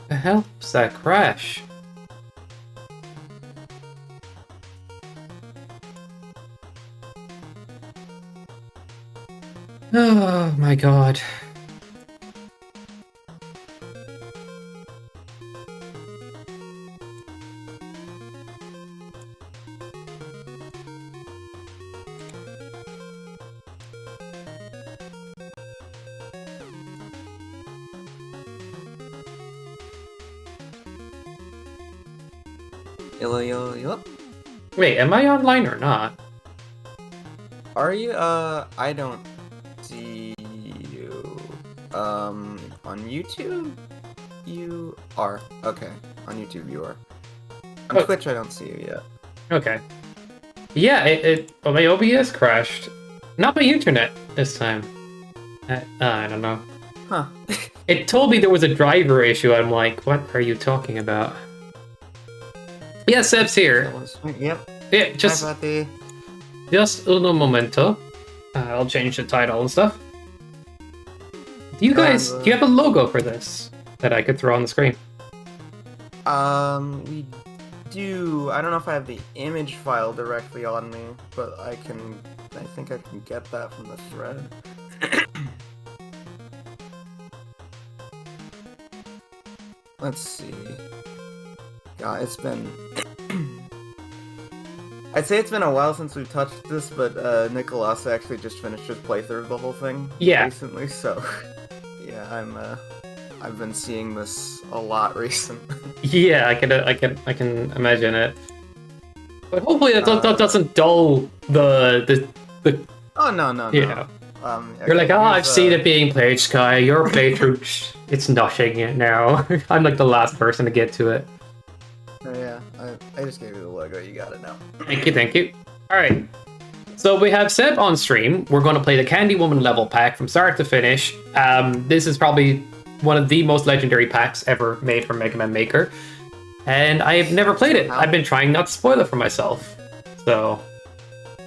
The hell was that crash? Oh my god. Yo, yo, yo. Wait, am I online or not? Are you? I don't see you. On YouTube? You are. Okay. On YouTube, you are. On Oh. Twitch, I don't see you yet. Okay. Yeah, well, my OBS crashed. Not my internet this time. I don't know. Huh. It told me there was a driver issue. I'm like, what are you talking about? Yeah, Seb's here. Yep. Yeah, just Hi, buddy. uno momento. I'll change the title and stuff. Do you guys, do you have a logo for this that I could throw on the screen? We do. I don't know if I have the image file directly on me, but I think I can get that from the thread. Let's see. God, it's been... I'd say it's been a while since we've touched this, but Nicolas actually just finished his playthrough of the whole thing recently, so yeah, I've been seeing this a lot recently. Yeah, I can imagine it. But hopefully that doesn't dull the. Oh no. Yeah. You're like, I've seen it being played, Sky. Your playthrough, it's nothing now. I'm like the last person to get to it. Yeah, I just gave you the logo. You got it now. Thank you. All right. So we have Seb on stream. We're going to play the Candy Woman level pack from start to finish. This is probably one of the most legendary packs ever made from Mega Man Maker. And I have never played it. I've been trying not to spoil it for myself. So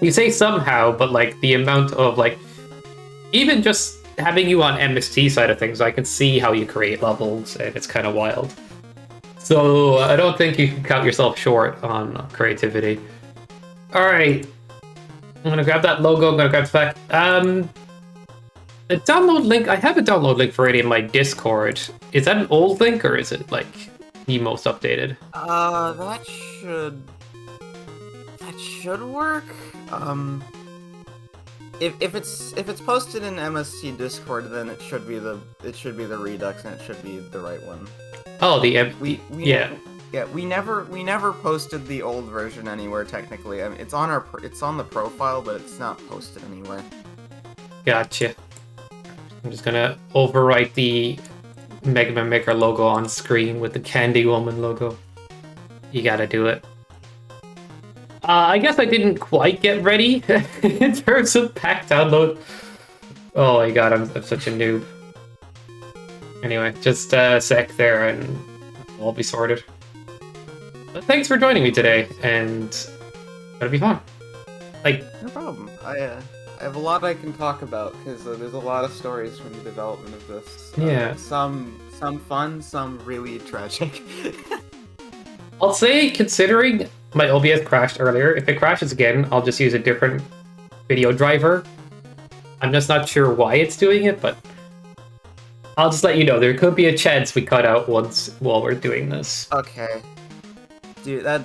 you say somehow, but like the amount of like, even just having you on MST side of things, I can see how you create levels, and it's kind of wild. So I don't think you can count yourself short on creativity. All right. I'm gonna grab that logo. I'm gonna grab the pack. The download link. I have a download link for it in my Discord. Is that an old link or is it like the most updated? That should work. If it's posted in MST Discord, then it should be the Redux and it should be the right one. Oh, yeah. Yeah, we never posted the old version anywhere technically. I mean, it's on the profile, but it's not posted anywhere. Gotcha. I'm just gonna overwrite the Mega Man Maker logo on screen with the Candy Woman logo. You gotta do it. I guess I didn't quite get ready in terms of pack download. Oh my god, I'm such a noob. Anyway, just a sec there and we'll be sorted. But thanks for joining me today, and it'll be fun. Like, no problem. I have a lot I can talk about because there's a lot of stories from the development of this. Yeah. Some fun, some really tragic. I'll say, considering my OBS crashed earlier, if it crashes again, I'll just use a different video driver. I'm just not sure why it's doing it, but I'll just let you know. There could be a chance we cut out once while we're doing this. Okay. Dude, that...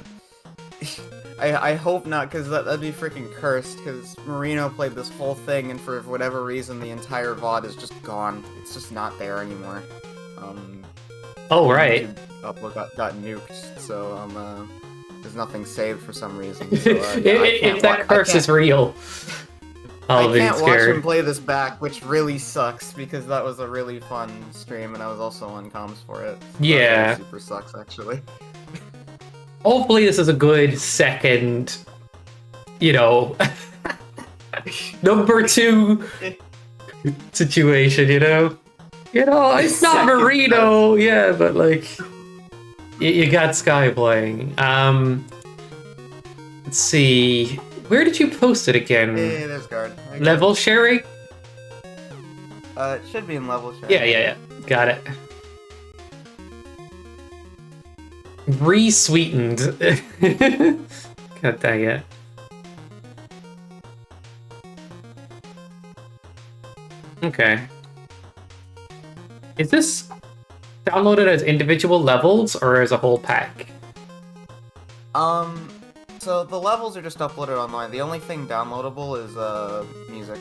I hope not, because that'd be freaking cursed, because Marino played this whole thing, and for whatever reason, the entire VOD is just gone. It's just not there anymore. Oh, right. Upload got nuked, so, there's nothing saved for some reason. So, if that curse is real, I can't watch him play this back, which really sucks, because that was a really fun stream, and I was also on comms for it. So yeah. That super sucks, actually. Hopefully this is a good second, number 2 situation, it's not Marino, yeah, but like, you got Sky playing. Let's see, where did you post it again? Hey, there's guard. Level sharing? It should be in level sharing. Yeah, got it. Re-sweetened. God dang it. Okay. Is this downloaded as individual levels or as a whole pack? So the levels are just uploaded online. The only thing downloadable is music.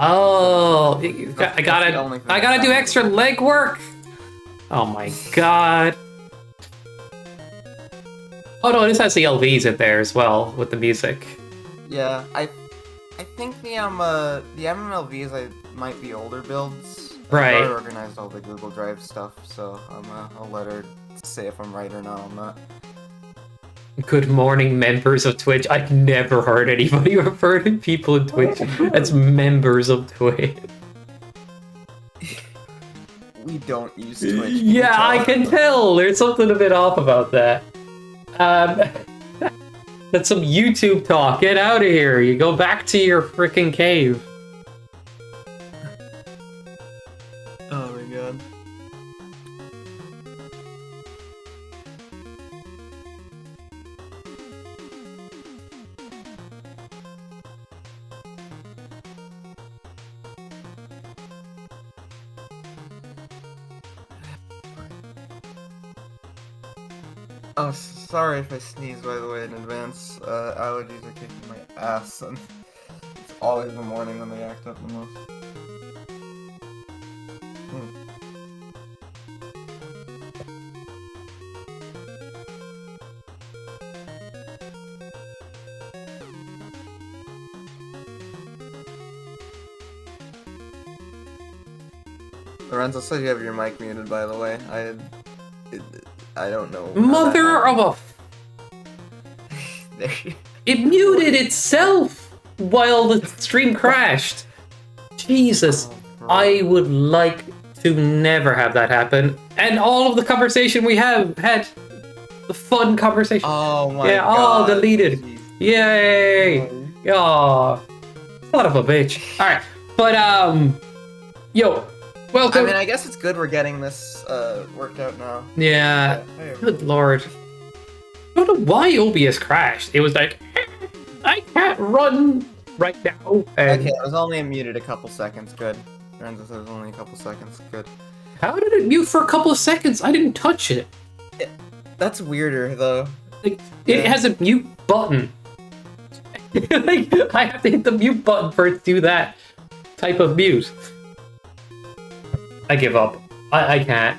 Oh, That's the only thing I gotta do extra legwork. Oh my god. Oh no, this has the LVs in there as well with the music. Yeah, I think the MMLVs might be older builds. Right. I organized all the Google Drive stuff, so I'll let her say if I'm right or not on that. Good morning, members of Twitch. I've never heard anybody refer to people in Twitch as members of Twitch. We don't use Twitch. Yeah, I can tell. There's something a bit off about that. That's some YouTube talk. Get out of here. You go back to your freaking cave. Oh my god. Oh, sorry if I sneeze, by the way, in advance. Allergies are kicking my ass, and it's always the morning when they act up the most. Lorenzo said you have your mic muted, by the way. I don't know. Mother of a... It muted itself while the stream crashed. Jesus, I would like to never have that happen. And all of the conversation we have had, the fun conversation. Oh my god. Yeah, all deleted. Jeez. Yay. Oh, son of a bitch. All right, but yo, welcome. I mean, I guess it's good we're getting this worked out now. Yeah. Good lord. I don't know why OBS crashed. It was like, I can't run right now. And Okay, it was only muted a couple seconds. Good. Lorenzo said it was only a couple seconds. Good. how did it mute for a couple of seconds? I didn't touch it. That's weirder, though. Like, it has a mute button. Like, I have to hit the mute button for it to do that type of mute. I give up. I can't.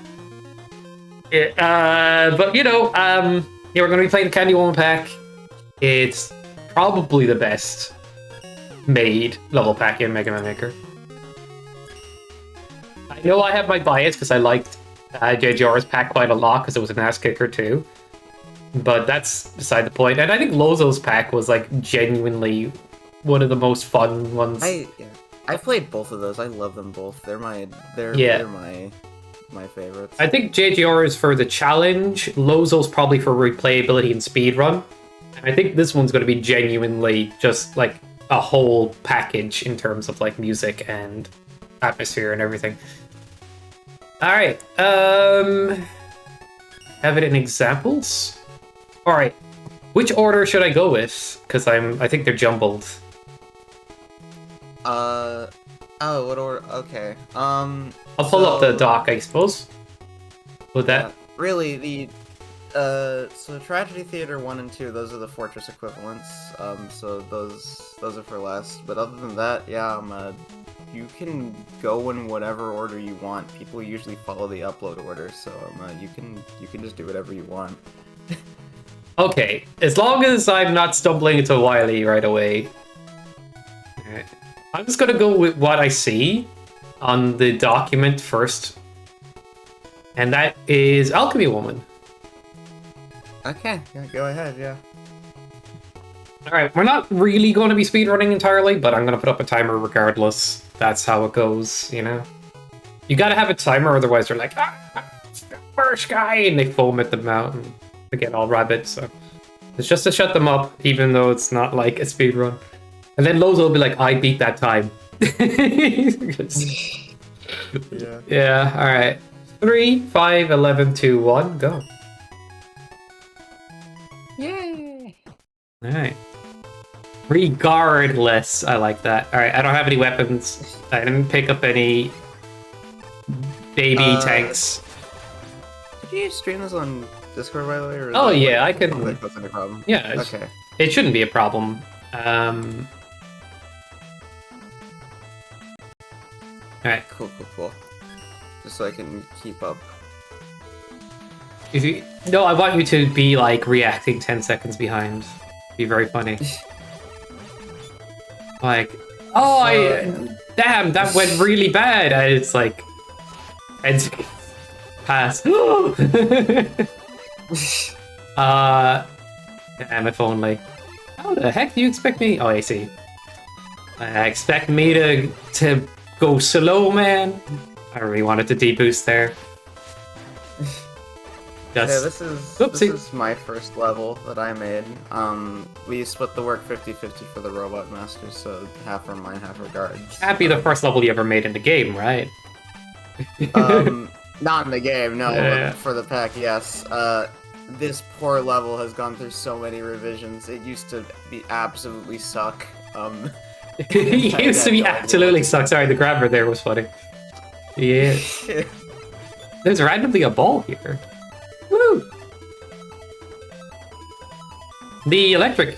But you know, yeah, we're gonna be playing the Candy Woman pack. It's probably the best made level pack in Mega Man Maker. I know I have my bias because I liked JGR's pack quite a lot because it was an ass kicker too. But that's beside the point. And I think Lozo's pack was like genuinely one of the most fun ones. I played both of those. I love them both. They're my favorites. I think JGR is for the challenge. Lozo's probably for replayability and speedrun. And I think this one's going to be genuinely just like a whole package in terms of like music and atmosphere and everything. All right. Have it in examples. All right. Which order should I go with? Because I think they're jumbled. Oh, what order? Okay. I'll pull up the doc, I suppose. With that. Really, so Tragedy Theater 1 and 2, those are the Fortress equivalents. So those are for last. But other than that, yeah, you can go in whatever order you want. People usually follow the upload order, so you can just do whatever you want. Okay, as long as I'm not stumbling into Wily right away. Alright. I'm just gonna go with what I see on the document first. And that is Alchemy Woman. Okay, yeah, go ahead, yeah. Alright, we're not really going to be speedrunning entirely, but I'm gonna put up a timer regardless. That's how it goes, you know? You gotta have a timer, otherwise they're like, first guy, and they foam at the mouth and they get all rabid, so. It's just to shut them up, even though it's not like a speedrun. And then Lozo will be like, I beat that time. Yeah. Yeah, alright. 3, 5, 11, 2, 1, go. Regardless, I like that. All right, I don't have any weapons. I didn't pick up any baby tanks. Did you stream this on Discord, by the way? Or Oh yeah, I can. Like, that's any problem. Yeah. Okay. It shouldn't be a problem. Alright. Cool. Just so I can keep up. No, I want you to be like reacting 10 seconds behind. Be very funny. Like, damn, that went really bad. And it's like, and pass. Damn, if only. How the heck do you expect me? Oh, I see. Expect me to go slow, man. I really wanted to deboost there. Yeah, this is my first level that I made. We split the work 50-50 for the Robot Masters, so half are mine, half are guards. Can't be the first level you ever made in the game, right? Not in the game, no. Yeah. But for the pack, yes. This poor level has gone through so many revisions. It used to be absolutely suck. It used to be absolutely suck. Sorry, the grabber there was funny. Yeah. There's randomly a ball here. Woo! The electric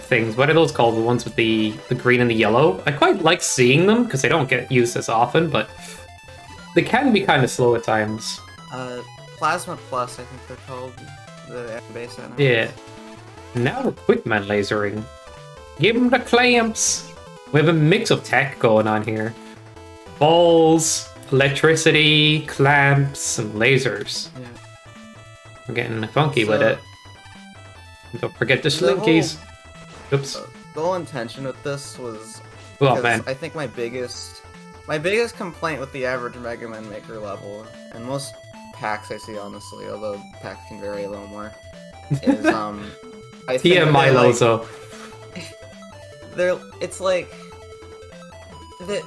things, what are those called? The ones with the green and the yellow? I quite like seeing them because they don't get used as often, but they can be kind of slow at times. Plasma Plus, I think they're called. The base enemies. Yeah. Now the Quickman lasering. Give him the clamps! We have a mix of tech going on here. Balls, electricity, clamps, and lasers. Yeah. We're getting funky with it. Don't forget the slinkies. Oops. The whole intention with this was Oh man. I think my biggest complaint with the average Mega Man Maker level, and most packs I see honestly, although packs can vary a little more, is I think TMI Lozo. It's like that.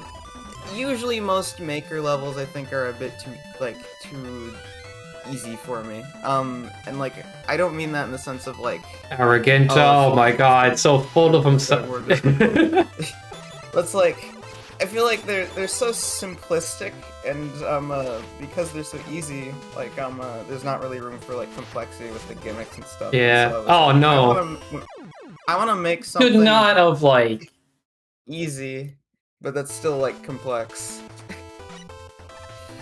Usually, most Maker levels I think are a bit too easy for me. And like I don't mean that in the sense of like Arrogant. Oh my god, so full of himself. It's like I feel like they're so simplistic, and because they're so easy, like there's not really room for like complexity with the gimmicks and stuff. Yeah. So oh no. I want to make something Could not have like easy, but that's still like complex.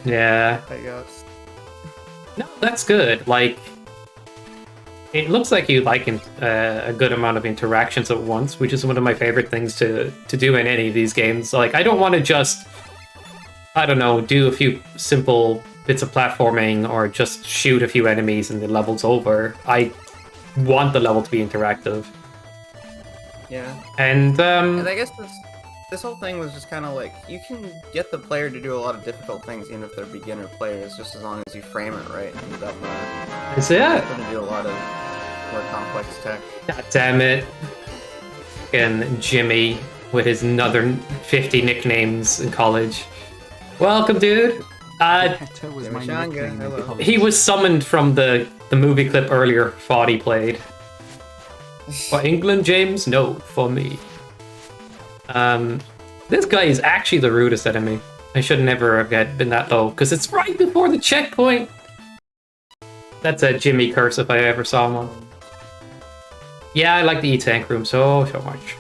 Yeah. I guess. No, that's good. Like, it looks like you like a good amount of interactions at once, which is one of my favorite things to do in any of these games. Like, I don't want to just, I don't know, do a few simple bits of platforming or just shoot a few enemies and the level's over. I want the level to be interactive. Yeah. And I guess this whole thing was just kind of like, you can get the player to do a lot of difficult things, even if they're beginner players, just as long as you frame it right. And is it? going to do a lot of more complex tech. God damn it. And Jimmy with his another 50 nicknames in college. Welcome, dude. Was my nickname in college. He was summoned from the movie clip earlier Foddy played. For England, James? No, for me. This guy is actually the rudest enemy. I should never have been that low, because it's right before the checkpoint! That's a Jimmy curse if I ever saw one. Yeah, I like the E-Tank room so much.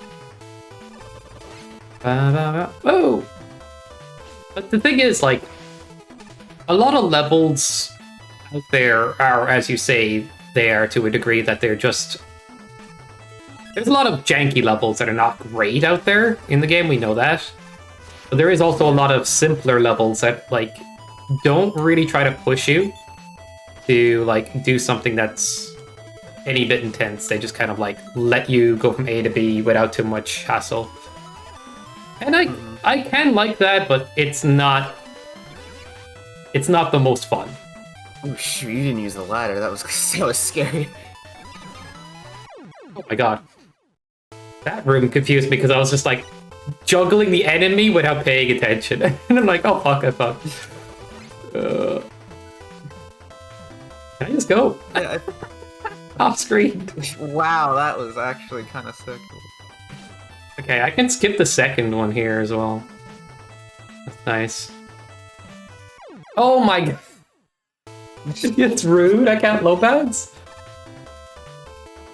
Whoa! But the thing is, like, a lot of levels out there are, as you say, they are to a degree that they're just... There's a lot of janky levels that are not great out there in the game, we know that. But there is also a lot of simpler levels that, like, don't really try to push you to, like, do something that's any bit intense. They just kind of, like, let you go from A to B without too much hassle. And I can like that, but it's not the most fun. Oh shoot, you didn't use the ladder, that was scary. Oh my god. That room confused me because I was just like juggling the enemy without paying attention. And I'm like, oh fuck, I fucked. Can I just go? Yeah, Off screen. wow, that was actually kind of sick. Okay, I can skip the second one here as well. That's nice. Oh my god. It's rude, I can't low bounce.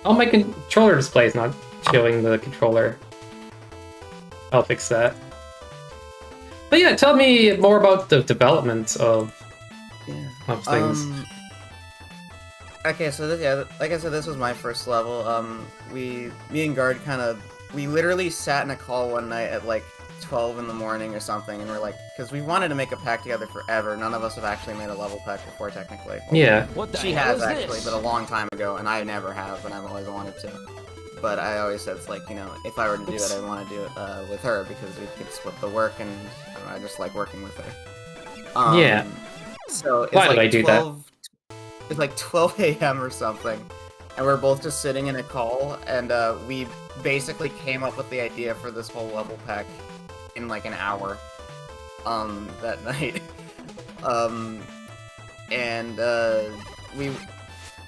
Oh, my controller display is not showing the controller. I'll fix that. But yeah, tell me more about the development of things. Okay, so this, yeah, like I said, this was my first level. Me and Guard we literally sat in a call one night at like 12 in the morning or something, and we're like, because we wanted to make a pack together forever. None of us have actually made a level pack before, technically. Well, Yeah. She has actually, but a long time ago, and I never have, and I've always wanted to. But I always said, it's like, you know, if I were to do it, I want to do it with her, because we could split the work, and I just like working with her. Yeah. So it's Why like did I do 12, It's like 12 a.m. or something, and we're both just sitting in a call, and we basically came up with the idea for this whole level pack in like an hour that night.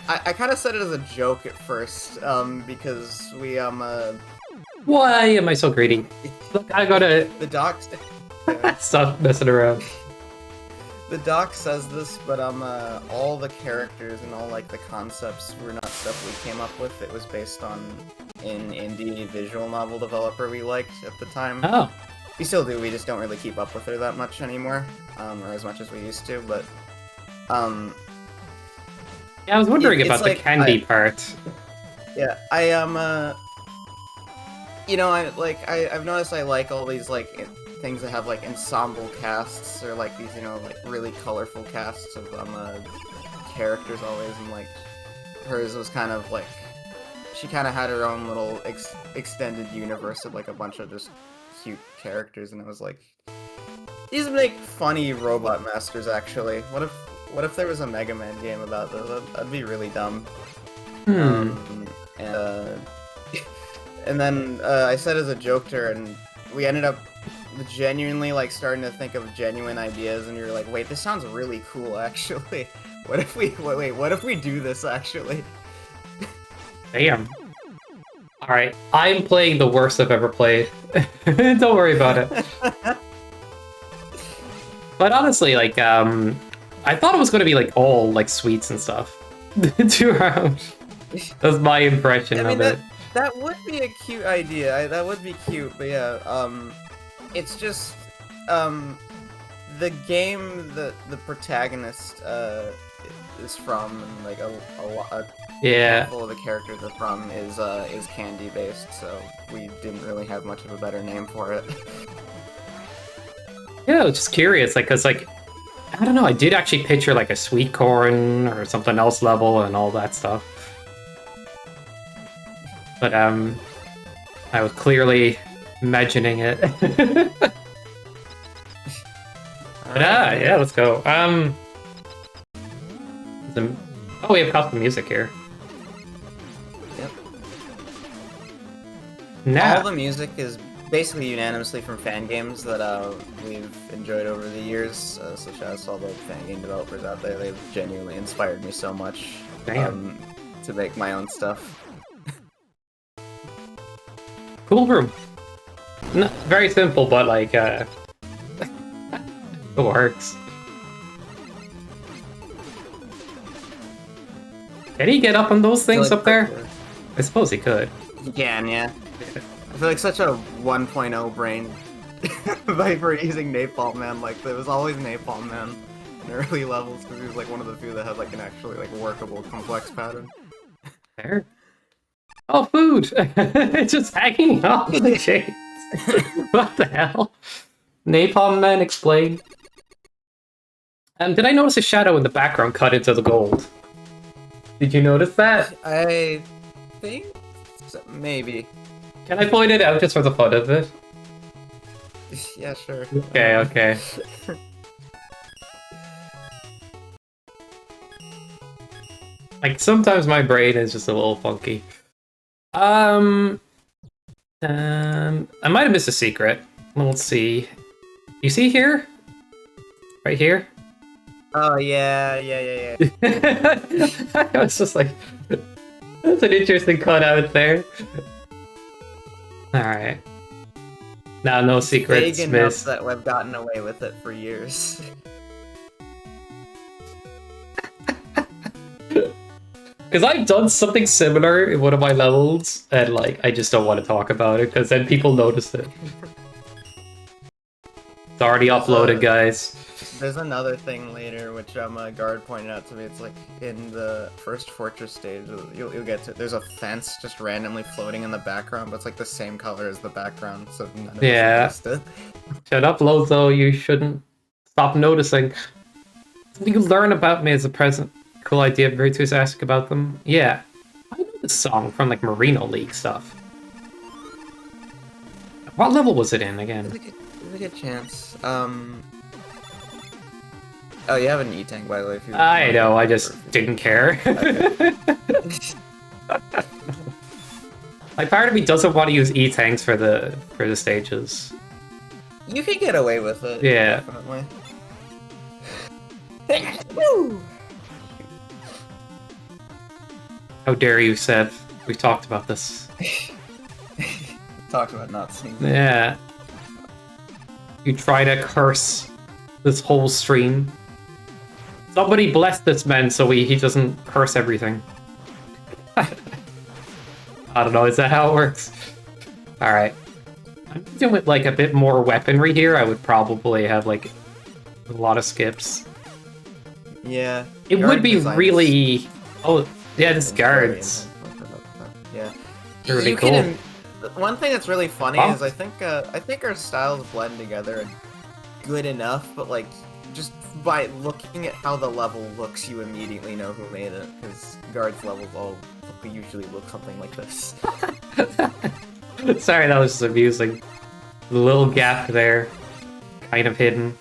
I kind of said it as a joke at first, because we Why am I so greedy? Look, I gotta the doc stop messing around. the doc says this, but all the characters and all like the concepts were not stuff we came up with. It was based on an indie visual novel developer we liked at the time. Oh. We still do, we just don't really keep up with her that much anymore, or as much as we used to, but, Yeah, I was wondering it's about like, the candy part. Yeah, you know, I've noticed I like all these, like, things that have, like, ensemble casts, or, like, these, you know, like, really colorful casts of, characters always, and, like, hers was kind of, like, she kind of had her own little extended universe of, like, a bunch of just cute characters, and it was like, these would make funny robot masters, actually. What if there was a Mega Man game about this? That'd be really dumb. And then I said as a joke to her, and we ended up genuinely like starting to think of genuine ideas, and we were like, wait, this sounds really cool, actually. What if we do this, actually? Damn. Alright, I'm playing the worst I've ever played. Don't worry about it. But honestly, like, I thought it was going to be, like, all, like, sweets and stuff. 2 rounds. That's my impression of it. That would be a cute idea. That would be cute, but yeah, it's just, the game that the protagonist, is from, and, like, a handful of the characters are from is candy-based, so we didn't really have much of a better name for it. Yeah, I was just curious, like, cause like, I don't know, I did actually picture like a sweet corn or something else level and all that stuff. But I was clearly imagining it. But yeah, let's go. Oh, we have custom music here. Yep. Now all the music is basically unanimously from fan games that we've enjoyed over the years, so shout out to all the fan game developers out there. They've genuinely inspired me so much to make my own stuff. Cool room. Not very simple, but like it works. Can he get up on those things up there? I suppose he could. He can, yeah. I feel like such a 1.0 brain for using Napalm Man. Like, there was always Napalm Man in early levels because he was like one of the few that had like an actually like workable complex pattern. There. Oh, food! It's just hanging off the chains. What the hell? Napalm Man explained. Did I notice a shadow in the background cut into the gold? Did you notice that? I think so, maybe. Can I point it out just for the fun of it? Yeah, sure. Okay, okay. Like, sometimes my brain is just a little funky. I might have missed a secret. Let's see. You see here? Right here? Oh, yeah. I was just like, that's an interesting cutout there. Alright. Now, no secrets, Big enough miss. that we've gotten away with it for years. Because I've done something similar in one of my levels, and like I just don't want to talk about it because then people notice it. It's already uploaded, guys. There's another thing later, which Guard pointed out to me. It's like in the first fortress stage, you'll get to. There's a fence just randomly floating in the background, but it's like the same color as the background, so none of us noticed it. Should upload though. You shouldn't stop noticing. Something you learn about me as a present. Cool idea. Very enthusiastic about them. Yeah, I know this song from like Merino League stuff. What level was it in again? There's a good chance. Oh, you have an E-Tank, by the way. If you I know, I just didn't care. Like, part of me doesn't want to use E-Tanks for the stages. You can get away with it. Yeah. Definitely. How dare you, Seb? We've talked about this. Talked about not seeing. Yeah. You try to curse this whole stream. Somebody bless this man so he doesn't curse everything. I don't know, is that how it works? Alright. I'm thinking with like a bit more weaponry here, I would probably have like a lot of skips. Yeah. It would be really... Oh, yeah, this guards. Yeah. Really cool. One thing that's really funny is I think our styles blend together good enough, but like just by looking at how the level looks, you immediately know who made it, because Guard's levels all usually look something like this. Sorry, that was just amusing. The little gap there, kind of hidden.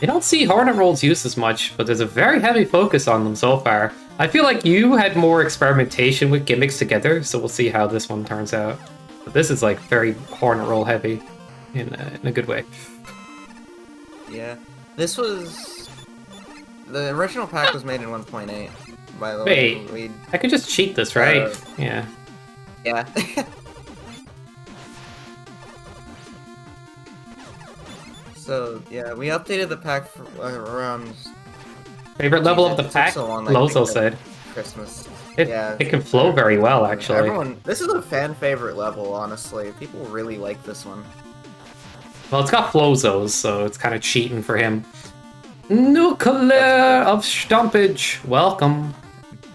You don't see Hornet rolls used as much, but there's a very heavy focus on them so far. I feel like you had more experimentation with gimmicks together, so we'll see how this one turns out. But this is like very Hornet roll heavy in a good way. Yeah, this was... The original pack was made in 1.8, by the way. Wait, I could just cheat this, right? Yeah. Yeah. So, yeah, we updated the pack for around... Favorite level of the pack? So long, Lozo said. Christmas. It can flow very well, actually. This is a fan favorite level, honestly. People really like this one. Well, it's got Flozos, so it's kind of cheating for him. Nuclear of Stompage, welcome.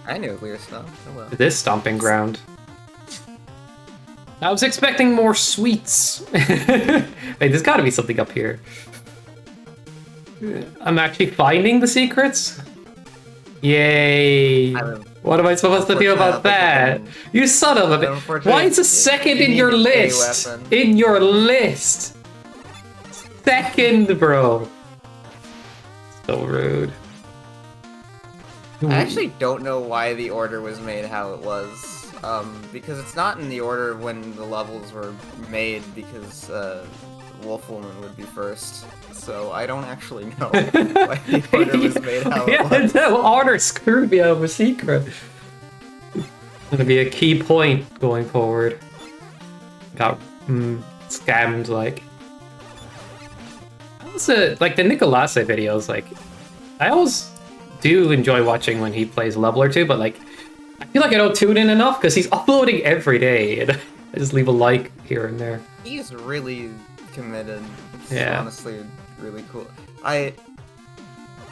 I knew weird stuff. Oh, well. To this stomping ground. I was expecting more sweets. Wait, there's gotta be something up here. I'm actually finding the secrets? Yay! What am I supposed to do about that? You son of a bitch! Why is a second in your list? In your list! Second, bro! So rude. I actually don't know why the order was made how it was. Because it's not in the order when the levels were made, because Wolfwoman would be first. So I don't actually know why the order was made how it was. That order screwed me out of a secret. It's gonna be a key point going forward. Got scammed, like. Like the Nicolase videos, like, I always do enjoy watching when he plays a level or two, but like, I feel like I don't tune in enough because he's uploading every day, and I just leave a like here and there. He's really committed. It's yeah, honestly really cool. I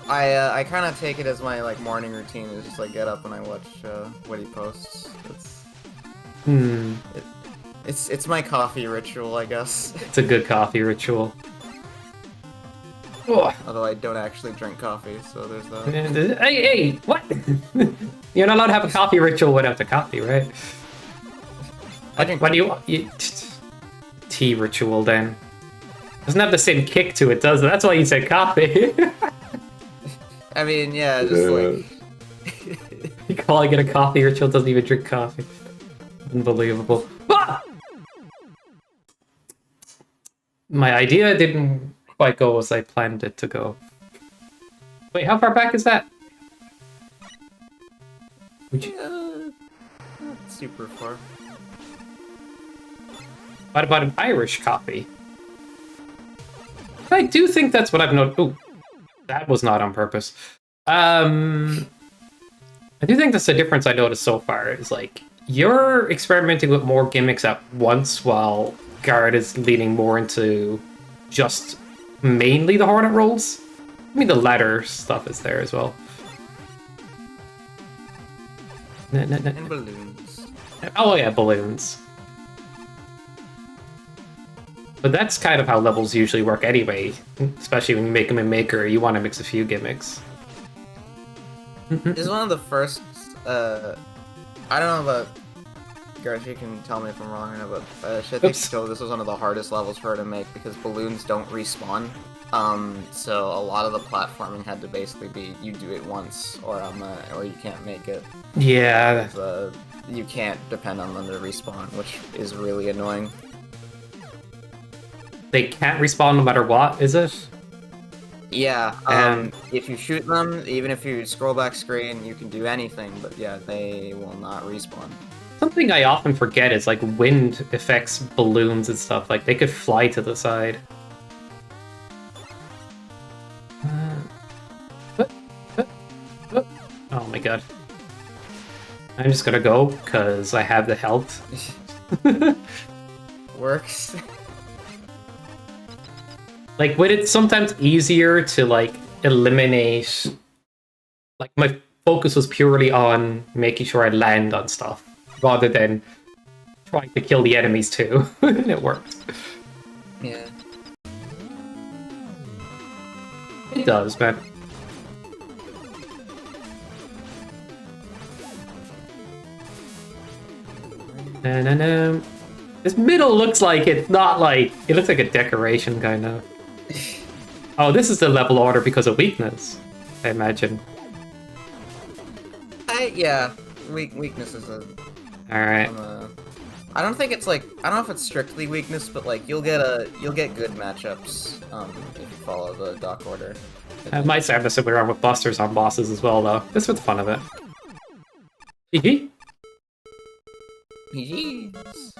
kind of take it as my like morning routine. Is just like get up and I watch what he posts. It's my coffee ritual, I guess. It's a good coffee ritual. Although I don't actually drink coffee, so there's that. Hey, what? You're not allowed to have a coffee ritual without the coffee, right? What do you tea ritual then? Doesn't have the same kick to it, does it? That's why you said coffee. I mean, yeah, just like... You calling it a coffee ritual, doesn't even drink coffee. Unbelievable. Ah! My idea didn't quite go as I planned it to go. Wait, how far back is that? Not super far. What about an Irish copy? I do think that's what I've noticed. Ooh, that was not on purpose. I do think that's the difference I noticed so far, is like, you're experimenting with more gimmicks at once, while Guard is leaning more into just mainly the Hornet rolls. I mean, the ladder stuff is there as well. And balloons. Oh yeah, balloons. But that's kind of how levels usually work anyway, especially when you make them in Maker, you want to mix a few gimmicks. This is one of the first, I don't know about, Gareth, you can tell me if I'm wrong or not, but I think this was one of the hardest levels for her to make because balloons don't respawn. So a lot of the platforming had to basically be, you do it once, or you can't make it. Yeah. Because, you can't depend on them to respawn, which is really annoying. They can't respawn no matter what, is it? Yeah, if you shoot them, even if you scroll back screen, you can do anything, but yeah, they will not respawn. Something I often forget is, like, wind affects balloons and stuff. Like, they could fly to the side. Oh my god. I'm just gonna go, because I have the health. Works. Like, when it's sometimes easier to, like, eliminate... Like, my focus was purely on making sure I land on stuff, rather than trying to kill the enemies too. And it works. Yeah. It does, man. No. This middle looks like it's not like... It looks like a decoration, kind of. Oh, this is the level order because of weakness, I imagine. Yeah. Weakness is a... Alright. I don't think it's like... I don't know if it's strictly weakness, but like, you'll get good matchups, if you follow the dock order. I might say I'm a similar with busters on bosses as well, though. Just for the fun of it. GG. GG's.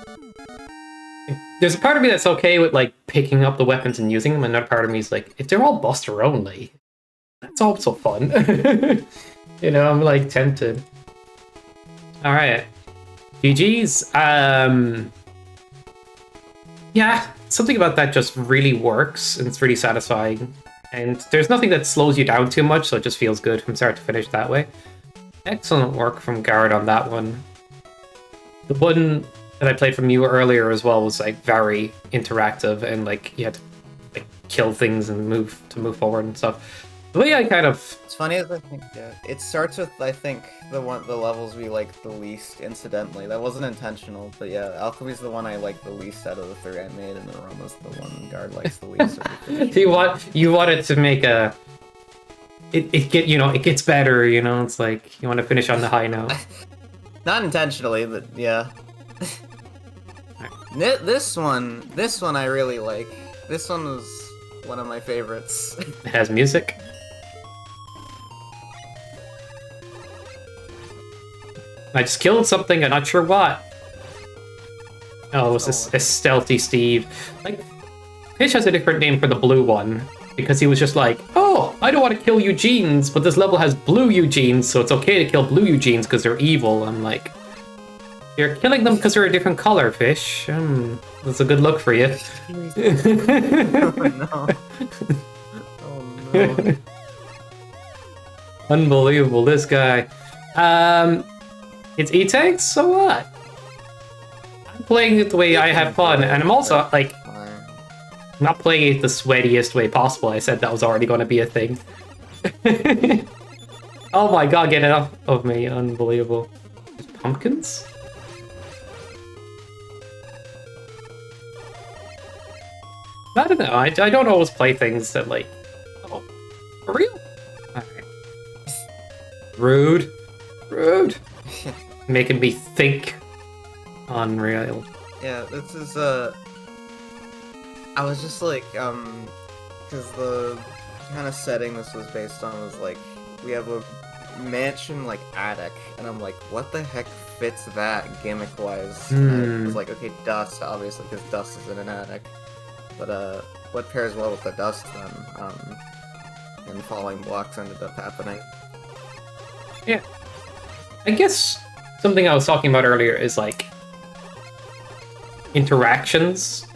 There's a part of me that's okay with, like, picking up the weapons and using them, and another part of me is like, if they're all buster only, that's also fun. You know, I'm, like, tempted. Alright. GG's. Yeah, something about that just really works, and it's really satisfying. And there's nothing that slows you down too much, so it just feels good from start to finish that way. Excellent work from Garrett on that one. The one that I played from you earlier as well was, like, very interactive, and, like, you had to, like, kill things and move forward and stuff. The way I kind of... It's funny as I think, yeah. It starts with, I think, the levels we like the least, incidentally. That wasn't intentional, but yeah, Alchemy's the one I like the least out of the three I made, and then Aroma's the one Guard likes the least. You wanted to make a... It gets better, you know? It's like, you want to finish on the high note. Not intentionally, but yeah. This one I really like. This one was one of my favorites. It has music. I just killed something, I'm not sure what. Oh, it was a stealthy Steve. Like, Fish has a different name for the blue one, because he was just like, oh, I don't want to kill Eugenes, but this level has blue Eugenes, so it's okay to kill blue Eugenes because they're evil. I'm like, you're killing them because they're a different color, Fish. That's a good look for you. Oh no. Oh no. Unbelievable, this guy. It's E-Tanks, so what? I'm playing it the way I have fun, and I'm also, like, not playing it the sweatiest way possible. I said that was already going to be a thing. Oh my god, get it off of me. Unbelievable. Pumpkins? I don't know. I don't always play things that, like... Oh, for real? Alright. Rude. Rude. Making me think. Unreal. Yeah, this is, I was just like, because the kind of setting this was based on was like, we have a mansion like attic, and I'm like, what the heck fits that gimmick-wise? Hmm. And I was like, okay, dust, obviously, because dust is in an attic. But what pairs well with the dust then? And falling blocks ended up happening. Yeah. I guess something I was talking about earlier is like interactions.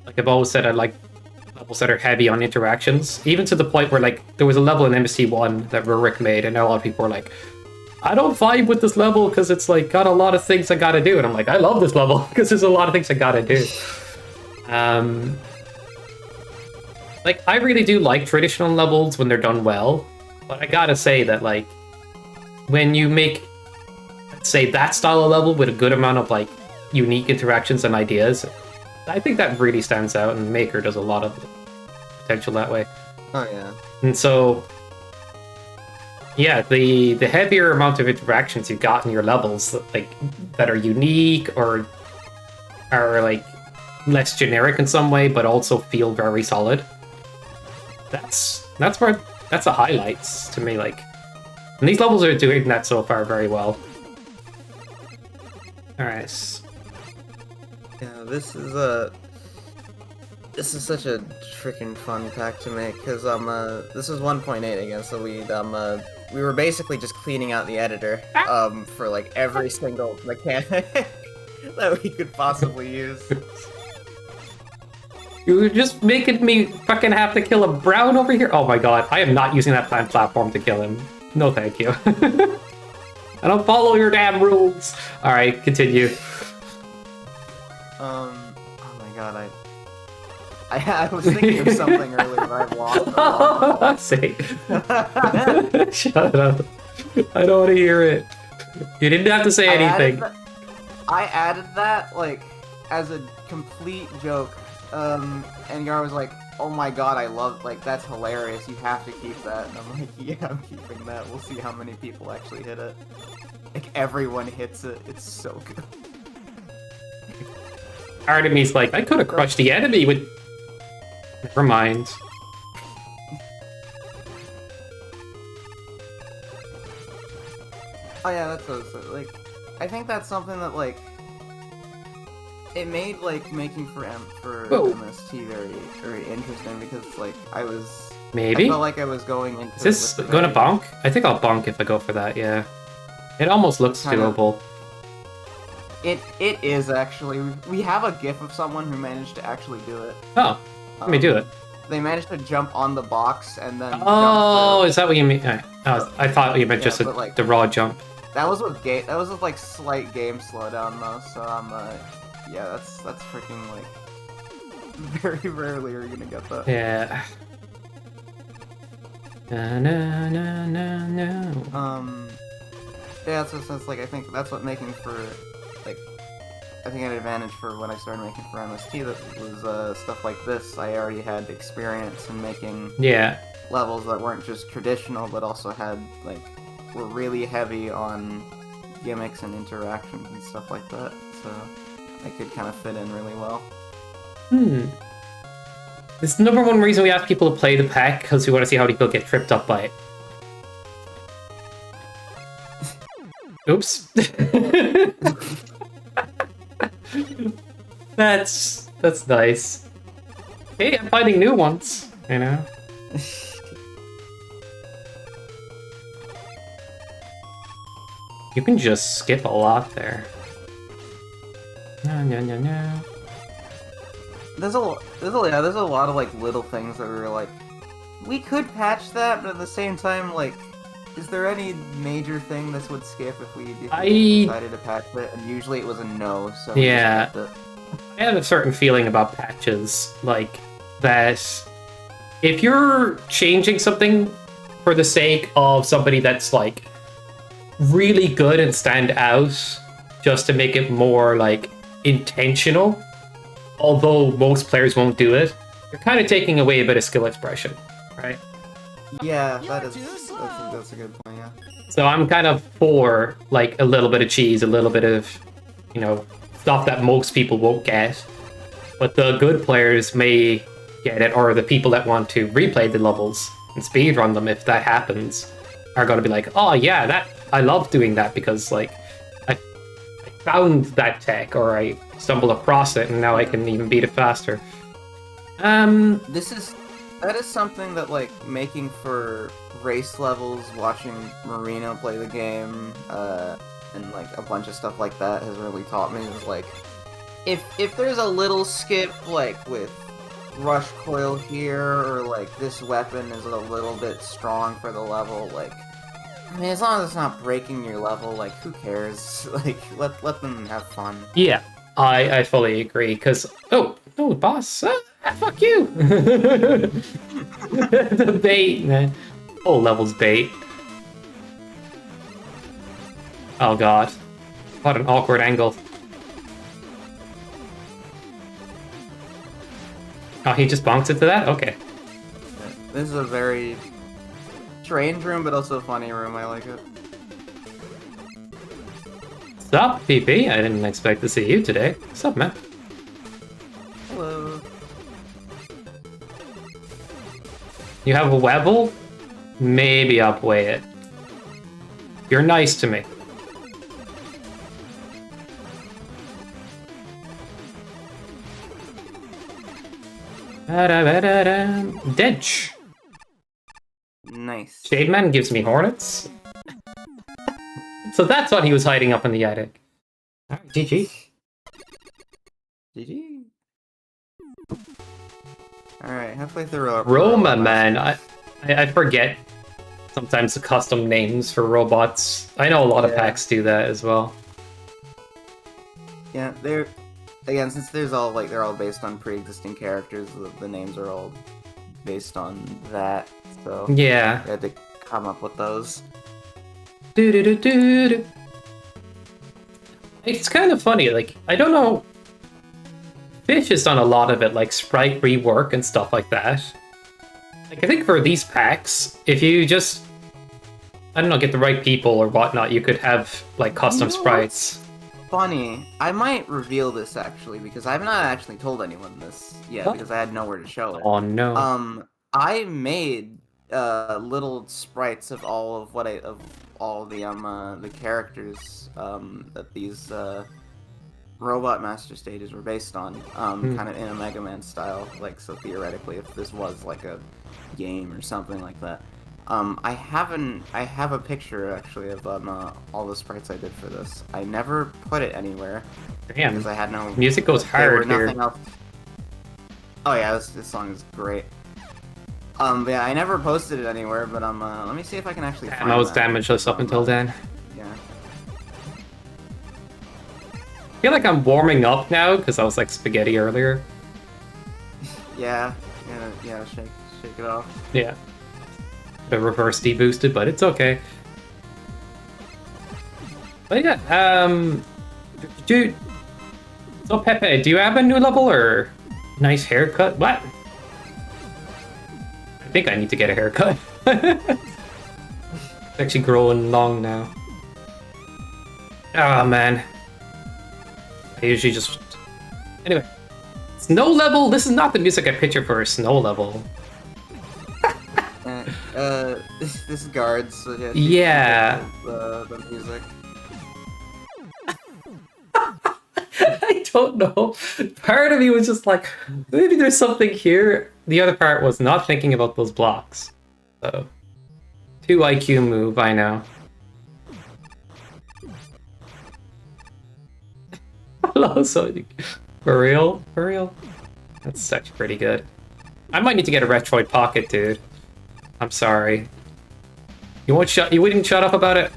Like I've always said, I like levels that are heavy on interactions, even to the point where like there was a level in MST1 that Rick made, and a lot of people were like, I don't vibe with this level because it's like got a lot of things I gotta do, and I'm like, I love this level because there's a lot of things I gotta do. Like I really do like traditional levels when they're done well, but I gotta say that like when you make, let's say, that style of level with a good amount of like unique interactions and ideas, I think that really stands out, and Maker does a lot of potential that way. Oh yeah. And so, yeah, the heavier amount of interactions you've got in your levels, like that are unique or are like less generic in some way, but also feel very solid. That's the highlights to me. Like, and these levels are doing that so far very well. All right. Yeah, this is such a freaking fun pack to make, because this is 1.8 again, so we were basically just cleaning out the editor for like every single mechanic that we could possibly use. You're just making me fucking have to kill a Brown over here. Oh my god, I am not using that plant platform to kill him. No thank you. I don't follow your damn rules. Alright, continue. Oh my god, I was thinking of something earlier, but I've lost. Say. Shut up. I don't want to hear it. You didn't have to say anything. I added that, like, as a complete joke. And Gar was like, oh my god, I love, like, that's hilarious, you have to keep that. And I'm like, yeah, I'm keeping that, we'll see how many people actually hit it. Like, everyone hits it, it's so good. Part of me's like, I could have crushed the enemy with... Never mind. Oh yeah, that's what it's, like, I think that's something that, like, it made, like, making for MST very interesting, because, like, I Maybe? felt like I was going into... Is this going to bonk? I think I'll bonk if I go for that, yeah. It almost looks doable. It is, actually. We have a gif of someone who managed to actually do it. Oh, let me do it. They managed to jump on the box and then Oh, is that what you mean? I thought you meant just like, the raw jump. That was with like slight game slowdown though, so yeah, that's freaking, like, very rarely are you gonna get that. Yeah. No. Yeah, so like, I think that's what making for, like, I think I had an advantage for when I started making for MST, that was stuff like this. I already had experience in making levels that weren't just traditional, but also had, like, were really heavy on gimmicks and interactions and stuff like that, so I could kind of fit in really well. This is the number one reason we ask people to play the pack, because we want to see how people get tripped up by it. Oops. That's nice. Hey, I'm finding new ones, you know? You can just skip a lot there. No. There's a lot of, like, little things that we were like, we could patch that, but at the same time, like, is there any major thing this would skip if we decided to patch it? And usually it was a no, so we just kept it. I have a certain feeling about patches, like, that if you're changing something for the sake of somebody that's, like, really good and stand out, just to make it more, like, intentional, although most players won't do it, you're kind of taking away a bit of skill expression, right? Yeah, that's a good point, yeah. So I'm kind of for, like, a little bit of cheese, a little bit of, you know, stuff that most people won't get, but the good players may get it, or the people that want to replay the levels and speedrun them, if that happens, are going to be like, oh yeah, that I love doing that because like I found that tech or I stumbled across it and now I can even beat it faster. That is something that like making for race levels, watching Marino play the game, and like a bunch of stuff like that has really taught me is like if there's a little skip like with rush coil here or like this weapon is a little bit strong for the level, like I mean as long as it's not breaking your level, like who cares? Like let them have fun. Yeah, I fully agree because oh no boss, fuck you. The bait, man. Whole level's bait. Oh god. What an awkward angle. Oh, he just bonks into that? Okay. This is a very strange room, but also a funny room. I like it. Sup, PP? I didn't expect to see you today. Sup, man? Hello. You have a Webble? Maybe upweigh it. You're nice to me. Dench. Nice. Shademan gives me hornets. So that's what he was hiding up in the attic. Alright, GG. GG. Alright, halfway through. Roma, man. I forget sometimes the custom names for robots. I know a lot of packs do that as well. Yeah, again, since there's all like they're all based on pre-existing characters, the names are all based on that. So yeah, I had to come up with those. It's kind of funny. Like I don't know. Fish has done a lot of it, like sprite rework and stuff like that. Like I think for these packs, if you just I don't know, get the right people or whatnot, you could have like custom sprites. Funny, I might reveal this actually because I've not actually told anyone this yet because I had nowhere to show it. Oh no. I made little sprites of all the characters that these Robot Master stages were based on, kind of in a Mega Man style. Like so, theoretically, if this was like a game or something like that. I have a picture actually of all the sprites I did for this. I never put it anywhere. Damn. Because I had no music goes hard here. Else. Oh yeah, this song is great. But yeah, I never posted it anywhere. But let me see if I can actually. Damn, I was damageless up until then. Yeah. I feel like I'm warming up now because I was like spaghetti earlier. Yeah. Shake it off. Yeah. The reverse deboosted, but it's okay. But yeah, dude. So Pepe, do you have a new level or nice haircut? What? I think I need to get a haircut. It's actually growing long now. Oh man. I usually just... Anyway. Snow level? This is not the music I picture for a snow level. This is guards, so yeah. Yeah. The music. I don't know. Part of me was just like, maybe there's something here. The other part was not thinking about those blocks. So, 2 IQ move, I know. Hello, Sonic. For real? For real? That's actually pretty good. I might need to get a Retroid Pocket, dude. I'm sorry. You wouldn't shut up about it?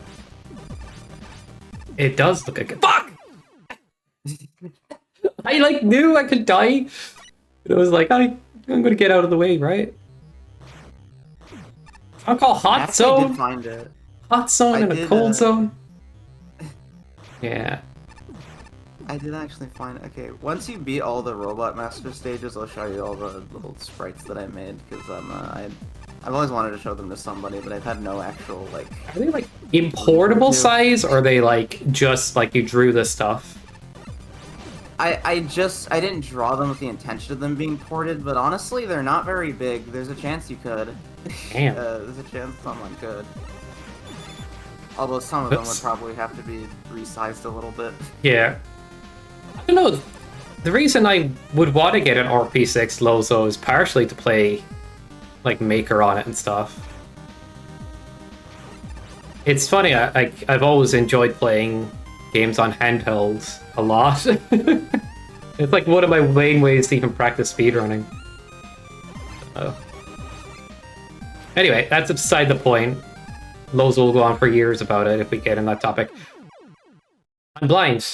It does look like fuck! I like knew I could die. But it was like I'm gonna get out of the way, right? I'll call hot zone. I did find it. Hot zone and a cold zone. Yeah. I did actually find it. Okay, once you beat all the Robot Master stages, I'll show you all the little sprites that I made because I've always wanted to show them to somebody, but I've had no actual like. Are they like importable size, or are they like just like you drew this stuff? I didn't draw them with the intention of them being ported, but honestly, they're not very big. There's a chance you could. Damn. There's a chance someone could. Although some of them would Oops. probably have to be resized a little bit. Yeah. I don't know. The reason I would want to get an RP6 Lozo is partially to play like Maker on it and stuff. It's funny, I've always enjoyed playing games on handhelds a lot. It's like one of my main ways to even practice speedrunning. Oh. Anyway, that's beside the point. Lowe's will go on for years about it if we get in that topic. I'm blind.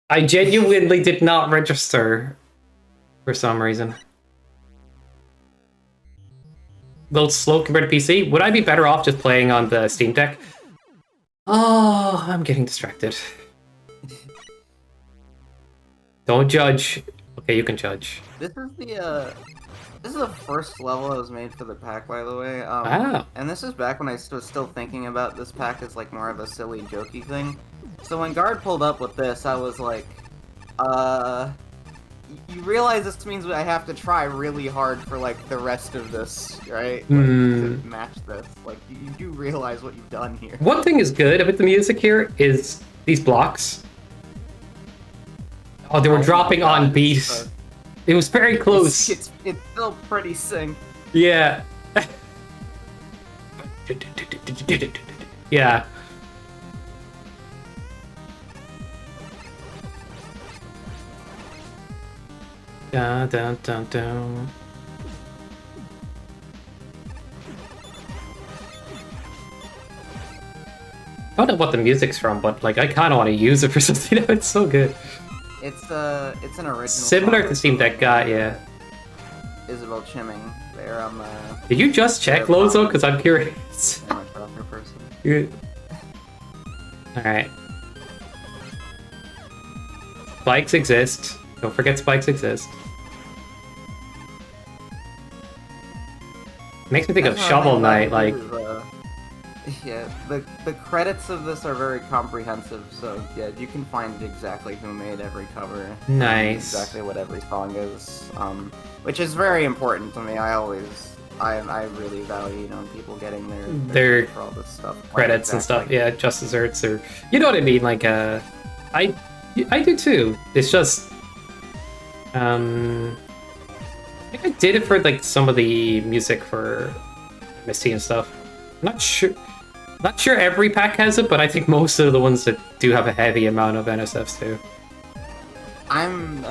I genuinely did not register for some reason. A little slow compared to PC. Would I be better off just playing on the Steam Deck? Oh, I'm getting distracted. Don't judge. Okay, you can judge. This is the first level that was made for the pack, by the way. Wow. And this is back when I was still thinking about this pack as like more of a silly, jokey thing. So when Guard pulled up with this, I was like, you realize this means I have to try really hard for like the rest of this, right? Like, to match this. Like, you do realize what you've done here. One thing is good about the music here is these blocks. Oh, they were dropping on beat. It was very close. It's still pretty synced. Yeah. Yeah. Dun, dun, dun, dun. I don't know what the music's from, but like I kind of want to use it for something. It's so good. It's an original. Similar song to Steam Deck got, yeah. Isabel Chimming there. Did you just check Lozo? Because I'm curious. I'm a proper person. Good. Alright. Spikes exist. Don't forget spikes exist. Makes me think of That's what I Shovel think Knight, about like... it is, yeah, the credits of this are very comprehensive, so yeah, you can find exactly who made every cover. Nice. Exactly what every song is, which is very important to me. I really value, you know, people getting their credit for all this stuff. Credits and stuff, yeah, just desserts, or... You know what I mean, like, I do too. It's just... I think I did it for, like, some of the music for Misty and stuff. Not sure every pack has it, but I think most of the ones that do have a heavy amount of NSFs too. I'm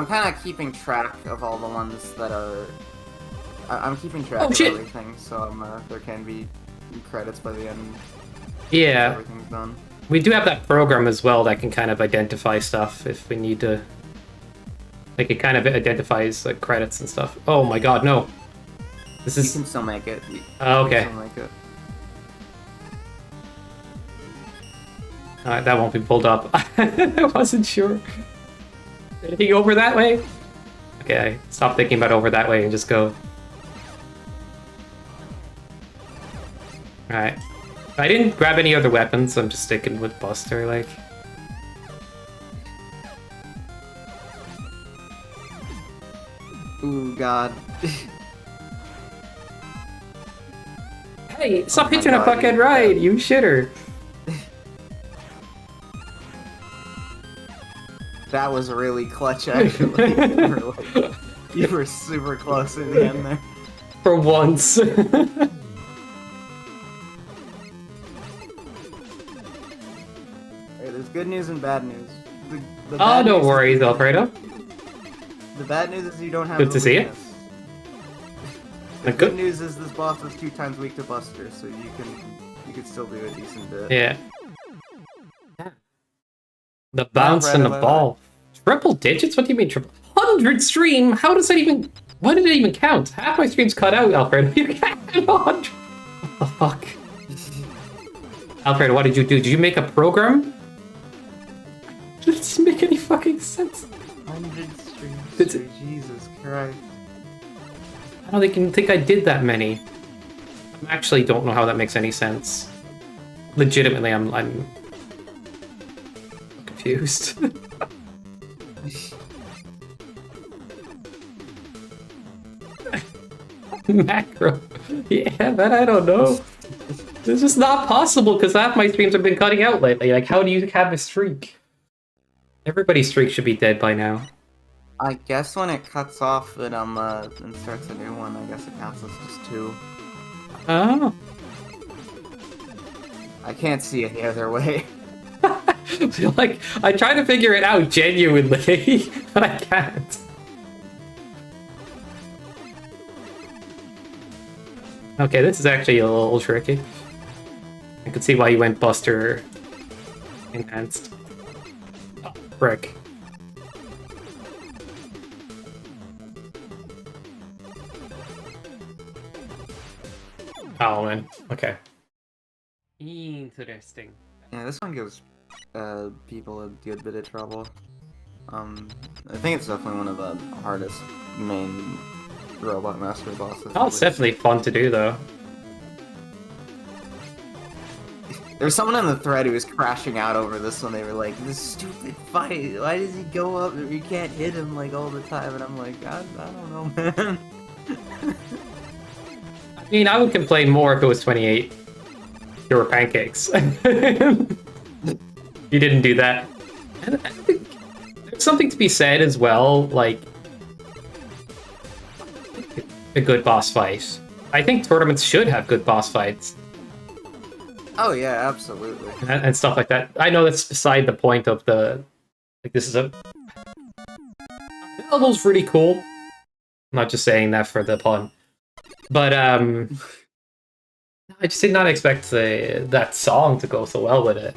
kind of keeping track of all the ones that are... I'm keeping track of everything, so there can be credits by the end. Yeah. Everything's done. We do have that program as well that can kind of identify stuff if we need to. Like, it kind of identifies like credits and stuff. Oh my god, no. This is... You can still make it. Oh, okay. You can still make it. Alright, that won't be pulled up. I wasn't sure. Anything over that way? Okay, stop thinking about over that way and just go. Alright. I didn't grab any other weapons, I'm just sticking with Buster, like. Ooh, god. Hey, stop hitching a fucking ride, you shitter! That was really clutch, actually. You were super close in the end there. For once. There's good news and bad news. The Oh, bad no news worries, Alfredo. The bad news is you don't have Good a to see you. weakness. The good news is this boss is 2 times weak to Buster, so you can still do a decent bit. Yeah. The bounce and the ball. Triple digits? What do you mean triple? 100 stream? How does that even... What did it even count? Half my stream's cut out, Alfredo. You can't 100. What the fuck? Alfredo, what did you do? Did you make a program? It doesn't make any fucking sense. 100 streams. It's... Jesus Christ. I don't even think I did that many. I actually don't know how that makes any sense. Legitimately, I'm confused. Macro. Yeah, but I don't know. This is not possible because half my streams have been cutting out lately. Like, how do you have a streak? Everybody's streak should be dead by now. I guess when it cuts off and starts a new one, I guess it counts as just 2. Oh. I can't see any other way. Like, I try to figure it out genuinely, but I can't. Okay, this is actually a little tricky. I can see why you went Buster enhanced. Oh, frick. Oh man, okay. Interesting. Yeah, this one gives people a good bit of trouble. I think it's definitely one of the hardest main Robot Master bosses. Oh, it's definitely fun to do though. There's someone in the thread who was crashing out over this one. They were like, "This stupid fight. Why does he go up? You can't hit him like all the time." And I'm like, I don't know, man. I mean, I would complain more if it was 28 pure pancakes. You didn't do that. And I think there's something to be said as well, like a good boss fight. I think tournaments should have good boss fights. Oh yeah, absolutely. And stuff like that. I know that's beside the point of the... Like, this is a... The level's really cool. I'm not just saying that for the pun. But, I just did not expect that song to go so well with it.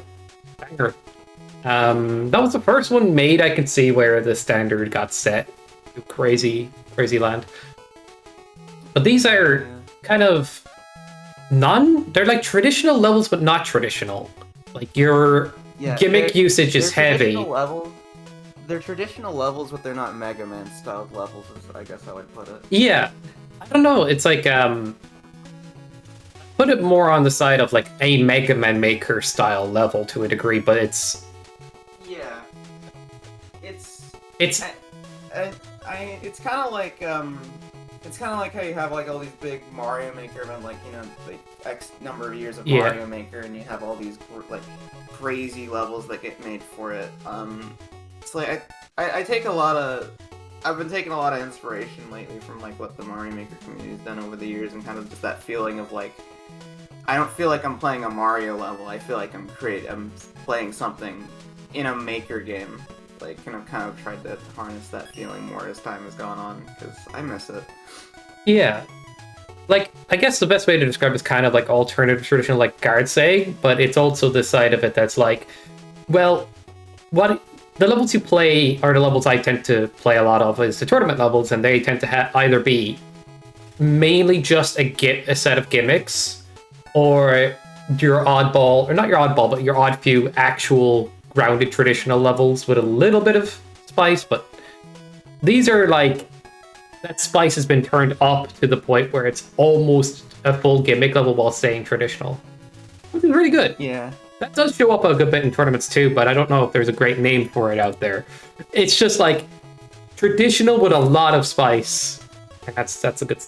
Banger. That was the first one made I could see where the standard got set. Crazy, crazy land. But these are kind of... They're like traditional levels, but not traditional. Like, your gimmick usage is heavy. They're traditional levels, but they're not Mega Man style levels, I guess I would put it. Yeah. I don't know, it's like, put it more on the side of like a Mega Man Maker style level to a degree, but it's... Yeah. It's it's kind of like, it's kind of like how you have like all these big Mario Maker event, like, you know, like X number of years of Mario Maker, and you have all these like crazy levels that get made for it. It's like I take a lot of, I've been taking a lot of inspiration lately from like what the Mario Maker community has done over the years, and kind of just that feeling of like, I don't feel like I'm playing a Mario level. I feel like I'm playing something in a Maker game. Like, and I've kind of tried to harness that feeling more as time has gone on, because I miss it. Yeah. Like, I guess the best way to describe it is kind of like alternative traditional, like Guardsay, but it's also the side of it that's like, well, what the levels you play are the levels I tend to play a lot of, is the tournament levels, and they tend to either be mainly just a set of gimmicks, or your oddball, or not your oddball, but your odd few actual grounded traditional levels with a little bit of spice. But these are like, that spice has been turned up to the point where it's almost a full gimmick level while staying traditional, which is really good. Yeah, that does show up a good bit in tournaments too, but I don't know if there's a great name for it out there. It's just like traditional with a lot of spice, and that's a good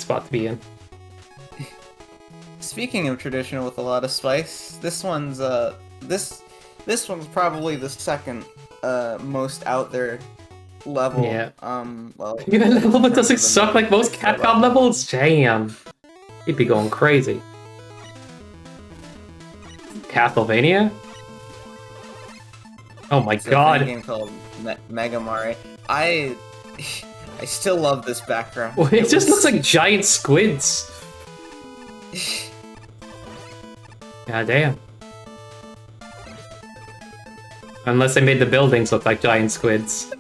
spot to be in. Speaking of traditional with a lot of spice, this one's this one's probably the second most out there level. Yeah. Well, Even a level that doesn't suck like most Capcom levels? Damn. He'd be going crazy. Castlevania? Oh my god. It's a game called Mega Mario. I still love this background. Well, it just looks like giant squids. God damn. Unless they made the buildings look like giant squids.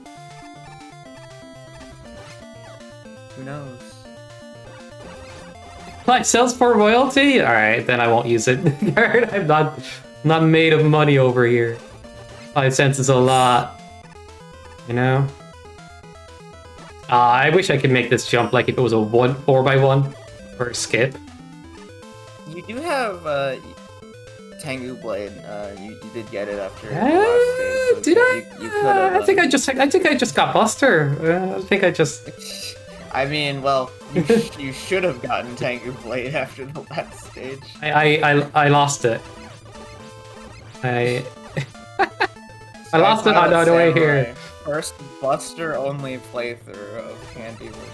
Who knows? What, sells for royalty? Alright, then I won't use it. I'm not made of money over here. 5 cents is a lot. You know? I wish I could make this jump like if it was a 4x1 or a skip. You do have Tengu Blade. You did get it after the last day. So did I? You could have. I think I just got Buster. I think I just. I mean, well, you should have gotten Tengu Blade after the last stage. I lost it. I lost it on the way here. First Buster-only playthrough of Candy Woman.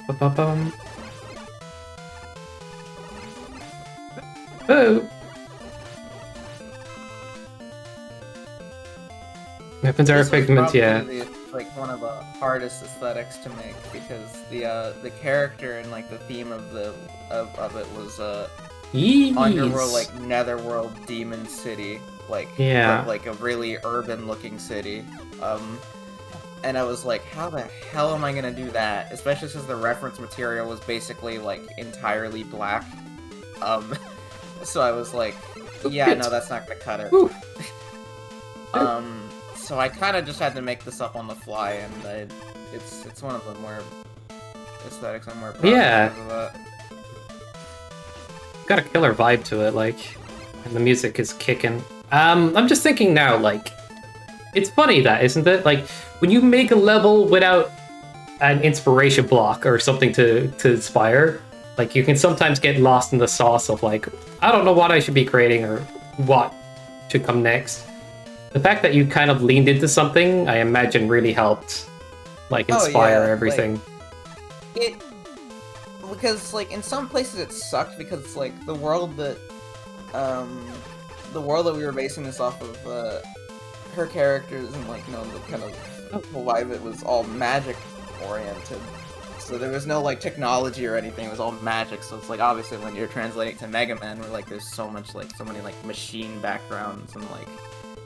Ba-ba-bum. Oh. Weapons are a figment, yeah. Like one of the hardest aesthetics to make because the character and like the theme of it was underworld, like netherworld demon city, like yeah, like a really urban looking city. And I was like, how the hell am I gonna do that? Especially since the reference material was basically like entirely black. So I was like, yeah, no, that's not gonna cut it. So I kind of just had to make this up on the fly, and it's one of the more aesthetics I'm more proud of that. Got a killer vibe to it, like, and the music is kicking. I'm just thinking now, like, it's funny that, isn't it? Like, when you make a level without an inspiration block or something to inspire, like, you can sometimes get lost in the sauce of, like, I don't know what I should be creating or what should come next. The fact that you kind of leaned into something, I imagine, really helped, like, inspire everything. Like, because, like, in some places it sucked because, like, the world that we were basing this off of, her characters and, like, you know, the kind of why it was all magic oriented. So there was no, like, technology or anything, it was all magic, so it's, like, obviously when you're translating to Mega Man, where, like, there's so much, like, so many, like, machine backgrounds and, like,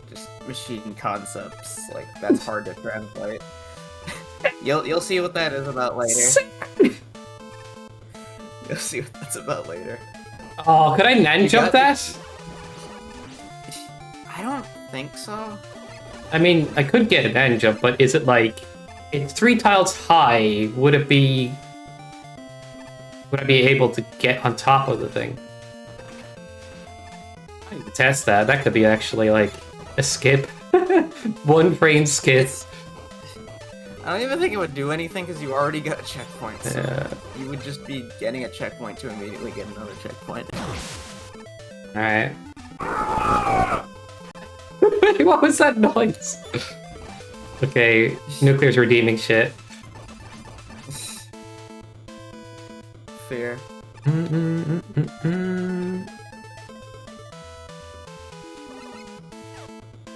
just machine concepts, like, that's hard to translate. You'll see what that is about later. You'll see what that's about later. Oh, could I ninja that? I don't think so. I mean, I could get an end jump, but is it like, it's 3 tiles high, would I be able to get on top of the thing? I need to test that. That could be actually like a skip. 1 frame skip. I don't even think it would do anything because you already got a checkpoint. So yeah. You would just be getting a checkpoint to immediately get another checkpoint. Alright. What was that noise? Okay, Nuclear's redeeming shit. Fair.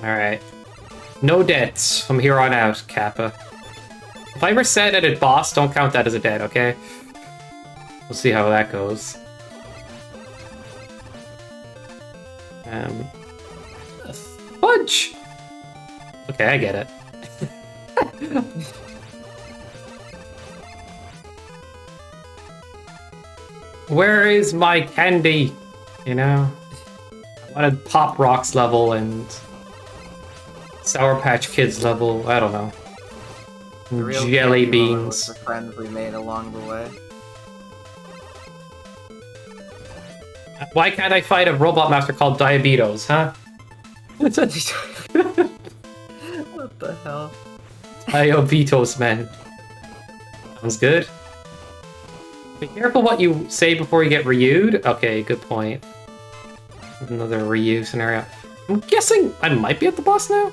Alright. No deaths from here on out, Kappa. If I ever said at a boss, don't count that as a dead, okay? We'll see how that goes. Fudge! Okay, I get it. Where is my candy? You know? I wanted Pop Rocks level and Sour Patch Kids level, I don't know. Jelly beans. The friends we made along the way. Why can't I fight a robot master called Diabetes, huh? What the hell? Diabetes, man. Sounds good. Be careful what you say before you get Ryu'd. Okay, good point. Another Ryu scenario. I'm guessing I might be at the boss now?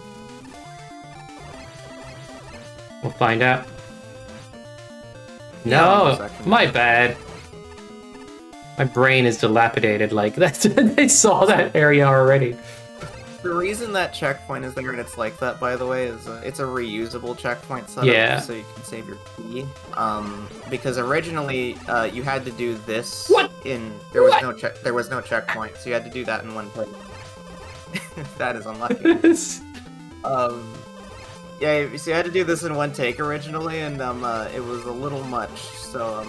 We'll find out. No, my bad. My brain is dilapidated, like, that's, they saw that area already. The reason that checkpoint is there and it's like that, by the way, is it's a reusable checkpoint setup, so you can save your key. Because originally you had to do this there was no checkpoint, so you had to do that in one place. That is unlucky. Yeah, so you had to do this in one take originally, and it was a little much. So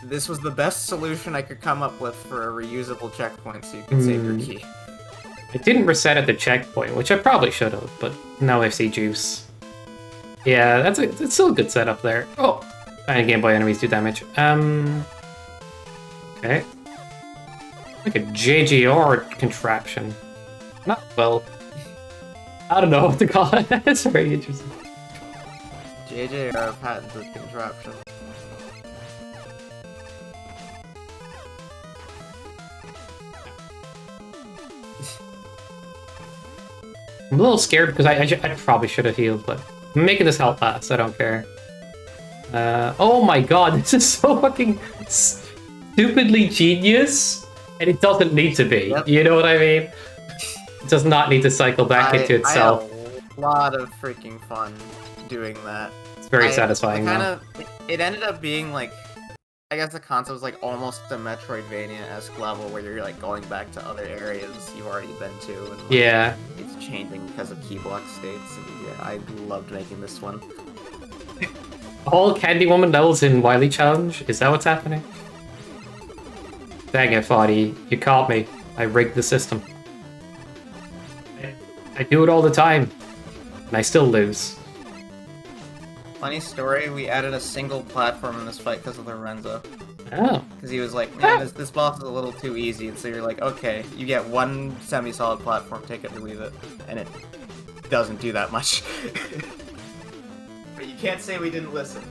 this was the best solution I could come up with for a reusable checkpoint, so you can save your key. I didn't reset at the checkpoint, which I probably should have, but now I see juice. Yeah, it's still a good setup there. Oh, and Game Boy enemies do damage. Okay. Like a JGR contraption. Not well. I don't know what to call it. It's very interesting. JJ are patented contraption. I'm a little scared because I probably should have healed, but I'm making this health last. I don't care. Oh my god, this is so fucking stupidly genius, and it doesn't need to be. Yep. You know what I mean? It does not need to cycle back into itself. I had a lot of freaking fun doing that. It's very satisfying. It ended up being like, I guess the concept was like almost a Metroidvania-esque level where you're like going back to other areas you've already been to, and like, yeah, it's changing because of key block states. And yeah, I loved making this one. all Candy Woman levels in Wily Challenge. Is that what's happening? Dang it, Foddy. You caught me. I rigged the system. I do it all the time, and I still lose. Funny story, we added a single platform in this fight because of Lorenzo. Oh. Because he was like, man, this boss is a little too easy. And so you're like, okay, you get one semi-solid platform, take it or leave it. And it doesn't do that much. But you can't say we didn't listen.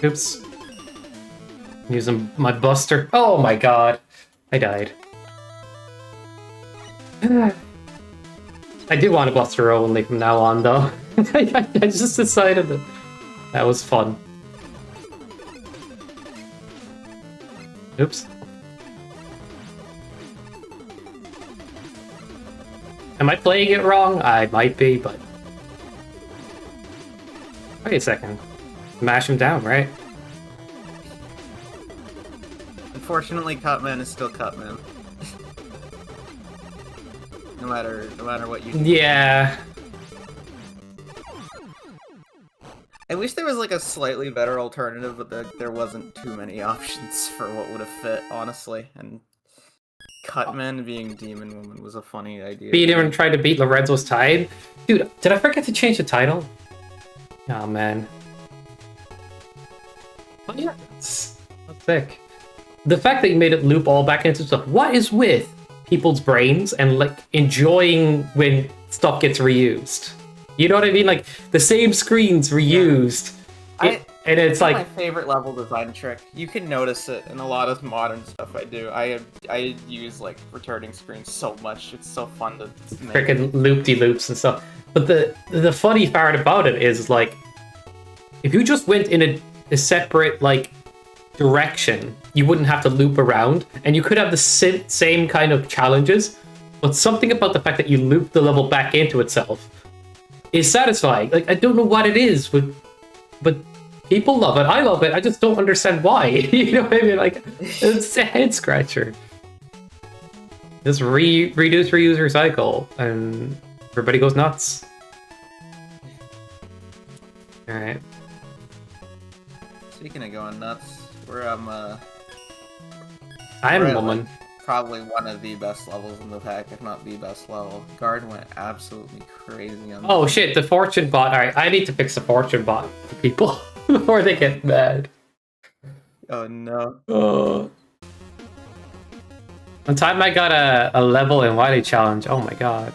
Oops. Using my buster. Oh my god. I died. I do want to buster only from now on, though. I just decided that was fun. Oops. Am I playing it wrong? I might be, but... Wait a second. Mash him down, right? Unfortunately, Cutman is still Cutman. no matter what you do. Yeah. I wish there was like a slightly better alternative, but there wasn't too many options for what would have fit, honestly. And Cutman being Demon Woman was a funny idea. Beat him and try to beat Lorenzo's Tide? Dude, did I forget to change the title? Oh man. Oh yeah, that's sick. The fact that you made it loop all back into stuff. What is with people's brains and like enjoying when stuff gets reused? You know what I mean? Like the same screens reused. Yeah. And it's like my favorite level design trick. You can notice it in a lot of modern stuff I do. I use like returning screens so much. It's so fun to make. Freaking loop-de-loops and stuff. But the funny part about it is like if you just went in a separate like direction, you wouldn't have to loop around, and you could have the same kind of challenges. But something about the fact that you loop the level back into itself is satisfying. Like I don't know what it is, but people love it. I love it. I just don't understand why. You know what I mean? Like it's a head scratcher. Just reduce, reuse, recycle, and everybody goes nuts. All right. Speaking of going nuts, we're I am we're a at, woman. like, probably one of the best levels in the pack, if not the best level. Guard went absolutely crazy on. Oh shit! The fortune bot. All right, I need to fix the fortune bot for people before they get mad. Oh no. One time I got a level in Wily Challenge. Oh my god.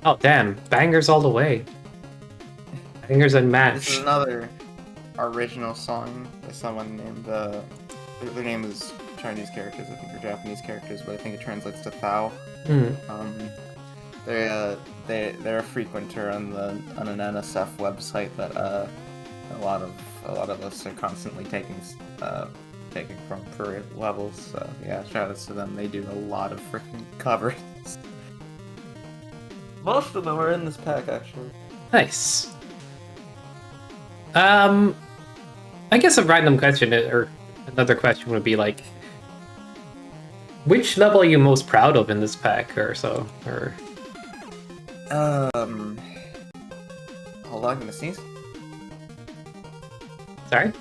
Oh damn! Bangers all the way. Bangers and This is match. another original song by someone named their name is Chinese characters, I think, or Japanese characters, but I think it translates to Thao. Hmm. They're a frequenter on an NSF website that a lot of us are constantly taking from for levels. So yeah, shout outs to them. They do a lot of freaking covers. Most of them are in this pack, actually. Nice. I guess a random question or another question would be like, which level are you most proud of in this pack or so? Or Hold on, I'm gonna sneeze. sorry?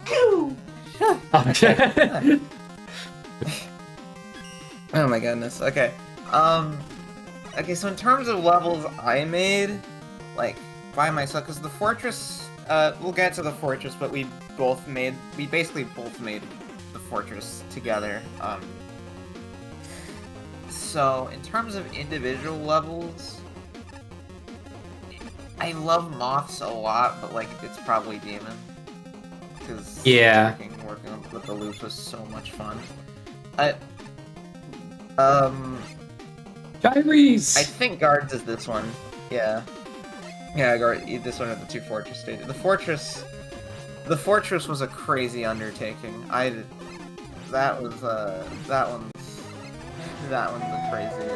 Oh, Oh, oh my goodness. Okay. Okay, so in terms of levels I made, like, by myself, because the fortress, we'll get to the fortress, but we basically both made the fortress together. So, in terms of individual levels, I love moths a lot, but like it's probably demon. Because Yeah. working with the loop was so much fun. Gyres! I think guards is this one. Yeah. Yeah, guard. This one at the 2 fortress stages. The fortress was a crazy undertaking. That one's a crazy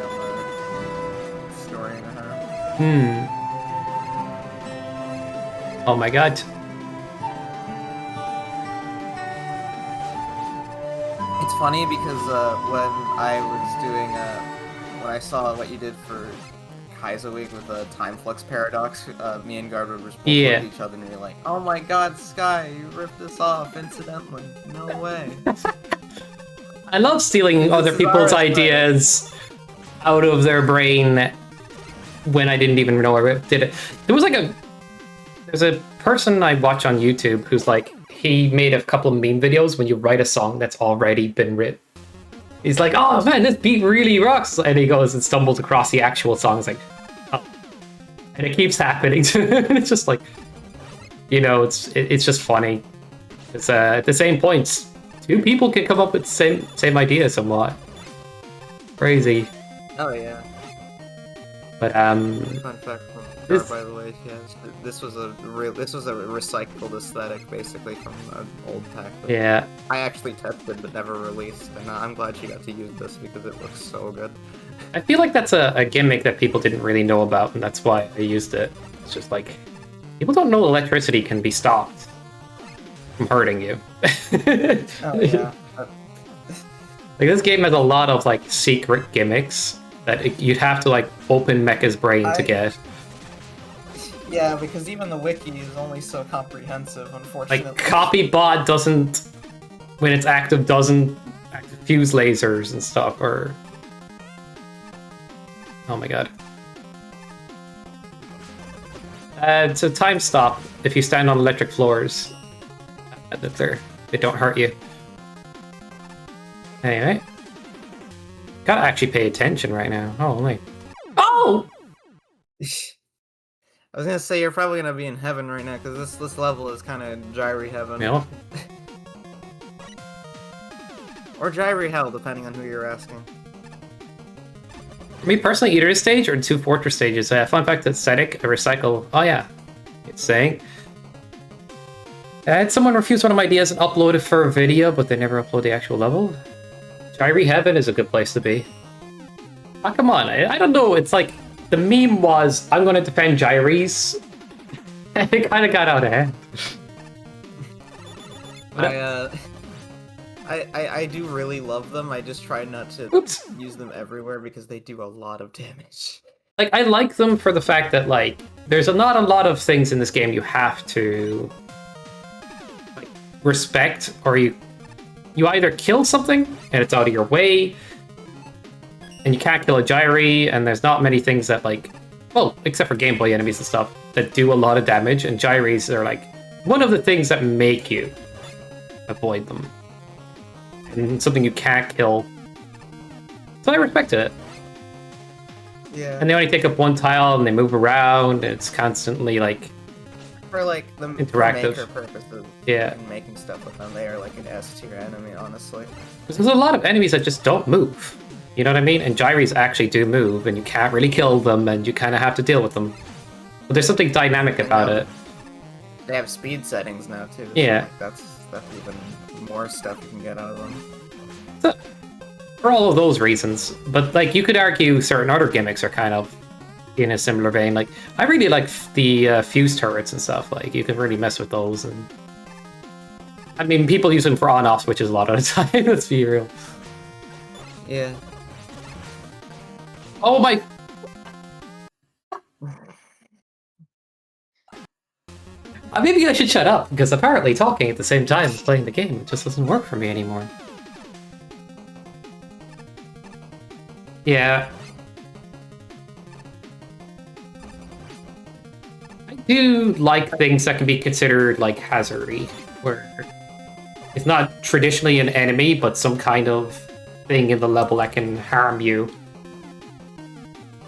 story and a half. Oh my god. It's funny because when I saw what you did for Kaizo Week with the time flux paradox, me and Gardwood were both looking at each other and we were like, "Oh my God, Sky, you ripped this off incidentally. No way." I love stealing other people's ideas out of their brain when I didn't even know I did it. There's a person I watch on YouTube who's like, he made a couple of meme videos when you write a song that's already been written. He's like, oh man, this beat really rocks. And he goes and stumbles across the actual song. It's like, oh. And it keeps happening. It's just like, you know, it's just funny. It's at the same points, two people can come up with the same idea somewhat. Crazy. Oh yeah. But fun fact from Gar, by the way, yeah, this was a recycled aesthetic basically from an old pack. Yeah. I actually tested but never released, and I'm glad she got to use this because it looks so good. I feel like that's a gimmick that people didn't really know about, and that's why I used it. It's just like, people don't know electricity can be stopped from hurting you. Oh yeah. Like, this game has a lot of like secret gimmicks that you'd have to like open Mecha's brain to get. Yeah, because even the wiki is only so comprehensive, unfortunately. Like, Copybot doesn't, when it's active, doesn't fuse lasers and stuff, or... Oh my god. So time stop if you stand on electric floors. They don't hurt you. Anyway. Gotta actually pay attention right now. Oh, wait. Oh! I was gonna say you're probably gonna be in heaven right now because this level is kind of Gyri heaven. Yeah. Or Gyri hell, depending on who you're asking. For me personally, either this stage or 2 fortress stages. Fun fact, aesthetic, a recycle. Oh yeah, it's saying. I had someone refuse one of my ideas and upload it for a video, but they never upload the actual level. Gyri heaven is a good place to be. Oh, come on, I don't know. It's like, the meme was, I'm going to defend Gyries. And it kind of got out of hand. I do really love them. I just try not to use them everywhere because they do a lot of damage. Like, I like them for the fact that, like, there's not a lot of things in this game you have to like, respect, or you either kill something and it's out of your way, and you can't kill a Gyri, and there's not many things that, like, well, except for Game Boy enemies and stuff, that do a lot of damage, and Gyris are, like, one of the things that make you avoid them. And something you can't kill. So I respected it. Yeah. And they only take up one tile, and they move around, and it's constantly, like... For, like, the interactive maker purposes. Yeah. And making stuff with them, they are, like, an S-tier enemy, honestly. There's a lot of enemies that just don't move. You know what I mean? And Gyris actually do move, and you can't really kill them, and you kind of have to deal with them. But there's something dynamic about it. They have speed settings now, too. Yeah. Like, that's even more stuff you can get out of them. So, for all of those reasons. But, like, you could argue certain other gimmicks are kind of in a similar vein. Like, I really like the fuse turrets and stuff. Like, you can really mess with those. And I mean, people use them for on-off switches a lot of the time, let's be real. Yeah. Oh my... Maybe I should shut up, because apparently talking at the same time as playing the game just doesn't work for me anymore. Yeah. I do like things that can be considered, like, hazardy, where it's not traditionally an enemy, but some kind of thing in the level that can harm you.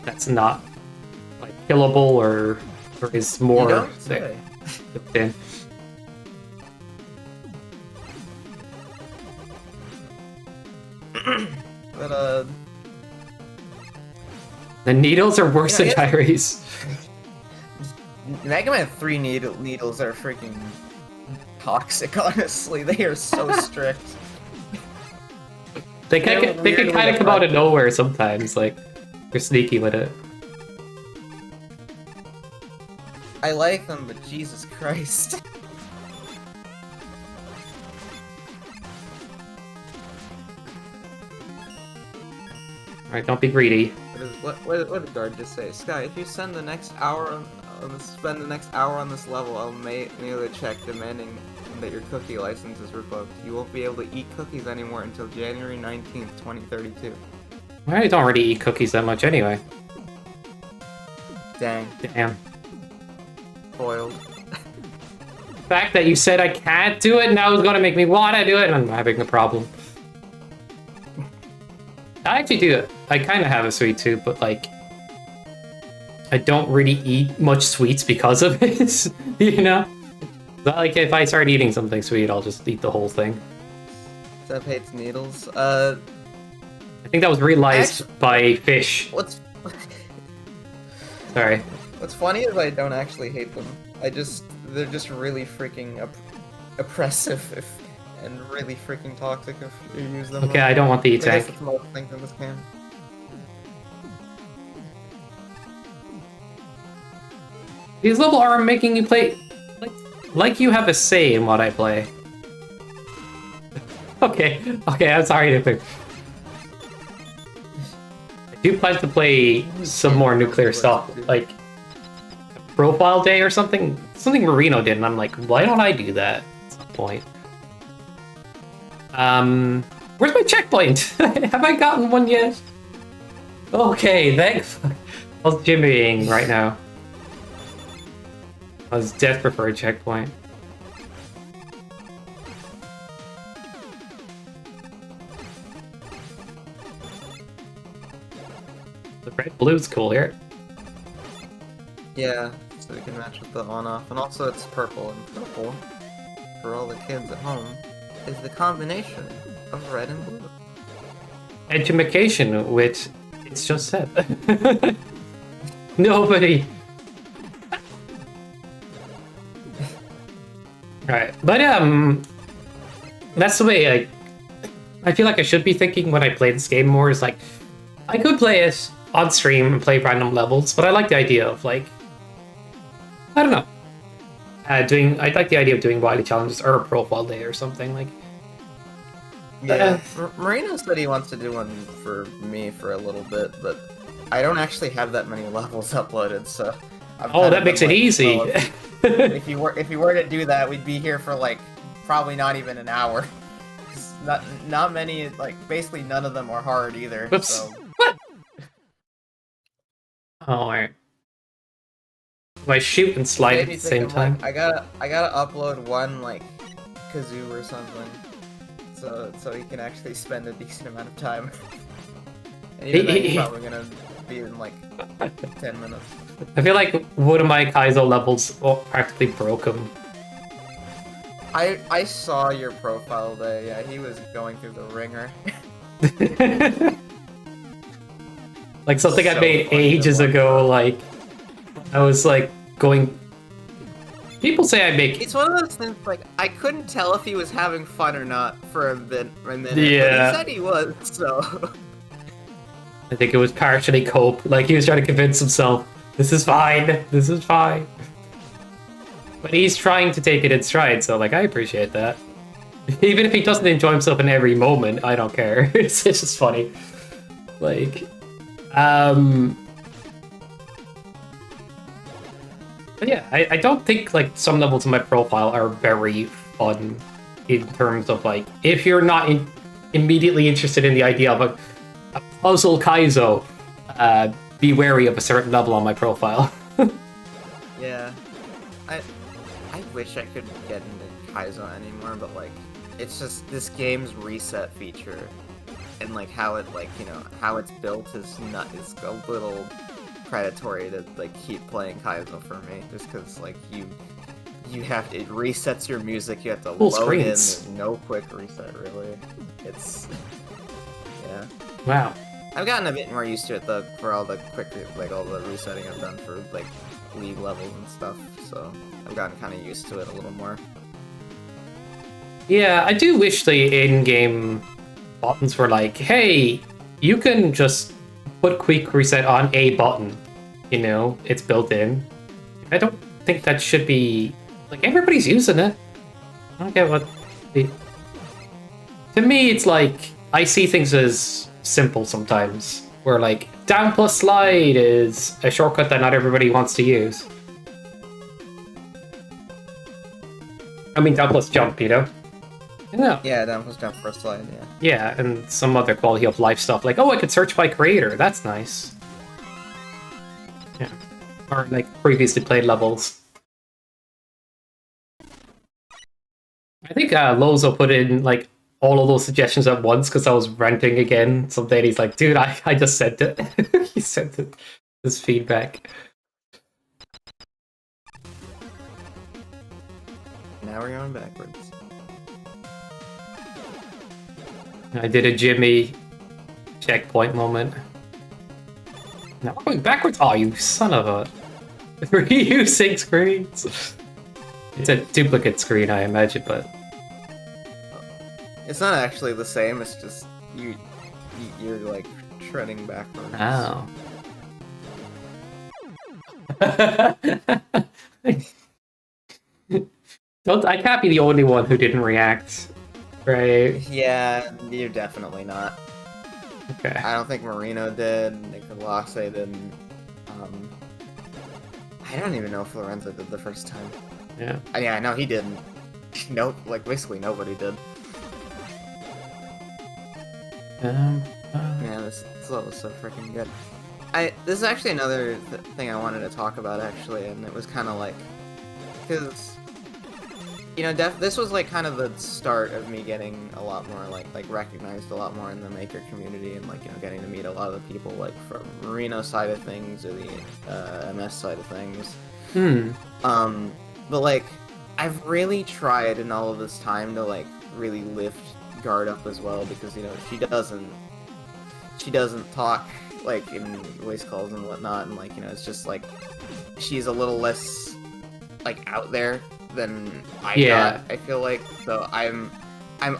That's not, like, killable or Or is You more don't there? say. Then. But The needles are worse Yeah, I than gyres. Mega Man 3 needles are freaking toxic, honestly. They are so strict. They They're can weirdly kind of come out of effective. nowhere sometimes. Like they're sneaky with it. I like them, but Jesus Christ. All right, don't be greedy. What did Guard just say? Sky, if you spend the next hour on this level, I'll mail a check demanding that your cookie license is revoked. You won't be able to eat cookies anymore until January 19th, 2032. I don't really eat cookies that much anyway. Dang. Damn. Foiled. The fact that you said I can't do it now is gonna make me wanna do it, and I'm having a problem. I actually do it. I kind of have a sweet tooth, but like, I don't really eat much sweets because of it. You know, but like if I start eating something sweet, I'll just eat the whole thing. Seb hates needles. I think that was realized by fish. What's Sorry. What's funny is I don't actually hate them. They're just really freaking oppressive and really freaking toxic if you use them. Okay, I don't want the I guess E-tank. that's most things in this game. These levels are making you play like you have a say in what I play. Okay, I'm sorry to think. I do plan to play some more nuclear stuff, like Profile Day or something. Something Marino did, and I'm like, why don't I do that at some point? Where's my checkpoint? Have I gotten one yet? Okay, thanks. I was jimmying right now. I was desperate for a checkpoint. The red blue's cool here. Yeah, so we can match with the on-off. And also it's purple, and purple, for all the kids at home, is the combination of red and blue. Edumacation, which it's just said. Nobody. Right, but that's the way I feel like I should be thinking when I play this game more. Is like I could play it on stream and play random levels, but I like the idea of like I don't know, I'd like the idea of doing Wily challenges or a profile day or something like. Yeah, Marino said he wants to do one for me for a little bit, but I don't actually have that many levels uploaded, so. Oh, that makes it easy. Well, if you were to do that, we'd be here for like probably not even an hour. 'Cause not many, like basically none of them are hard either. Whoops. So. What? Oh, alright. Do I shoot and slide Made at me the think, same I'm time? like, I gotta upload one like kazoo or something, so he can actually spend a decent amount of time. And even then, he's probably gonna be in like 10 minutes. I feel like one of my Kaizo levels practically broke him. I saw your profile day. Yeah, he was going through the ringer. Like something I So made funny to ages watch. ago, like I was like going. People say I make. It's one of those things like I couldn't tell if he was having fun or not for a minute. Yeah. But he said he was. So. I think it was partially cope. Like he was trying to convince himself, this is fine, this is fine. But he's trying to take it in stride, so like I appreciate that. Even if he doesn't enjoy himself in every moment, I don't care. It's just funny. Like, but yeah, I don't think like some levels of my profile are very fun in terms of like if you're not immediately interested in the idea of a puzzle Kaizo, be wary of a certain level on my profile. Yeah. I wish I could get into Kaizo anymore, but like it's just this game's reset feature and like how it like, you know, how it's built is a little predatory to like keep playing Kaizo for me, just because like you have to, it resets your music. You have to Full load screens. in. There's no quick reset really. It's yeah. Wow. I've gotten a bit more used to it though for all the quick like all the resetting I've done for like league levels and stuff. So I've gotten kind of used to it a little more. Yeah, I do wish the in-game buttons were like, hey, you can just put quick reset on a button. You know, it's built in. I don't think that should be like everybody's using it. I don't get what. To me, it's like I see things as simple sometimes. Where like down plus slide is a shortcut that not everybody wants to use. I mean, down plus jump, you know. Yeah. Yeah, down plus jump for a slide. Yeah. Yeah, and some other quality of life stuff like, oh, I could search by creator. That's nice. Yeah, or like previously played levels. I think Lozo put in like all of those suggestions at once because I was ranting again. Someday he's like, dude, I just sent it. He sent it his feedback. Now we're going backwards. I did a Jimmy checkpoint moment. Now we're going backwards. Oh, you son of a reusing screens. It's a duplicate screen, I imagine, but It's not actually the same. It's just you're like treading backwards. oh. Don't I can't be the only one who didn't react, right? Yeah, you're definitely not. Okay. I don't think Marino did. Nicolase didn't. I don't even know if Lorenzo did the first time. Yeah. Yeah, I know he didn't. Nope, like basically nobody did. Yeah, this level is so freaking good. This is actually another thing I wanted to talk about actually, and it was kind of like, because you know, this was like kind of the start of me getting a lot more like recognized a lot more in the maker community, and like, you know, getting to meet a lot of the people like from Marino side of things or the MS side of things. But like, I've really tried in all of this time to like really lift Guard up as well, because you know she doesn't talk like in voice calls and whatnot, and like, you know, it's just like she's a little less like out there than I got, I feel like. So I'm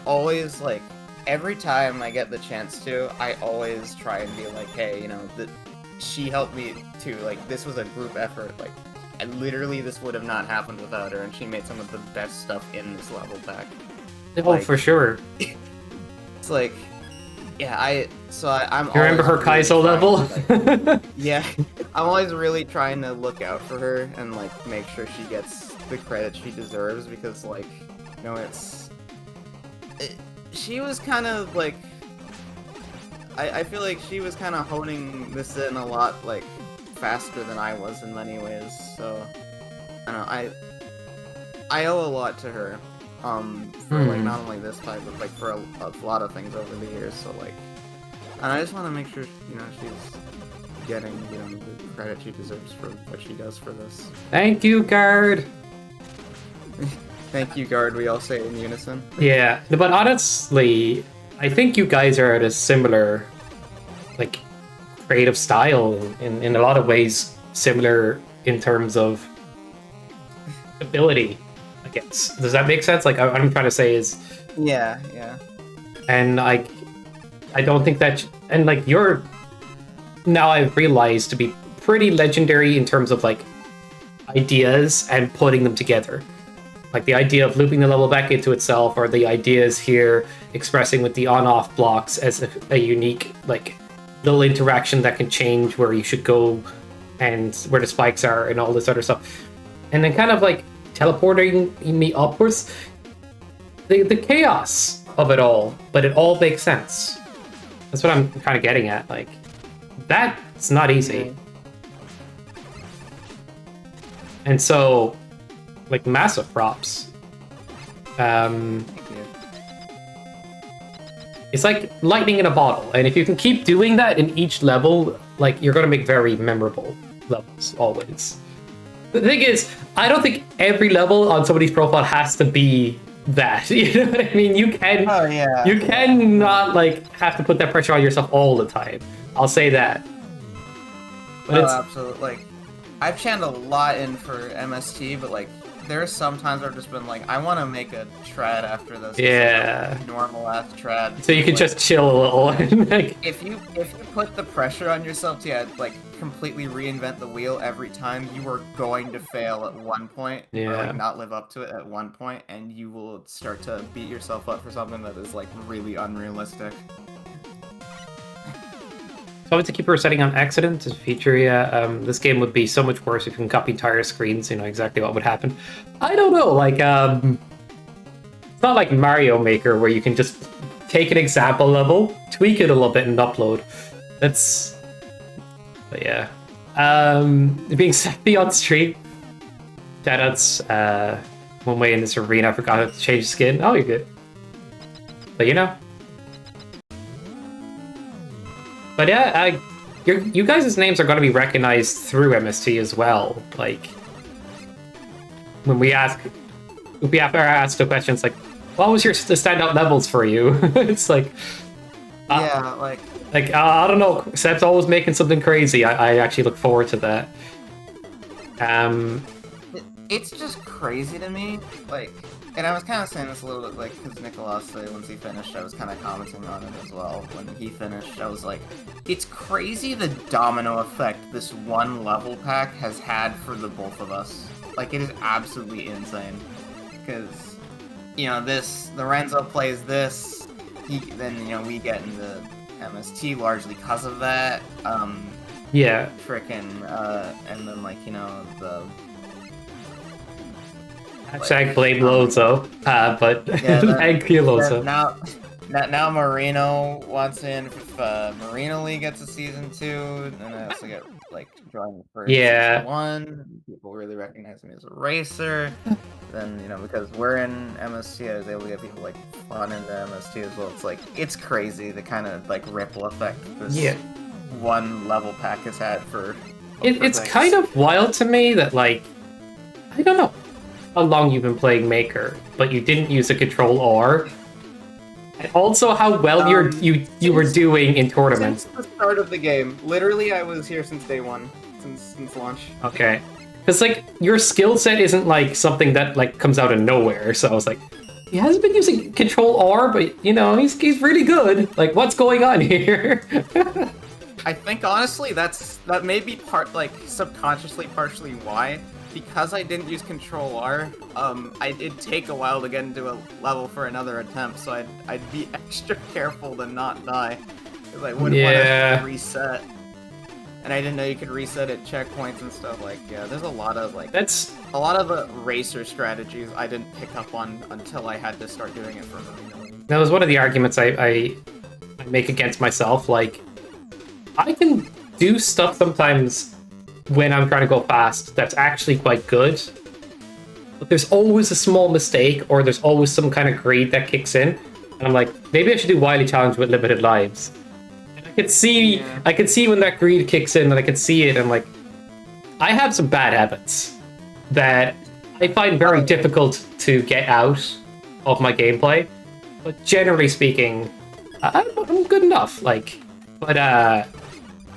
always like, every time I get the chance to, I always try and be like, hey, you know, that she helped me too, like this was a group effort, like, and literally this would have not happened without her, and she made some of the best stuff in this level pack. Oh, like, for sure. It's like, yeah, I'm. You remember her Kaizo level? Like, yeah, I'm always really trying to look out for her and like make sure she gets the credit she deserves, because like, you know, she was kind of like, I feel like she was kind of honing this in a lot like faster than I was in many ways. So I don't know, I owe a lot to her. For like not only this fight, but like for a lot of things over the years. So like, and I just want to make sure, you know, she's getting, you know, the credit she deserves for what she does for this. Thank you, Guard. Thank you, Guard. We all say it in unison. Yeah, but honestly, I think you guys are at a similar, like, creative style in a lot of ways, similar in terms of ability. I guess. Does that make sense? Like, what I'm trying to say is, yeah. And I don't think that, and like you're now I've realized to be pretty legendary in terms of like ideas and putting them together. Like the idea of looping the level back into itself, or the ideas here expressing with the on-off blocks as a unique like little interaction that can change where you should go and where the spikes are and all this other stuff, and then kind of like teleporting me upwards, the chaos of it all, but it all makes sense. That's what I'm kind of getting at. Like, that's not easy. And so, like, massive props. It's like lightning in a bottle, and if you can keep doing that in each level, like you're gonna make very memorable levels always. The thing is, I don't think every level on somebody's profile has to be that. You know what I mean? You can you can not like have to put that pressure on yourself all the time. I'll say that. But it's absolutely. Like, I've channeled a lot in for MST, but like, there's some times where I've just been like, I want to make a trad after this. Yeah. Like normal ass trad. So you can like, just chill a little. And, like, if you put the pressure on yourself to like completely reinvent the wheel every time, you are going to fail at one point, or like not live up to it at one point, and you will start to beat yourself up for something that is like really unrealistic. So I would to keep resetting on accident as a feature, this game would be so much worse if you can copy entire screens, you know exactly what would happen. I don't know, like, it's not like Mario Maker where you can just take an example level, tweak it a little bit and upload. That's... But yeah. Being sappy on stream. Shoutouts, one way in this arena I forgot to change skin. Oh, you're good. But you know. But yeah, you guys' names are going to be recognized through MST as well. Like, when we ask, if we have to ask the questions like, what was the standout levels for you? It's like, yeah, like I don't know. Seb's always making something crazy. I actually look forward to that. It's just crazy to me, like. And I was kind of saying this a little bit, like, because Nicolas, once he finished, I was kind of commenting on it as well. When he finished, I was like, it's crazy the domino effect this one level pack has had for the both of us. Like, it is absolutely insane. Because, you know, Lorenzo plays this, then, you know, we get into MST largely because of that. Yeah. And then, like, you know, the... Hashtag blame Lozo, but thank you, Lozo. Now Marino wants in. If Marino League gets a season 2, and I also get like joined for season 1. People really recognize me as a racer. Then you know because we're in MST, I was able to get people like fun into MST as well. It's like it's crazy the kind of like ripple effect this one level pack has had for. It's kind of wild to me that like I don't know how long you've been playing Maker, but you didn't use a Control R. And also how well you were doing in tournaments. Since the start of the game. Literally, I was here since day one, since launch. Okay. Because, like, your skill set isn't, like, something that, like, comes out of nowhere, so I was like, he hasn't been using Control R, but, you know, he's really good. Like, what's going on here? I think, honestly, that may be subconsciously partially why. Because I didn't use Control R, it'd take a while to get into a level for another attempt, so I'd be extra careful to not die, because I wouldn't want to reset. And I didn't know you could reset at checkpoints and stuff. Like, yeah, there's a lot of like a lot of the racer strategies I didn't pick up on until I had to start doing it for Marino. That was one of the arguments I make against myself. Like, I can do stuff sometimes when I'm trying to go fast that's actually quite good, but there's always a small mistake or there's always some kind of greed that kicks in, and I'm like, maybe I should do Wily challenge with limited lives. And I could see when that greed kicks in, and I could see it, and like, I have some bad habits that I find very difficult to get out of my gameplay, but generally speaking, I'm good enough. Like, but I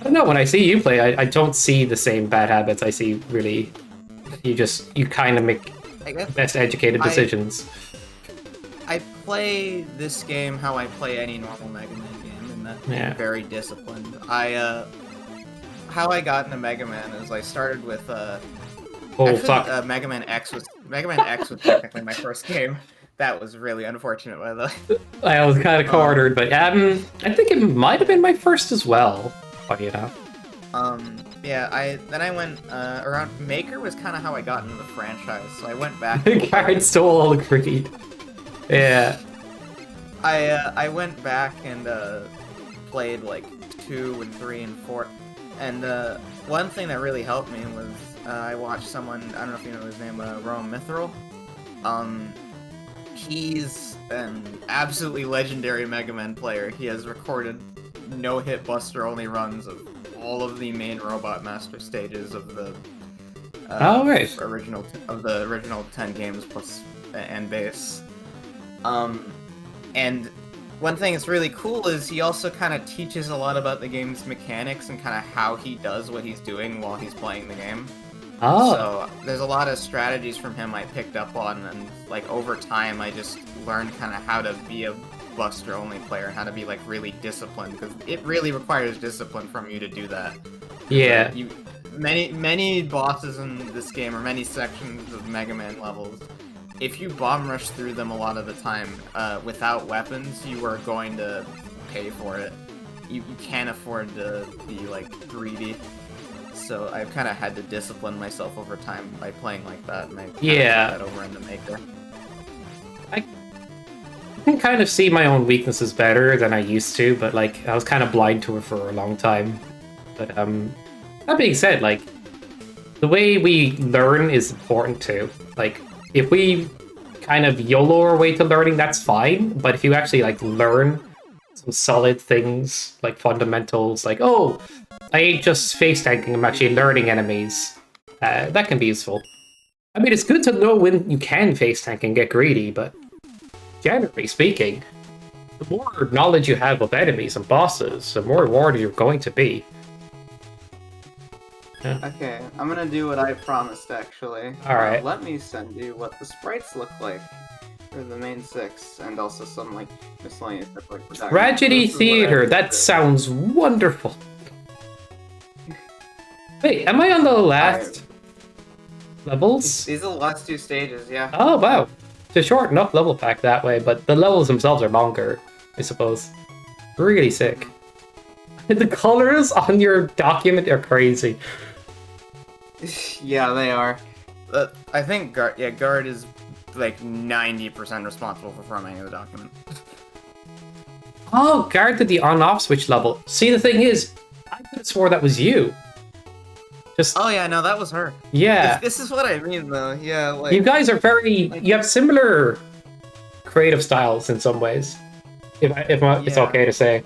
don't know, when I see you play, I don't see the same bad habits. I see really, you kind of make best educated decisions. I play this game how I play any normal Mega Man game, and that's very disciplined. How I got into Mega Man is I started with, Mega Man X was technically my first game. That was really unfortunate, by the way. I was kind of cornered, but I think it might have been my first as well. Funny enough. Then I went around Maker was kind of how I got into the franchise, so I went back. Karen stole all the greed. Yeah. I went back and played like 2 and 3 and 4, and one thing that really helped me was I watched someone, I don't know if you know his name, Rome Mithril. He's an absolutely legendary Mega Man player. He has recorded no-hit Buster only runs of all of the main Robot Master stages of the original 10 games plus and base. And one thing that's really cool is he also kind of teaches a lot about the game's mechanics and kind of how he does what he's doing while he's playing the game. Oh. So there's a lot of strategies from him I picked up on, and like over time I just learned kind of how to be a Buster only player, how to be like really disciplined, because it really requires discipline from you to do that. Yeah. Many bosses in this game, or many sections of Mega Man levels, if you bomb rush through them a lot of the time without weapons, you are going to pay for it. You can't afford to be like greedy. So I've kind of had to discipline myself over time by playing like that, and I put that over in the Maker. I can kind of see my own weaknesses better than I used to, but like I was kind of blind to it for a long time. But that being said, like the way we learn is important too. Like if we kind of YOLO our way to learning, that's fine. But if you actually like learn some solid things, like fundamentals, like I ain't just face tanking, I'm actually learning enemies. That can be useful. I mean, it's good to know when you can face tank and get greedy, but generally speaking, the more knowledge you have of enemies and bosses, the more rewarded you're going to be. Yeah. Okay, I'm gonna do what I promised, actually. Alright. Let me send you what the sprites look like for the main 6, and also some, like, miscellaneous stuff like the Tragedy Theater, that sounds wonderful. Wait, am I on the last levels? These are the last 2 stages, yeah. Oh, wow. It's a short enough level pack that way, but the levels themselves are longer, I suppose. Really sick. The colors on your document are crazy. Yeah, they are. I think Guard is like 90% responsible for formatting the document. Oh, Guard did the on-off switch level. See, the thing is, I could have swore that was you. Oh yeah, no, that was her. Yeah. This is what I mean, though. Yeah, like you guys are you have similar creative styles in some ways. If it's okay to say.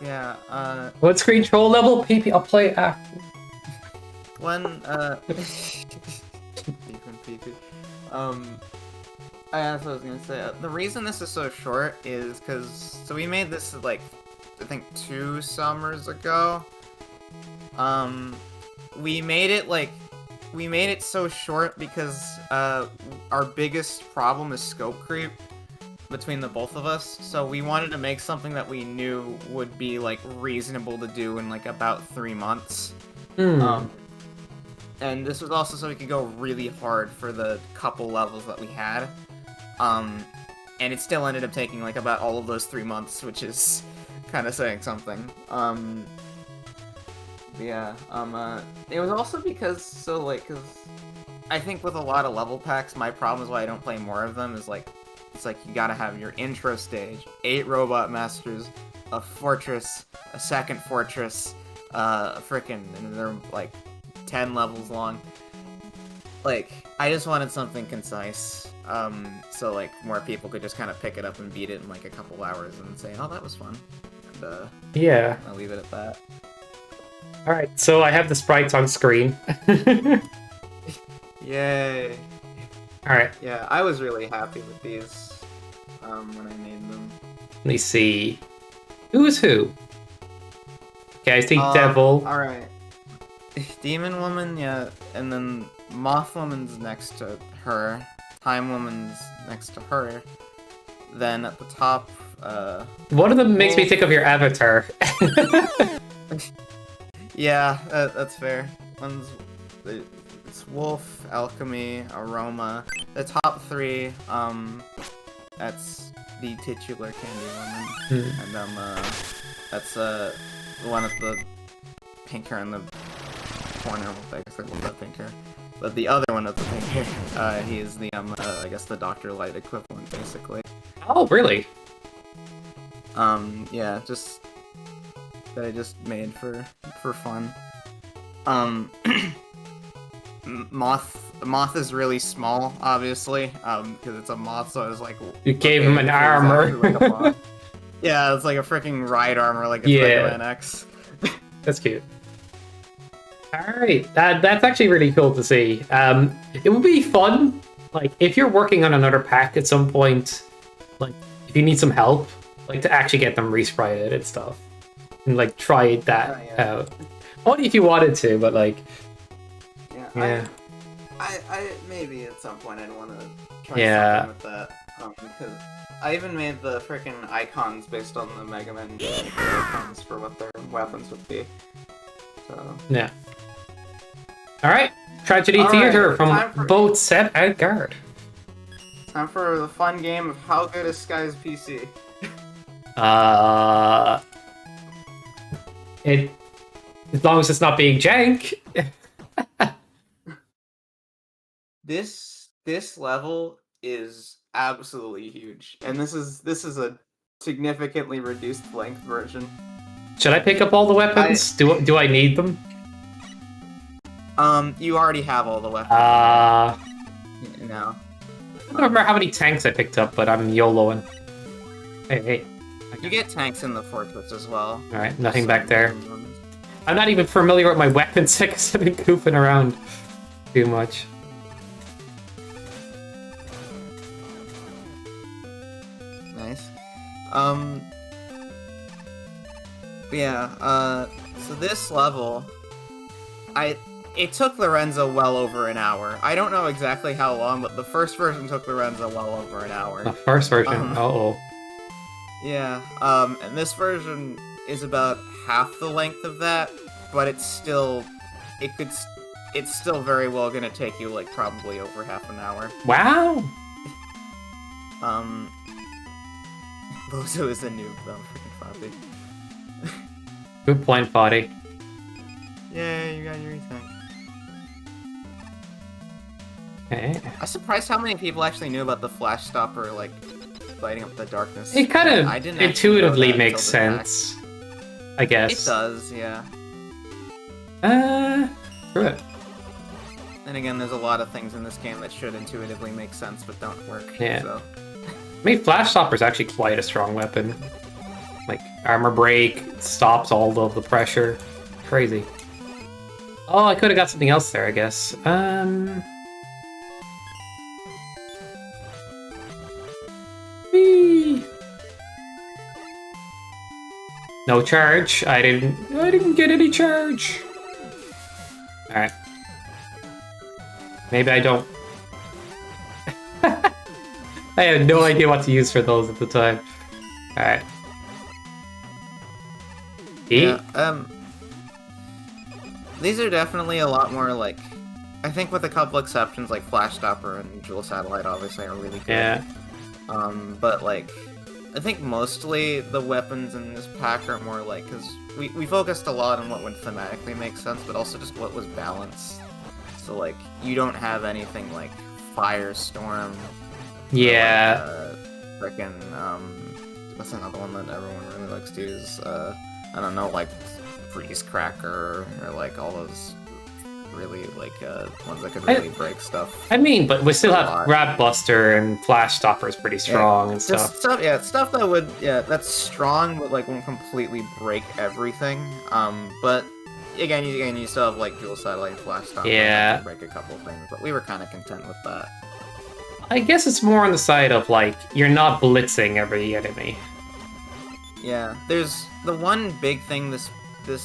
Yeah. What screen troll level? PP, I'll play after. That's what I was gonna say. The reason this is so short is because we made this like I think 2 summers ago. We made it so short because our biggest problem is scope creep between the both of us. So we wanted to make something that we knew would be like reasonable to do in like about 3 months. And this was also so we could go really hard for the couple levels that we had. And it still ended up taking like about all of those 3 months, which is kind of saying something. It was also because I think with a lot of level packs, my problem is why I don't play more of them is like, it's like you gotta have your intro stage, 8 Robot Masters, a fortress, a second fortress, and they're like 10 levels long. Like, I just wanted something concise, so like more people could just kind of pick it up and beat it in like a couple hours and say, oh, that was fun. And yeah, I'll leave it at that. All right, so I have the sprites on screen. Yay! All right. Yeah, I was really happy with these when I made them. Let me see. Who's who? Okay, I see Devil. All right. Demon Woman, yeah, and then Moth Woman's next to her. Time Woman's next to her. Then at the top, one of them makes me think of your avatar. Yeah, that's fair. It's Wolf, Alchemy, Aroma. The top 3, that's the titular Candy Woman. And that's the one with the pink hair in the corner. I guess I love that pink hair. But the other one with the pink hair, he is the I guess the Dr. Light equivalent, basically. Oh, really? Yeah, just that I just made for fun. Moth is really small, obviously, because it's a moth, so I was like... You gave him an armor. Like a moth. Yeah, it's like a freaking ride armor, like a Yeah. Mega Man X. That's cute. Alright, that's actually really cool to see. It would be fun, like, if you're working on another pack at some point, like, if you need some help, like, to actually get them resprited and stuff. And, like, try that out. Only if you wanted to, but, like... Yeah. I maybe at some point I'd want to try something with that. Because I even made the freaking icons based on the Mega Man icons for what their weapons would be. So... Yeah. Alright, Tragedy Theater from both Seb and Guard. Time for the fun game of how good is Sky's PC? As long as it's not being jank. This level is absolutely huge, and this is a significantly reduced length version. Should I pick up all the weapons? Do I need them? You already have all the weapons. No. I don't remember how many tanks I picked up, but I'm YOLOing. Hey. You get tanks in the fortress as well. Alright, nothing back there. I'm not even familiar with my weapons because I've been goofing around too much. Nice. Yeah, so this level, it took Lorenzo well over an hour. I don't know exactly how long, but the first version took Lorenzo well over an hour. The first version? Uh-oh. Yeah, and this version is about half the length of that, but it's still very well gonna take you, like, probably over half an hour. Wow! Bozo is a noob, though, freaking Floppy. Good point, Foddy. Yeah, you got your tank. Okay. I'm surprised how many people actually knew about the flash stopper, like, lighting up the darkness. It kind of intuitively makes sense, I guess. It does, yeah. Screw it. And again, there's a lot of things in this game that should intuitively make sense but don't work. Yeah. So. I mean, Flash Stopper is actually quite a strong weapon. Like, armor break, stops all of the pressure. Crazy. Oh, I could have got something else there, I guess. Whee! No charge. I didn't get any charge. Alright. Maybe I don't. I had no idea what to use for those at the time. Alright. Yeah, these are definitely a lot more, like, I think with a couple exceptions, like Flash Stopper and Jewel Satellite obviously are really good. Yeah. But, like, I think mostly the weapons in this pack are more like, because we focused a lot on what would thematically make sense, but also just what was balanced. So, like, you don't have anything like Firestorm. Yeah. Or, like, frickin', what's another one that everyone really likes to use? I don't know, like Freeze Cracker, or like all those really, like, ones that could really break stuff. I mean, but we still have Grab Buster and Flash Stopper is pretty strong and stuff. Stuff that would, that's strong, but like won't completely break everything. But again, you still have like Dual Satellite and Flash Stopper that can break a couple things. But we were kind of content with that. I guess it's more on the side of like you're not blitzing every enemy. Yeah, there's the one big thing this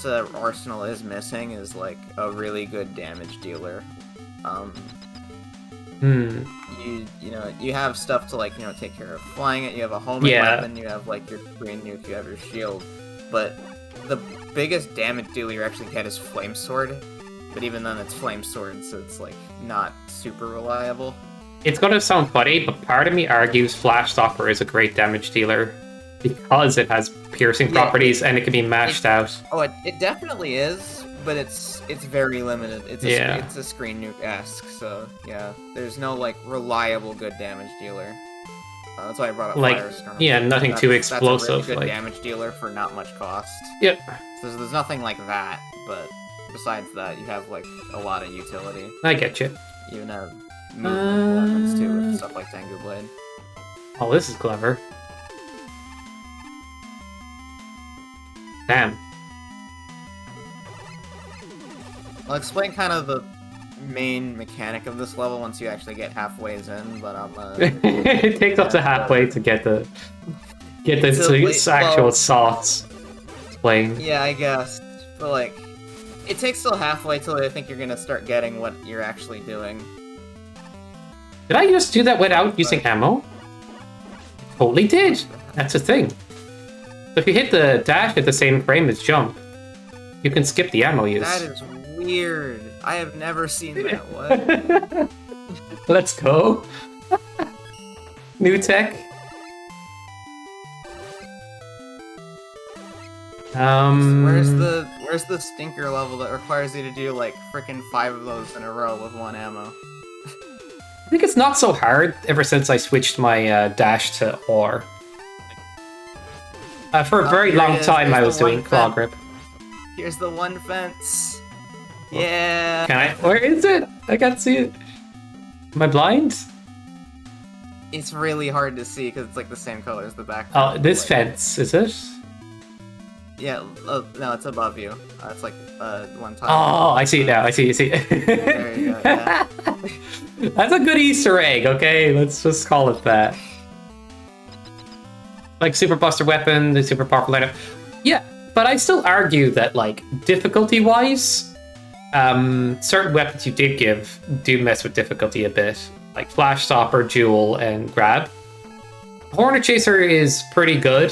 arsenal is missing is like a really good damage dealer. You have stuff to, like, take care of flying it. You have a homing weapon. You have like your green nuke. You have your shield. But the biggest damage dealer you actually get is Flame Sword. But even then, it's Flame Sword, so it's like not super reliable. It's gonna sound funny, but part of me argues Flash Stopper is a great damage dealer because it has piercing properties and it can be mashed out. Oh, it definitely is, but it's very limited. It's a screen nuke-esque, so yeah, there's no like reliable good damage dealer. That's why I brought up Firestorm. Yeah, nothing too explosive. That's a really good damage dealer for not much cost. Yep. So there's nothing like that, but besides that, you have like a lot of utility. I get you. You even have movement weapons too, with stuff like Tengu Blade. Oh, this is clever. Damn. I'll explain kind of the main mechanic of this level once you actually get halfway in, but It takes up to halfway to get the actual sauce. Explain. Yeah, I guess. But like, it takes till halfway till I think you're gonna start getting what you're actually doing. Did I just do that without using ammo? Totally did. That's a thing. So if you hit the dash at the same frame as jump, you can skip the ammo use. That is weird. I have never seen that. What? Let's go. New tech. Where's the stinker level that requires you to do like frickin' 5 of those in a row with 1 ammo? I think it's not so hard ever since I switched my dash to R. For a very long time, I was doing claw grip. Here's the one fence. Yeah. Can I? Where is it? I can't see it. Am I blind? It's really hard to see because it's like the same color as the back. Oh, this fence, is it? Yeah, no, it's above you. It's like one time. Oh, I see it now. I see. There you go. Yeah. That's a good Easter egg. Okay, let's just call it that. Like Super Buster Weapon, the super powerful item. Yeah, but I still argue that like difficulty-wise, certain weapons you did give do mess with difficulty a bit, like Flash Stopper, Jewel, and Grab. Hornet Chaser is pretty good,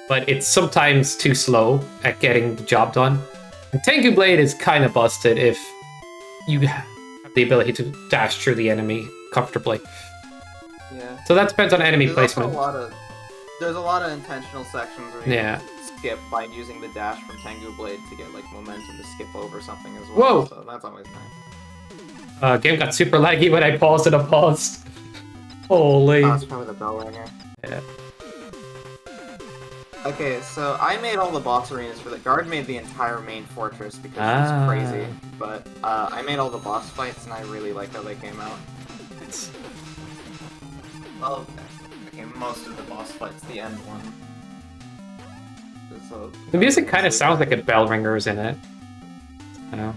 but it's sometimes too slow at getting the job done. And Tengu Blade is kind of busted if you have the ability to dash through the enemy comfortably. Yeah. So that depends on enemy There's placement. There's a lot of intentional sections where you Yeah. can skip by using the dash from Tengu Blade to get like momentum to skip over something as well. Whoa! So that's always nice. Game got super laggy when I paused and unpaused. Holy. Oh, it's probably the bell ringer. Yeah. Okay, so I made all the boss arenas for the guard. Made the entire main fortress because it was crazy. But I made all the boss fights, and I really like how they came out. Well, okay, most of the boss fights, the end one. So, The music kind of sounds like a bell ringer is in it. I know.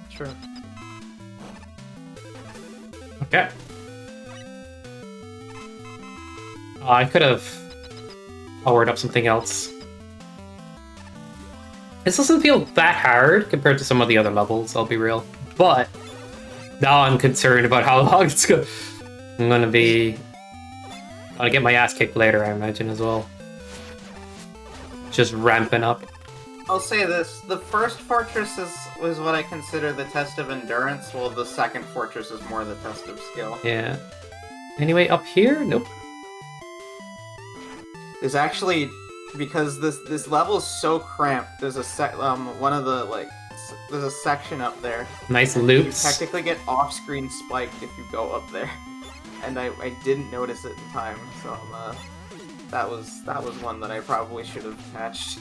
Sure. Okay. I could have powered up something else. This doesn't feel that hard compared to some of the other levels, I'll be real. But now I'm concerned about how long it's going. I'm gonna get my ass kicked later, I imagine, as well. Just ramping up. I'll say this: the first fortress was what I consider the test of endurance, while the second fortress is more the test of skill. Yeah. Anyway, up here? Nope. There's actually, because this level is so cramped, there's a there's a section up there. Nice You loops. technically get off-screen spiked if you go up there, and I didn't notice it in time, so that was one that I probably should have patched.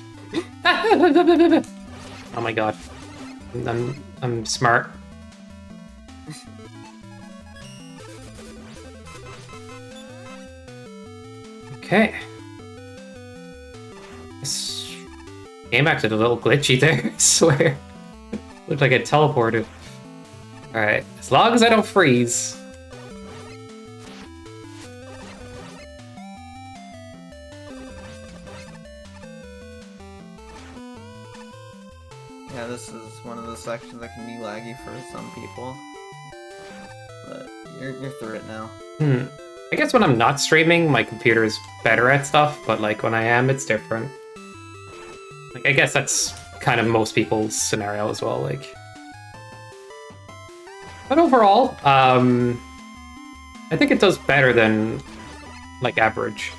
Oh my god. I'm smart. Okay. This game acted a little glitchy there, I swear. Looked like it teleported. Alright, as long as I don't freeze. Yeah, this is one of the sections that can be laggy for some people. But you're through it now. I guess when I'm not streaming, my computer is better at stuff, but like when I am, it's different. Like I guess that's kind of most people's scenario as well, like. But overall, I think it does better than like average,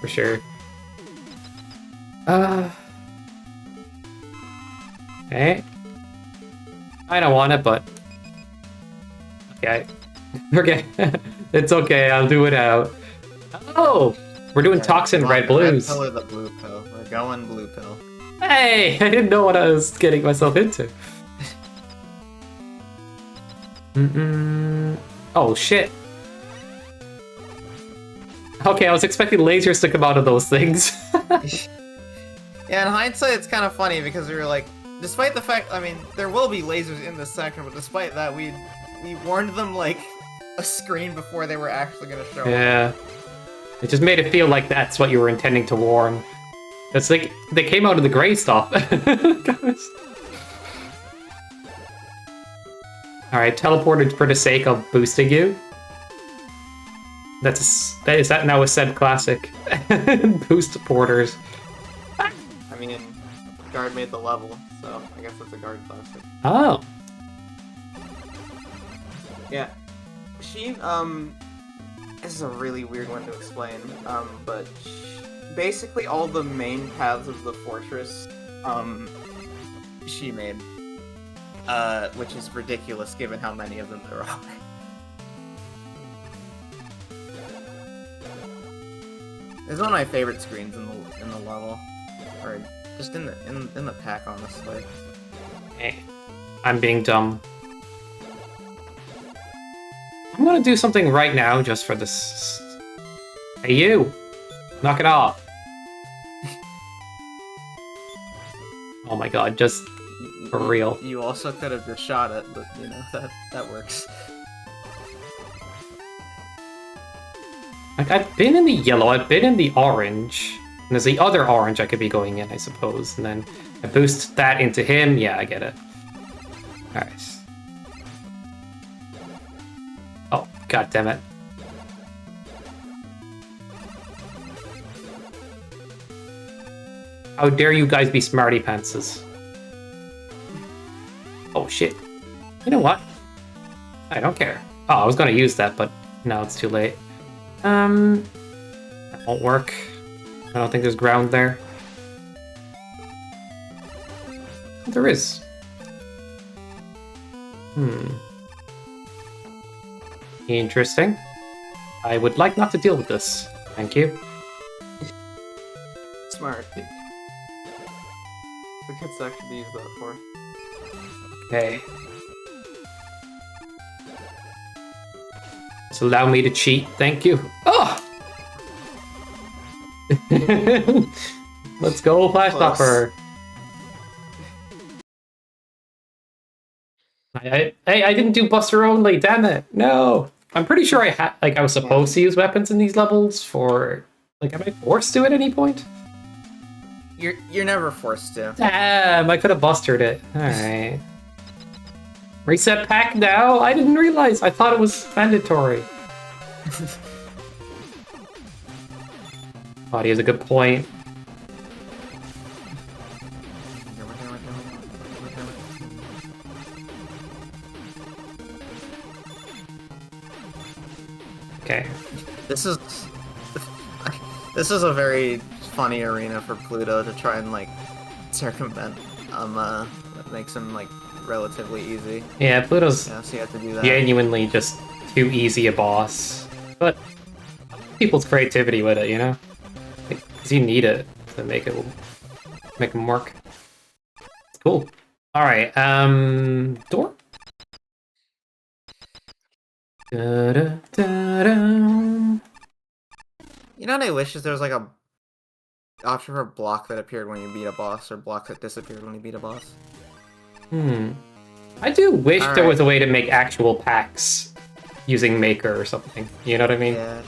for sure. Okay. I don't want it, but okay. Okay. It's okay, I'll do it out. Oh! We're doing Toxin Red Blues. Red pill or the blue pill? We're going blue pill. Hey! I didn't know what I was getting myself into. Oh, shit. Okay, I was expecting lasers to come out of those things. Yeah, in hindsight, it's kind of funny because we were like, despite the fact, I mean, there will be lasers in this section, but despite that, we warned them like a screen before they were actually gonna show up. Yeah. It just made it feel like that's what you were intending to warn. It's like they came out of the gray stuff. Alright, teleported for the sake of boosting you. Is that now a said classic? Boost porters. I mean, Guard made the level, so I guess it's a Guard classic. Oh. Yeah. She, this is a really weird one to explain, but basically all the main paths of the fortress, She made. Which is ridiculous given how many of them there are. It's one of my favorite screens in the level, or just in the pack, honestly. Hey, I'm being dumb. I'm gonna do something right now just for this. Hey, you! Knock it off. Oh my god, just for real. You also could have just shot it, but you know that works. Like, I've been in the yellow, I've been in the orange, and there's the other orange I could be going in, I suppose, and then I boost that into him. Yeah, I get it. Alright. Oh, god damn it. How dare you guys be smarty pantses? Oh shit. You know what? I don't care. Oh, I was gonna use that, but now it's too late. That won't work. I don't think there's ground there. There is. Interesting. I would like not to deal with this. Thank you. smart. The kids actually use that for. Okay. Just allow me to cheat, thank you. Oh! Let's go, Flash Stopper. I didn't do Buster only, damn it. No. I'm pretty sure I was supposed to use weapons in these levels for, like, am I forced to at any point? You're never forced to. Damn, I could have bustered it. Alright. Reset pack now? I didn't realize. I thought it was mandatory. Body has a good point. Okay. This is a very funny arena for Pluto to try and like circumvent. That makes him like relatively easy. Yeah, Pluto's Yeah, so you have to do that. genuinely just too easy a boss. But people's creativity with it, you know? Because you need it to make him work. It's cool. Alright, door? Da-da-da-da. You know what I wish is there was like a option for a block that appeared when you beat a boss, or block that disappeared when you beat a boss. I do wish there was a way to make actual packs using Maker or something. You know what I mean? Yeah.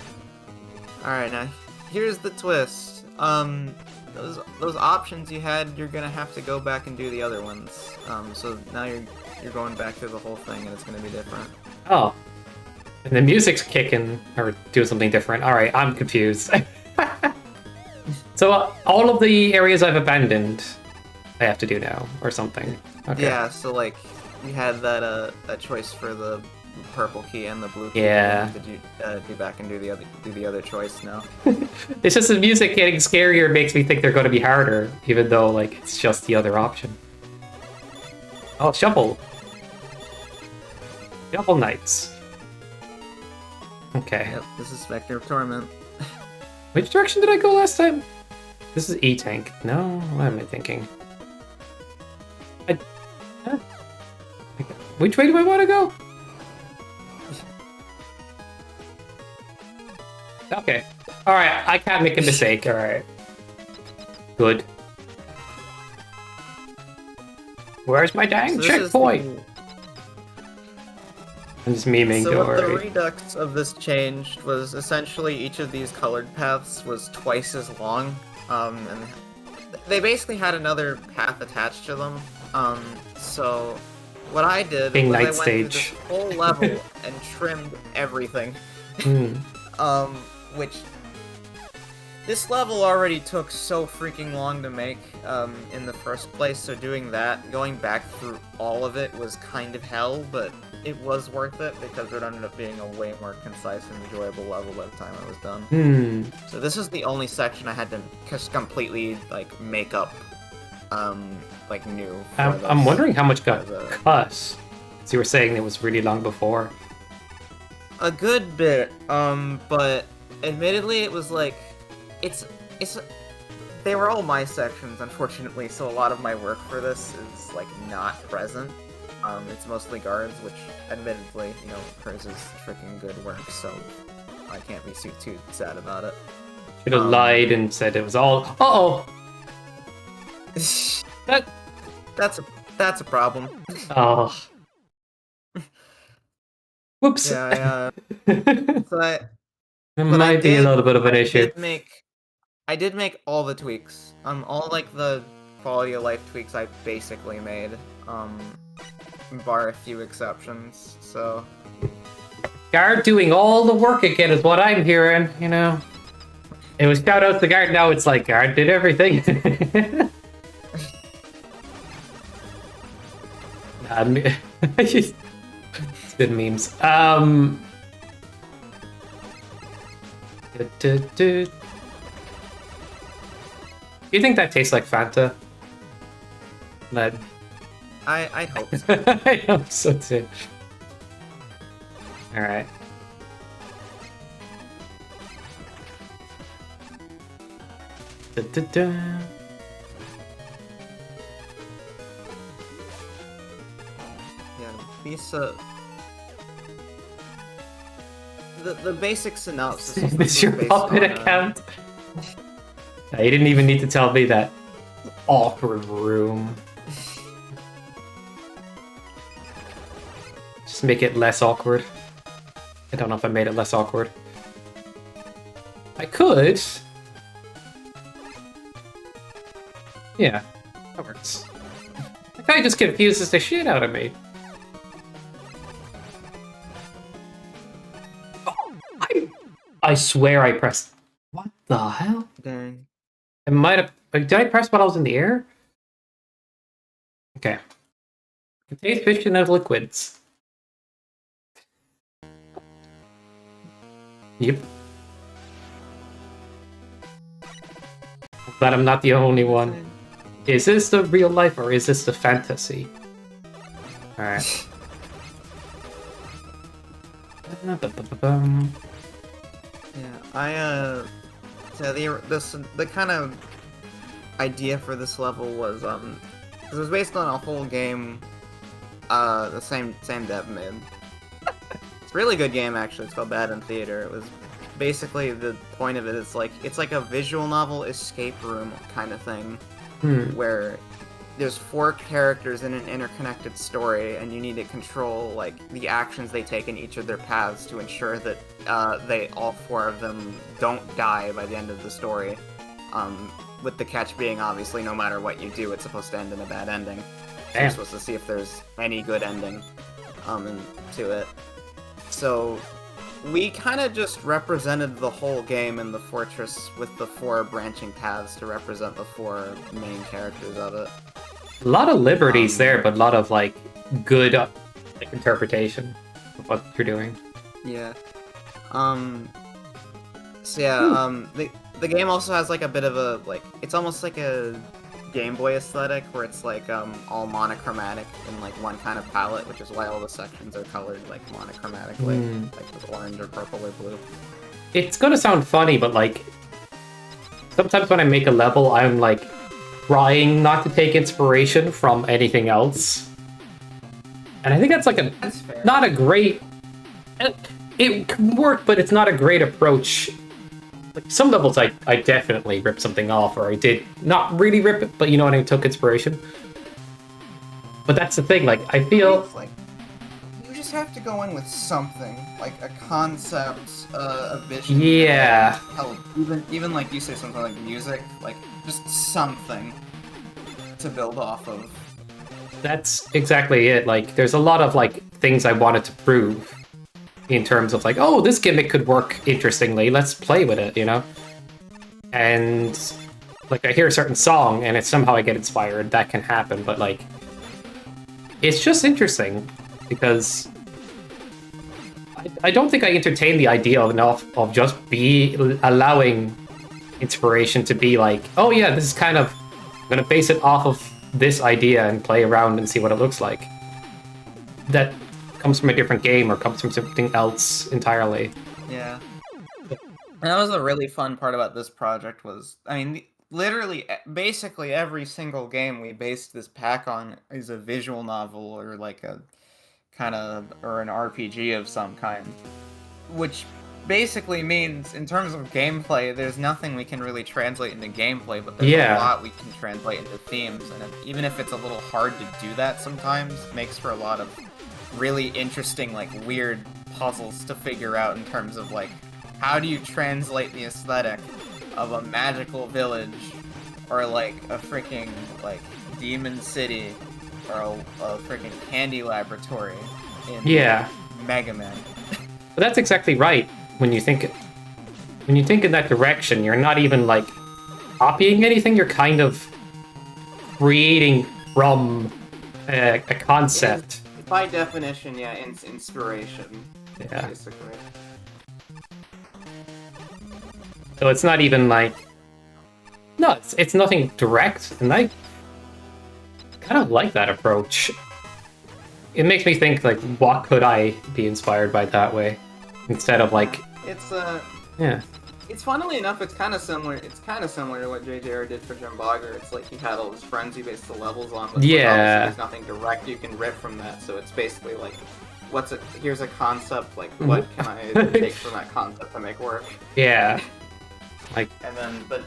Alright, now here's the twist. Those options you had, you're gonna have to go back and do the other ones. So now you're going back through the whole thing and it's gonna be different. Oh. And the music's kicking or doing something different. Alright, I'm confused. So all of the areas I've abandoned, I have to do now, or something. Okay. Yeah, so like you had that choice for the purple key and the blue key. Yeah. Did you do back and do the other choice now? It's just the music getting scarier makes me think they're going to be harder, even though like it's just the other option. Oh, Shovel. Shovel Knights. Okay. Yep, this is Spectre of Torment. Which direction did I go last time? This is E-Tank. No, what am I thinking? Which way do I want to go? Okay. Alright, I can't make a mistake, alright. Good. Where's my dang So this is checkpoint? I'm just memeing, So don't what the worry. redux of this changed was essentially each of these colored paths was twice as long, and they basically had another path attached to them. So what I did King was I Knight went through stage. this whole level and trimmed everything. Hmm. Which this level already took so freaking long to make in the first place, so doing that, going back through all of it was kind of hell, but it was worth it because it ended up being a way more concise and enjoyable level by the time I was done. Hmm. So this is the only section I had to just completely like make up, like new. For I'm this wondering how much got as a- cut. So you were saying it was really long before. A good bit, but admittedly it was like, it's they were all my sections, unfortunately, so a lot of my work for this is like not present. It's mostly guards, which admittedly, you know, hers is freaking good work, so I can't be too sad about it. Should have lied and said it was all. Uh-oh! That. That's a problem. Oh. Whoops. Yeah, so It but might be a little bit of an issue. I did make all the tweaks. All like the quality of life tweaks I basically made. Bar a few exceptions. So Guard doing all the work again is what I'm hearing, you know. It was shout out to Guard, now it's like Guard did everything. It's good memes. Do you think that tastes like Fanta? Lead. I'd hope so. I hope so too. Alright. Da-da-da. Yeah, these the basic synopsis. Is of this is your based puppet on, account? You didn't even need to tell me that. Awkward room. Just make it less awkward. I don't know if I made it less awkward. I could. Yeah, that works. That guy just confuses the shit out of me. Oh, I swear I pressed. What the hell? Dang. It might have. Did I press while I was in the air? Okay. Contains fiction of liquids. Yep. Glad I'm not the only one. Is this the real life or is this the fantasy? Alright. Yeah, so the kind of idea for this level was 'cause it was based on a whole game the same dev made. It's a really good game actually. It's called Bad in Theater. It was basically the point of it is like it's like a visual novel escape room kind of thing where there's 4 characters in an interconnected story, and you need to control like the actions they take in each of their paths to ensure that they all 4 of them don't die by the end of the story. With the catch being obviously no matter what you do, it's supposed to end in a bad ending. So you're supposed to see if there's any good ending to it. So we kind of just represented the whole game in the fortress with the 4 branching paths to represent the 4 main characters of it. A lot of liberties there, but a lot of like good like, interpretation of what you're doing. Yeah. So yeah, the game also has like a bit of a like it's almost like a Game Boy aesthetic where it's like all monochromatic in like one kind of palette, which is why all the sections are colored like monochromatically, like with orange or purple or blue. It's gonna sound funny, but like sometimes when I make a level, I'm like trying not to take inspiration from anything else, and I think that's like That's fair. not a great. It can work, but it's not a great approach like some levels I definitely ripped something off, or I did not really rip it, but you know what, I took inspiration. But that's the thing, like I feel Like, you just have to go in with something, like a concept, a vision. Yeah. Hell, even like you say something like music, like just something to build off of. that's exactly it. Like there's a lot of like things I wanted to prove in terms of like, oh, this gimmick could work interestingly, let's play with it, you know? And like I hear a certain song and it's somehow I get inspired, that can happen, but like it's just interesting because I don't think I entertain the idea enough of just allowing inspiration to be like, oh yeah, this is kind of, I'm gonna base it off of this idea and play around and see what it looks like. That comes from a different game or comes from something else entirely. Yeah. And that was the really fun part about this project was, I mean, literally, basically every single game we based this pack on is a visual novel or like a kind of, or an RPG of some kind. Which basically means, in terms of gameplay, there's nothing we can really translate into gameplay, but there's a lot we can translate into themes, and even if it's a little hard to do that sometimes, it makes for a lot of really interesting, like, weird puzzles to figure out in terms of, like, how do you translate the aesthetic of a magical village, or, like, a freaking, like, demon city, or a freaking candy laboratory in Mega Man. But that's exactly right. When you think in that direction, you're not even, like, copying anything, you're kind of creating from a concept. By definition, yeah, inspiration. Yeah. Basically. So it's not even like... No, it's nothing direct, and I kind of like that approach. It makes me think, like, what could I be inspired by that way? Instead of, like... It's, Yeah. It's funnily enough, it's kind of similar to what JJR did for Jim Bogger. It's like he had all his friends he based the levels on, but obviously there's nothing direct you can rip from that, so it's basically like, here's a concept, like, what can I take from that concept to make work? Yeah. Like... And then, but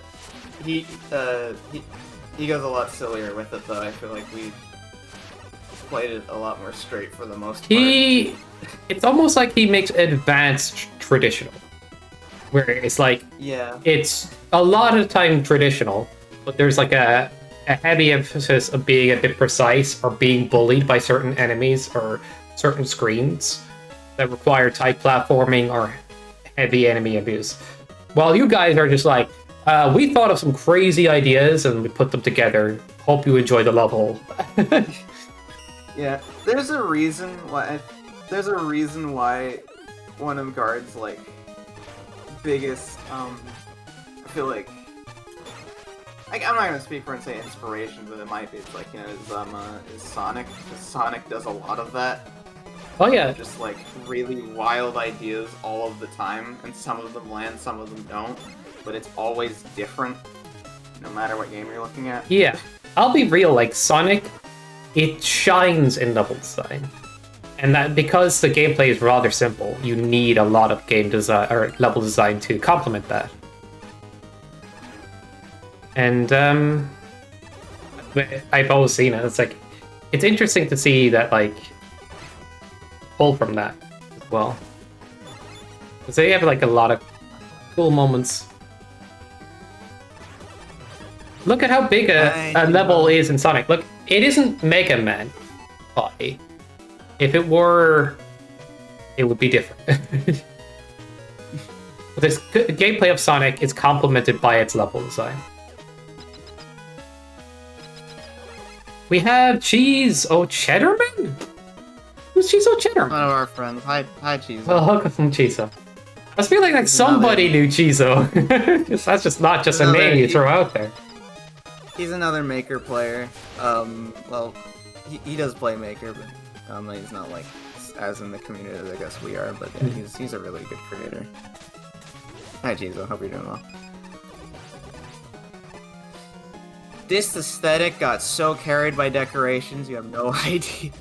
he goes a lot sillier with it, though. I feel like we played it a lot more straight for the most part. It's almost like he makes advanced traditional. Where it's like, it's a lot of the time traditional, but there's like a heavy emphasis of being a bit precise or being bullied by certain enemies or certain screens that require tight platforming or heavy enemy abuse. While you guys are just like, we thought of some crazy ideas and we put them together. Hope you enjoy the level. Yeah, there's a reason why one of Guard's, like, biggest, I feel like, I'm not gonna speak for and say inspiration, but it might be. It's like, you know, is Sonic. Because Sonic does a lot of that. Oh yeah. Just like really wild ideas all of the time, and some of them land, some of them don't. But it's always different, no matter what game you're looking at. Yeah, I'll be real. Like Sonic, it shines in level design. And that because the gameplay is rather simple, you need a lot of game design or level design to complement that. And I've always seen it. It's like it's interesting to see that like pull from that as well. Because they have like a lot of cool moments. Look at how big a level is in Sonic. Look, it isn't Mega Man body. If it were, it would be different. But this gameplay of Sonic is complemented by its level design. We have Cheese O'Cheddarman? Who's Cheese O'Cheddarman? One of our friends. Hi, Cheese. Well, welcome, Chizo. I was feeling like somebody knew Chizo. That's just not just a name you throw out there. He's another Maker player. Well, he does play Maker, but he's not like as in the community as I guess we are. But yeah, he's a really good creator. Hi, Chizo. Hope you're doing well. This aesthetic got so carried by decorations, you have no idea.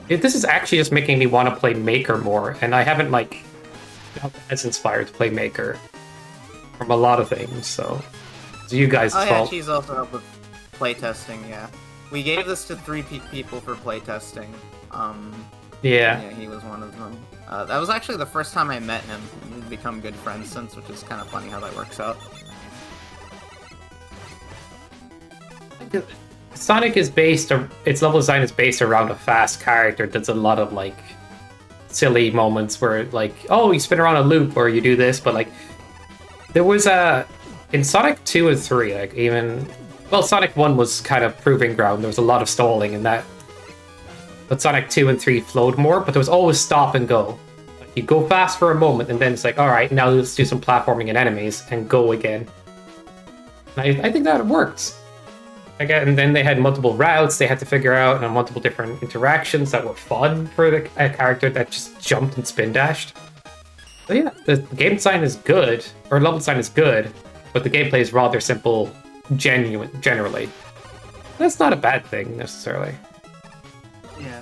This is actually just making me want to play Maker more, and I haven't like felt as inspired to play Maker. from a lot of things, so it's you guys' Oh yeah, fault. she's also helped with playtesting. Yeah, we gave this to 3 people for playtesting. Yeah. Yeah, he was one of them. That was actually the first time I met him. We've become good friends since, which is kind of funny how that works out. Sonic is based, its level design is based around a fast character. There's a lot of like silly moments where like, oh, you spin around a loop or you do this, but like there was in Sonic 2 and 3, like even, well, Sonic 1 was kind of proving ground. There was a lot of stalling in that. But Sonic 2 and 3 flowed more, but there was always stop and go. Like, you go fast for a moment, and then it's like, alright, now let's do some platforming and enemies, and go again. And I think that worked. Again, and then they had multiple routes they had to figure out, and multiple different interactions that were fun for a character that just jumped and spin dashed. But yeah, the game design is good, or level design is good, but the gameplay is rather simple, generally. That's not a bad thing, necessarily. Yeah.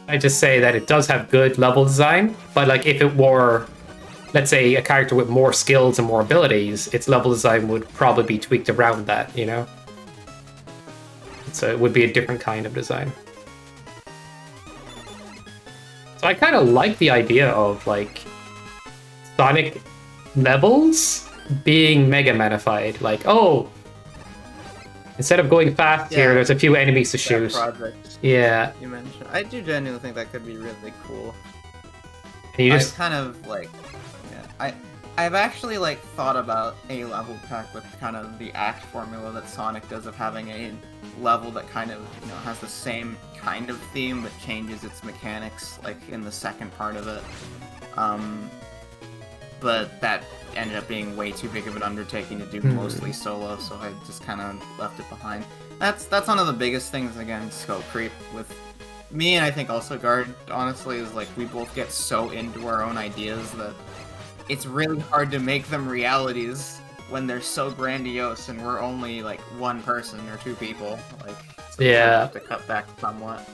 I just say that it does have good level design, but like if it were, let's say, a character with more skills and more abilities, its level design would probably be tweaked around that, you know? So it would be a different kind of design. So I kind of like the idea of like Sonic levels being Mega Manified. Like, oh, instead of going fast here, there's a few enemies to shoot. Project Yeah. you mentioned. I do genuinely think that could be really cool. And you just I kind of like, yeah, I've actually like thought about a level pack with kind of the act formula that Sonic does of having a level that kind of, you know, has the same kind of theme but changes its mechanics like in the second part of it. But that ended up being way too big of an undertaking to do mostly solo, so I just kind of left it behind. That's one of the biggest things against scope creep with me, and I think also Guard, honestly, is like we both get so into our own ideas that it's really hard to make them realities when they're so grandiose and we're only like one person or 2 people. Like, so we have to cut back somewhat.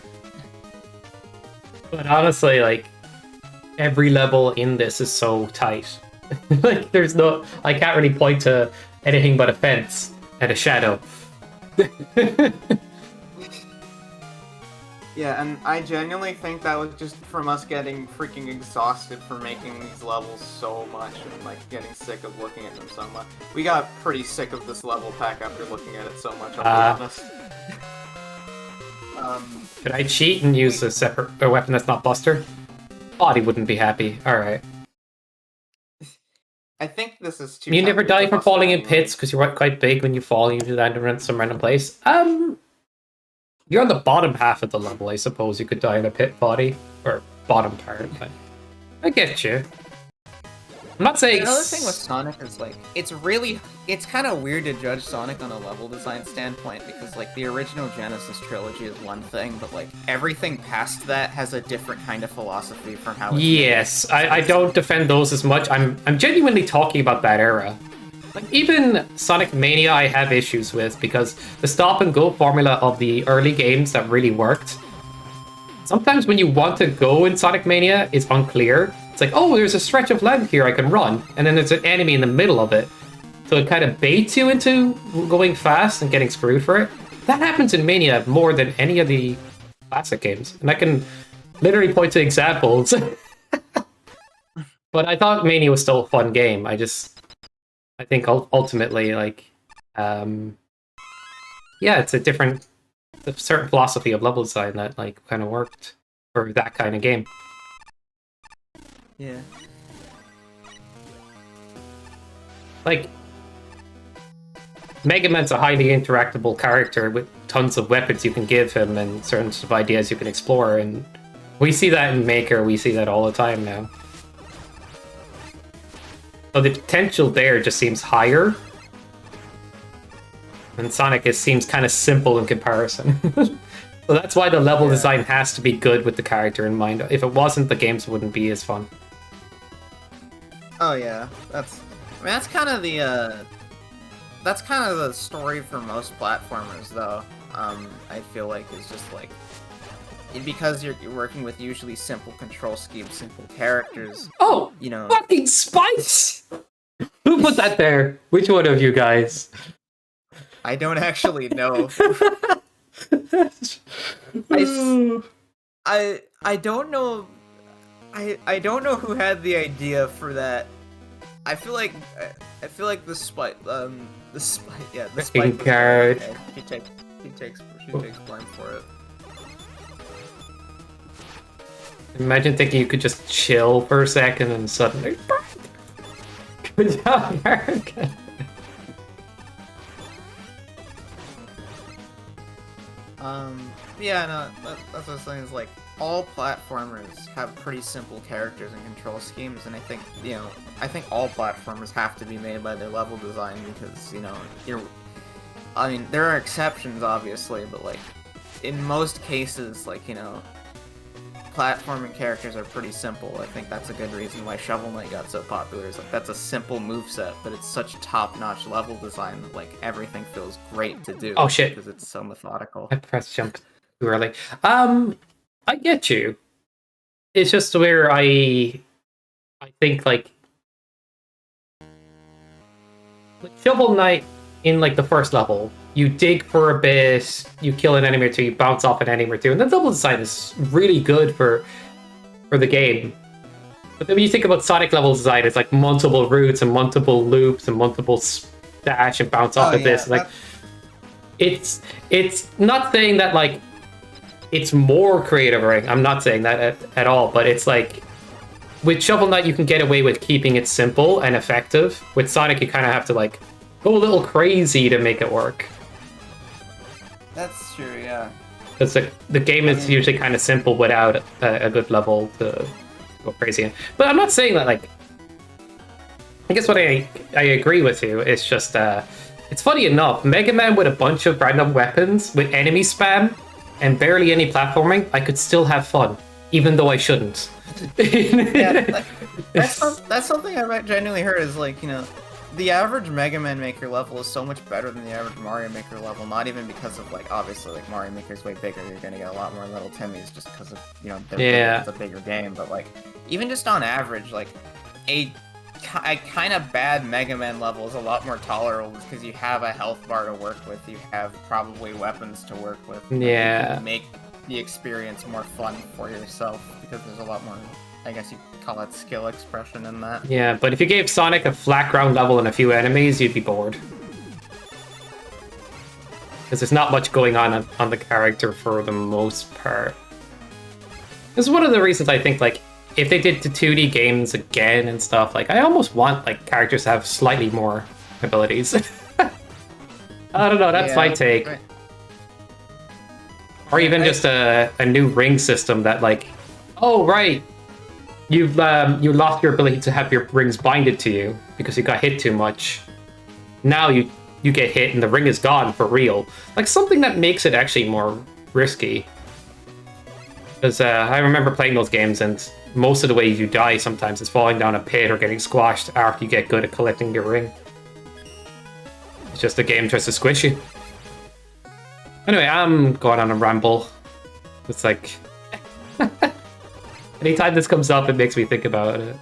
But honestly, like, every level in this is so tight. Like, there's no... I can't really point to anything but a fence and a shadow. Yeah, and I genuinely think that was just from us getting freaking exhausted for making these levels so much and like getting sick of looking at them so much. We got pretty sick of this level pack after looking at it so much, I'll be honest. Could I cheat and use a separate weapon that's not Buster? Body wouldn't be happy. Alright. I think this is too. You never die from falling in pits because you're quite big when you fall and you land in some random place. You're on the bottom half of the level, I suppose. You could die in a pit body. Or bottom part, but I get you. I'm not saying... Another thing with Sonic is, like, it's kind of weird to judge Sonic on a level design standpoint, because, like, the original Genesis trilogy is one thing, but, like, everything past that has a different kind of philosophy from how it's Yes, I don't defend those as much. I'm genuinely talking about that era. Like, even Sonic Mania I have issues with, because the stop-and-go formula of the early games that really worked, sometimes when you want to go in Sonic Mania, it's unclear. It's like, oh, there's a stretch of land here I can run, and then there's an enemy in the middle of it. So it kind of baits you into going fast and getting screwed for it. That happens in Mania more than any of the classic games. And I can literally point to examples. But I thought Mania was still a fun game. I think ultimately, like, yeah, it's a certain philosophy of level design that, like, kind of worked for that kind of game. Yeah. Like, Mega Man's a highly interactable character with tons of weapons you can give him and certain sort of ideas you can explore, and we see that in Maker, we see that all the time now. So the potential there just seems higher. And Sonic seems kind of simple in comparison. So that's why the level design has to be good with the character in mind. If it wasn't, the games wouldn't be as fun. Oh yeah, that's kind of the story for most platformers, though. I feel like is just like because you're working with usually simple control schemes, simple characters. Oh, you know, fucking Spice! Who Who put that there? Which one of you guys? I don't actually know. I don't know. I don't know who had the idea for that. I feel like the spike yeah, the spike card. Okay. She takes blame for it. Imagine thinking you could just chill for a second and suddenly. Good job, Erica. Yeah, no, that's what I was saying, is like, all platformers have pretty simple characters and control schemes, and I think, I think all platformers have to be made by their level design, because, I mean, there are exceptions, obviously, but, like, in most cases, like, platforming characters are pretty simple. I think that's a good reason why Shovel Knight got so popular. Is like, that's a simple moveset, but it's such top-notch level design that, like, everything feels great to do. Oh shit! Because it's so methodical. I pressed jump too early. I get you. It's just where I think like Shovel Knight in like the first level, you dig for a bit, you kill an enemy or two, you bounce off an enemy or two, and the level design is really good for the game. But then when you think about Sonic level design, it's like multiple routes and multiple loops and multiple dash and bounce off of this. Like it's not saying that like it's more creative, right? I'm not saying that at all, but it's like with Shovel Knight you can get away with keeping it simple and effective. With Sonic you kind of have to like go a little crazy to make it work. That's true, yeah. Because the game is usually kind of simple without a good level to go crazy in. But I'm not saying that, like... I guess what I agree with you, it's just... it's funny enough, Mega Man with a bunch of random weapons, with enemy spam, and barely any platforming, I could still have fun, even though I shouldn't. Yeah, that's something I genuinely heard, is like, the average Mega Man Maker level is so much better than the average Mario Maker level, not even because of, like, obviously, like, Mario Maker's way bigger, you're gonna get a lot more little Timmies just because of, it's a bigger game, but, like, even just on average, like, a kind of bad Mega Man level is a lot more tolerable because you have a health bar to work with, you have probably weapons to work with. Yeah. You can make the experience more fun for yourself because there's a lot more, I guess you could call it skill expression in that. Yeah, but if you gave Sonic a flat ground level and a few enemies, you'd be bored. Because there's not much going on the character for the most part. This is one of the reasons I think, like, if they did the 2D games again and stuff, like, I almost want, like, characters to have slightly more abilities. I don't know, that's my take. Right. Or even just a new ring system that, like, oh, right, you lost your ability to have your rings binded to you because you got hit too much. Now you get hit and the ring is gone for real. Like, something that makes it actually more risky. Because I remember playing those games and most of the ways you die sometimes is falling down a pit or getting squashed after you get good at collecting your ring. It's just the game tries to squish you. Anyway, I'm going on a ramble. It's like... anytime this comes up, it makes me think about it.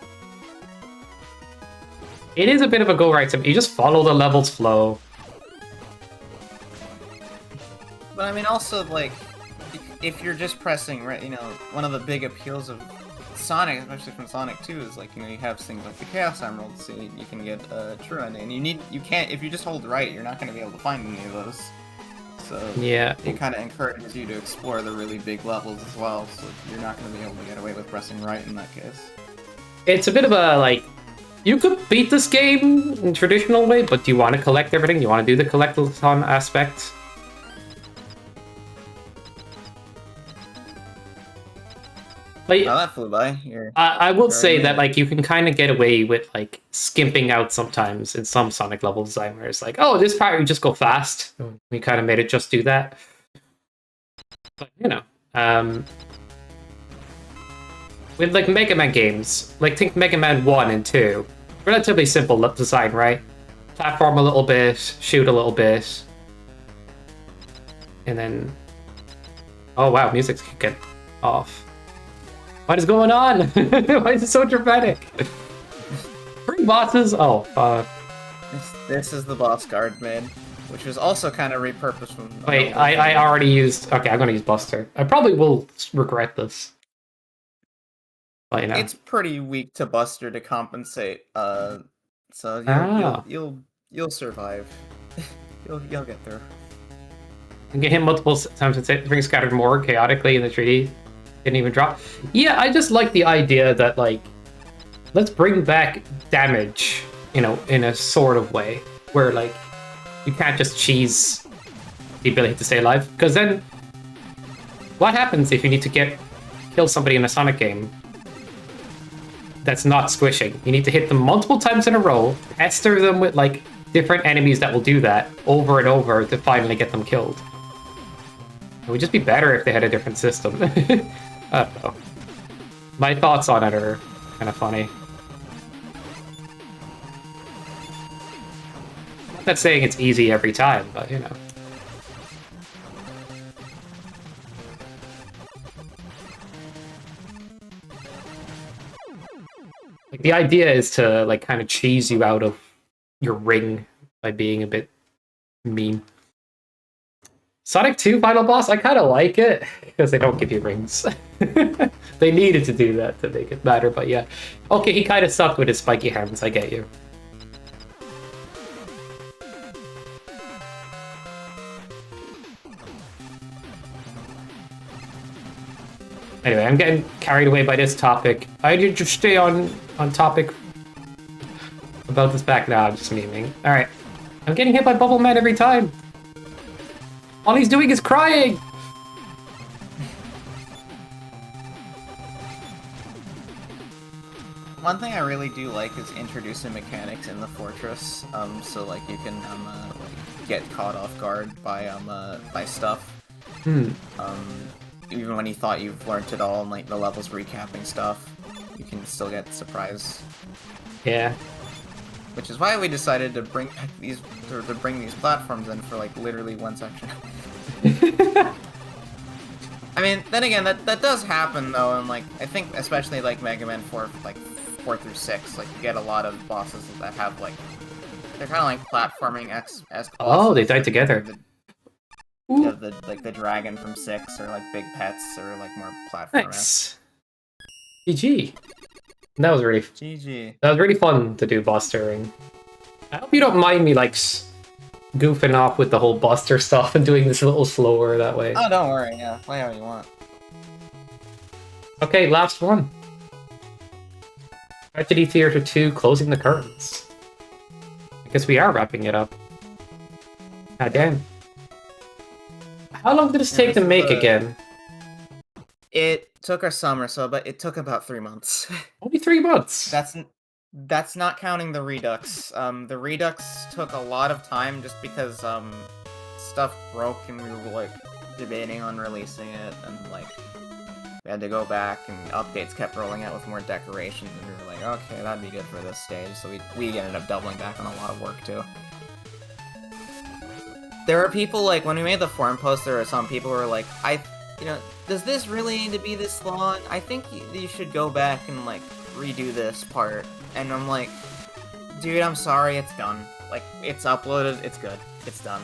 It is a bit of a go-right sim. You just follow the level's flow. But I mean, also, like, if you're just pressing, right, one of the big appeals of Sonic, especially from Sonic 2, is like, you have things like the Chaos Emerald, so you can get a true ending, and you can't, if you just hold right, you're not going to be able to find any of those. So yeah, it kind of encourages you to explore the really big levels as well, so you're not going to be able to get away with pressing right in that case. It's a bit of a, like, you could beat this game in traditional way, but do you want to collect everything? Do you want to do the collectathon aspect? Like, oh, that flew by. I will say that, like, you can kind of get away with, like, skimping out sometimes in some Sonic level design where it's like, oh, this part we just go fast. We kind of made it just do that. But, with, like, Mega Man games, like, think Mega Man 1 and 2. Relatively simple design, right? Platform a little bit, shoot a little bit. And then... oh, wow, music's kicking off. What is going on? Why is it so dramatic? 3 bosses? Oh, This is the boss guard made, which was also kind of repurposed from. Wait, I already used. Okay, I'm gonna use Buster. I probably will regret this. But you know, It's pretty weak to Buster to compensate. So you'll survive. you'll get through. and get hit multiple times and bring scattered more chaotically in the treaty. Didn't even drop. Yeah, I just like the idea that like, let's bring back damage, you know, in a sort of way where like you can't just cheese the ability to stay alive. Because then, what happens if you need to kill somebody in a Sonic game that's not squishing? You need to hit them multiple times in a row, pester them with like different enemies that will do that over and over to finally get them killed. It would just be better if they had a different system. I don't know. My thoughts on it are kind of funny. I'm not saying it's easy every time, but you know. Like the idea is to like kind of cheese you out of your ring by being a bit mean. Sonic 2 final boss, I kind of like it because they don't give you rings. They needed to do that to make it matter, but yeah. Okay, he kind of sucked with his spiky hands, I get you. Anyway, I'm getting carried away by this topic. I need to stay on topic about this back now. I'm just memeing. Alright. I'm getting hit by Bubble Man every time. All he's doing is crying! One thing I really do like is introducing mechanics in the fortress, so like you can like get caught off guard by stuff. Even when you thought you've learned it all and like the levels recapping stuff, you can still get surprised. Yeah. Which is why we decided to bring back these platforms in for like literally one section. I mean, then again, that does happen though, and like I think especially like Mega Man 4, like 4 through 6, like you get a lot of bosses that have like they're kind of like platforming as oh, they died together. The dragon from 6, or like big pets, or like more platformer. Nice. GG. That was really GG. That was really fun to do Bustering. I hope you don't mind me like goofing off with the whole Buster stuff and doing this a little slower that way. Oh, don't worry. Yeah, play how you want. Okay, last one. Tragedy Theater 2, closing the curtains. I guess we are wrapping it up. God damn. How long did this take to make again? It took a summer, but it took about 3 months. Only 3 months. That's not counting the Redux. The Redux took a lot of time just because stuff broke and we were like debating on releasing it, and like we had to go back and updates kept rolling out with more decorations, and we were like, okay, that'd be good for this stage. So we ended up doubling back on a lot of work too. There are people like when we made the forum post, there were some people who were like, does this really need to be this long? I think you should go back and like redo this part. And I'm like, dude, I'm sorry, it's done. Like, it's uploaded, it's good, it's done.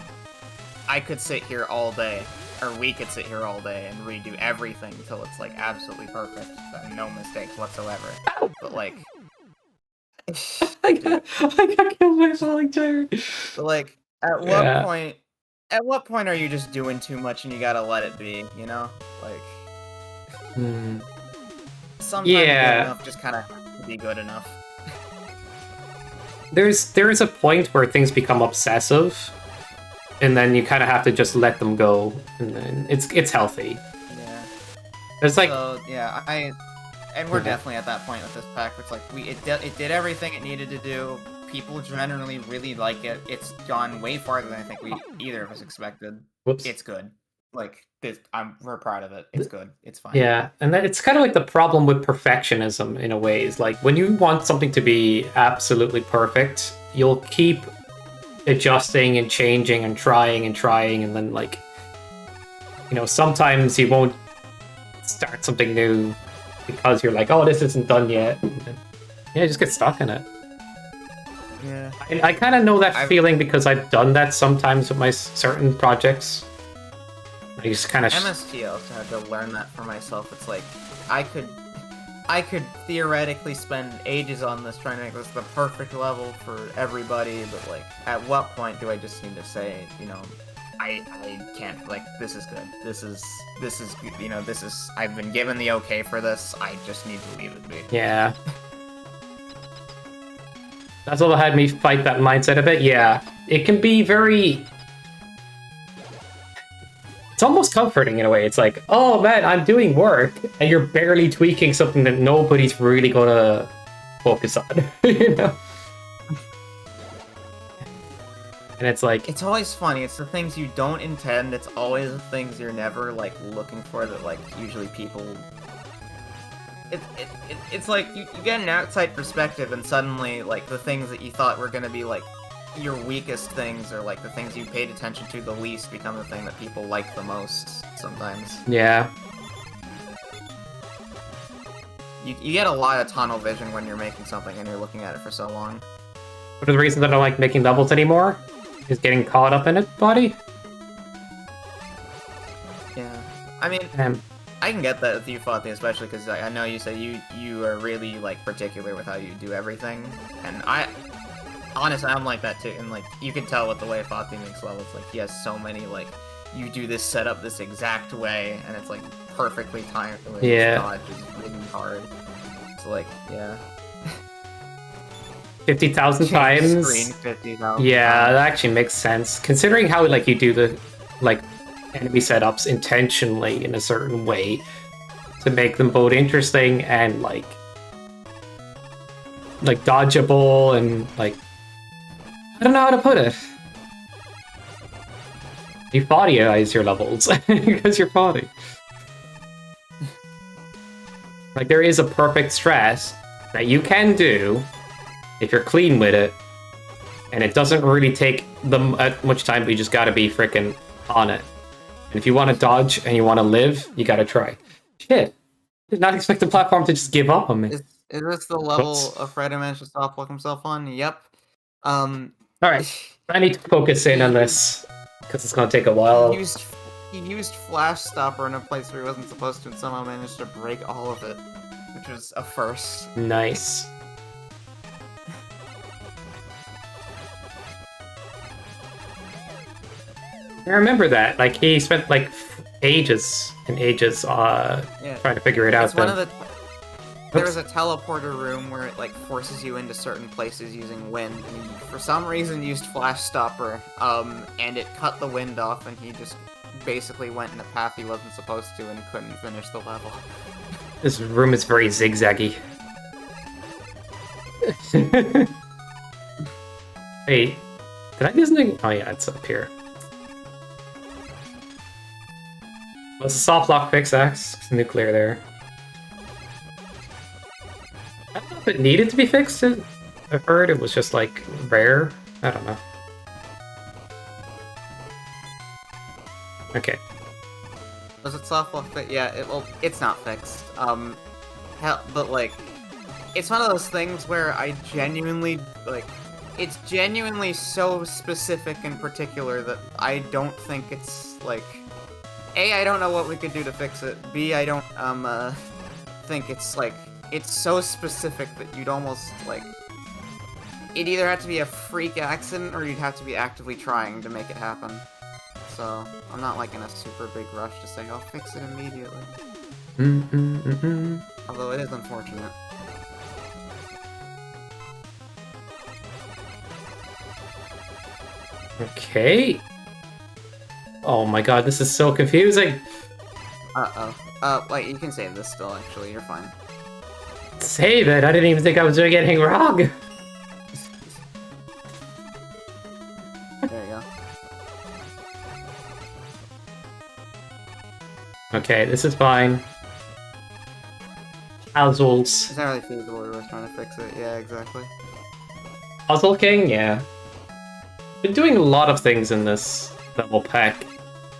I could sit here all day, or we could sit here all day and redo everything until it's like absolutely perfect and no mistakes whatsoever. But like, I got killed by a falling chair. But like, at what point are you just doing too much and you gotta let it be, you know? Like, sometimes good enough just kind of has to be good enough. There is a point where things become obsessive, and then you kind of have to just let them go, and then it's healthy. Yeah. It's like, so, yeah, and we're definitely at that point with this pack. Where it's like it did everything it needed to do. People generally really like it. It's gone way farther than I think either of us expected. Whoops. It's good. Like we're proud of it. It's good. It's fine. Yeah, and then it's kind of like the problem with perfectionism in a way. Is like when you want something to be absolutely perfect, you'll keep adjusting and changing and trying, and then like, you know, sometimes you won't start something new because you're like, oh, this isn't done yet. And then, yeah, just get stuck in it. Yeah. I kind of know that I've- feeling because I've done that sometimes with my certain projects. I just kind of... MST, I also had to learn that for myself. It's like, I could theoretically spend ages on this trying to make this the perfect level for everybody, but like, at what point do I just need to say, you know, I can't, like, this is good. This is, you know, I've been given the okay for this, I just need to leave it be. Yeah. That's what had me fight that mindset a bit. Yeah. It can be very... It's almost comforting in a way. It's like, oh man, I'm doing work, and you're barely tweaking something that nobody's really gonna focus on, you know? And it's like... It's always funny, it's the things you don't intend, it's always the things you're never, like, looking for that, like, usually people... It's like, you get an outside perspective, and suddenly, like, the things that you thought were gonna be, like, your weakest things, or, like, the things you paid attention to the least become the thing that people like the most, sometimes. Yeah. You get a lot of tunnel vision when you're making something and you're looking at it for so long. One of the reasons I don't like making levels anymore is getting caught up in it, buddy. Yeah. I mean... I can get that with you, Fatih, especially because I know you say you are really, like, particular with how you do everything, and honestly, I'm like that too, and, like, you can tell with the way Fatih makes levels, like, he has so many, like, you do this setup this exact way, and it's, like, perfectly timed, yeah. Dodge is really hard. So, like, yeah. 50,000 times? Screen 50,000 yeah, times. that actually makes sense, considering how, like, you do the, like, enemy setups intentionally in a certain way to make them both interesting and like dodgeable and like I don't know how to put it. You bodyize your levels because you're body. Like there is a perfect strat that you can do if you're clean with it, and it doesn't really take them much time, but you just gotta be freaking on it. And if you want to dodge and you want to live, you gotta try. Shit. Did not expect the platform to just give up on me. Is this the level Oops. of Fred managed to stop lock himself on? Yep. Alright. I need to focus in on this, because it's gonna take a while. He used Flash Stopper in a place where he wasn't supposed to and somehow managed to break all of it. Which was a first. Nice. I remember that. Like, he spent, like, ages and ages trying to figure it out. It's one of the... There was a teleporter room where it, like, forces you into certain places using wind, and he, for some reason, used Flash Stopper, and it cut the wind off, and he just basically went in a path he wasn't supposed to and couldn't finish the level. This room is very zigzaggy. Wait, did I do something? Oh yeah, it's up here. Was a soft lock fix X? Nuclear there. I don't know if it needed to be fixed. I've heard it was just like rare. I don't know. Okay. Was it soft lock fit? Yeah, it's not fixed. But like, it's one of those things where I genuinely, like, it's genuinely so specific and particular that I don't think it's, like, A, I don't know what we could do to fix it, B, I don't, think it's, like, it's so specific that you'd almost, like, it'd either have to be a freak accident or you'd have to be actively trying to make it happen. So, I'm not, like, in a super big rush to say, I'll fix it immediately. Although it is unfortunate. Okay. Oh my god, this is so confusing. Uh-oh. Wait, you can save this still, actually. You're fine. Save it? I didn't even think I was doing anything wrong. There you go. Okay, this is fine. Puzzles. It's not really feasible, we were trying to fix it. Yeah, exactly. Puzzle King? Yeah. Been doing a lot of things in this level pack.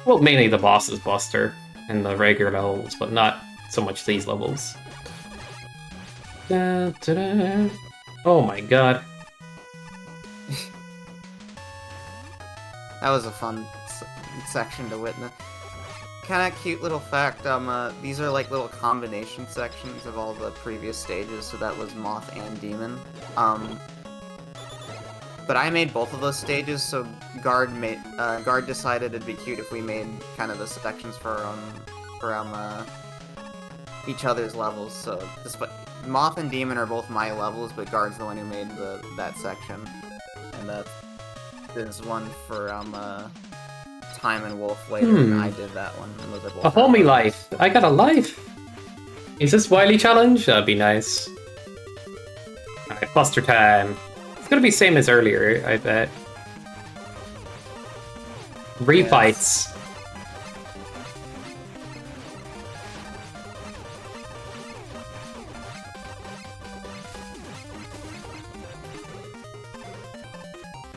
Well, mainly the boss's buster and the regular levels, but not so much these levels. Da, da, da. Oh my god. That was a fun section to witness. Kind of cute little fact, these are like little combination sections of all the previous stages, so that was Moth and Demon. But I made both of those stages, so Guard decided it'd be cute if we made kind of the sections for each other's levels. So Moth and Demon are both my levels, but Guard's the one who made that section, and there's one for Time and Wolf later, and I did that one. And those are both A homie life. I got a life. Is this Wily challenge? That'd be nice. Alright, Buster time. It's gonna be same as earlier, I bet. Refights.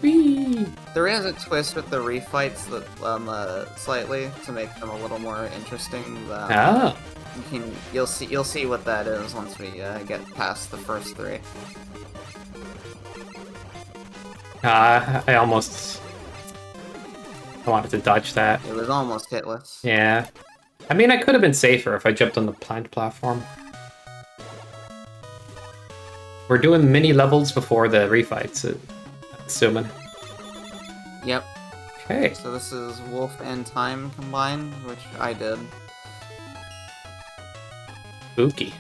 Whee! There is a twist with the refights that slightly to make them a little more interesting. Ah. You'll see what that is once we get past the first three. I wanted to dodge that. It was almost hitless. Yeah. I mean, I could have been safer if I jumped on the plant platform. We're doing mini levels before the refights, assuming. Yep. Okay. So this is Wolf and Time combined, which I did. Spooky.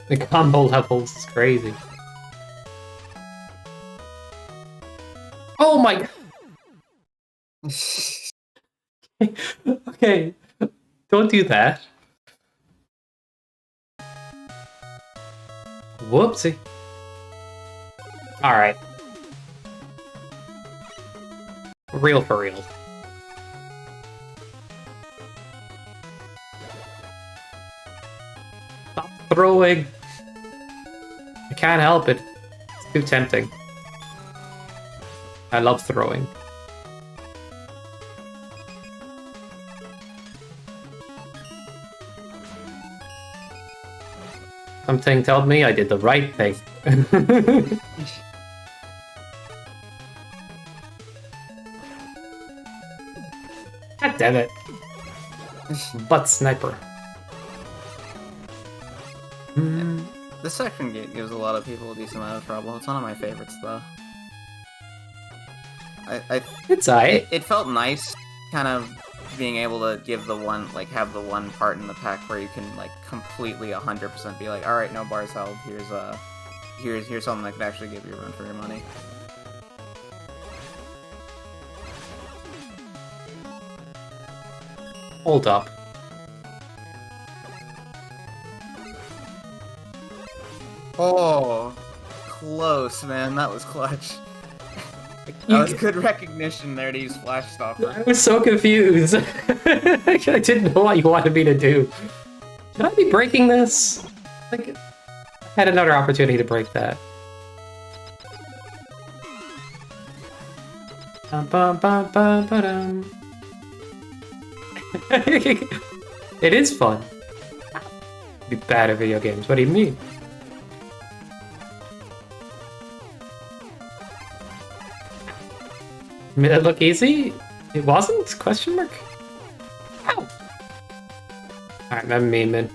The combo levels is crazy. Oh my god! Okay, don't do that. Whoopsie. Alright. Real for real. Stop throwing. I can't help it. It's too tempting. I love throwing. Something told me I did the right thing. God damn it. Butt sniper. This section gives a lot of people a decent amount of trouble. It's one of my favorites, though. It's alright. It felt nice, kind of being able to give the one, like, have the one part in the pack where you can, like, completely 100% be like, alright, no bars held, here's something that could actually give you a run for your money. Hold up. Oh, close, man. That was clutch. That was good recognition there to use Flash Stopper. I was so confused. I didn't know what you wanted me to do. Should I be breaking this? Like, I had another opportunity to break that. It is fun. Be bad at video games. What do you mean? Made it look easy? It wasn't? Question mark? Ow! Alright, I'm memeing.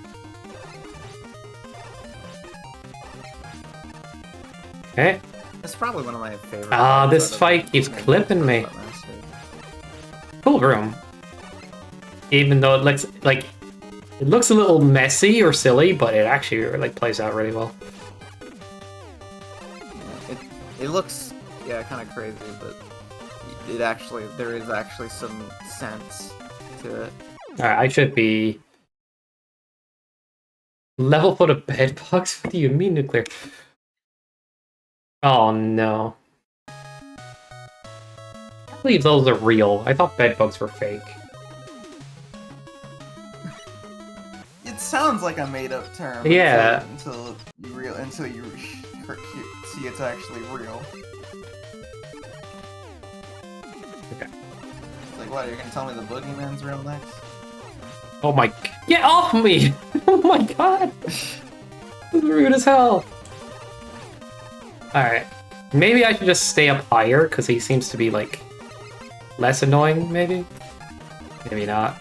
Okay. It's probably one of my favorites. Ah, this fight keeps clipping me. Cool room. Even though it looks like it looks a little messy or silly, but it actually like plays out really well. It looks kind of crazy, but there is actually some sense to it. Alright, I should be level foot of bedbugs? What do you mean nuclear? Oh no. I can't believe those are real. I thought bedbugs were fake. It sounds like a made-up term. Yeah. Until you see it's actually real. Okay. It's like, what, you're gonna tell me the boogeyman's real next? Oh my... Get off me! Oh my god! This is rude as hell. Alright. Maybe I should just stay up higher, because he seems to be, like, less annoying, maybe? Maybe not.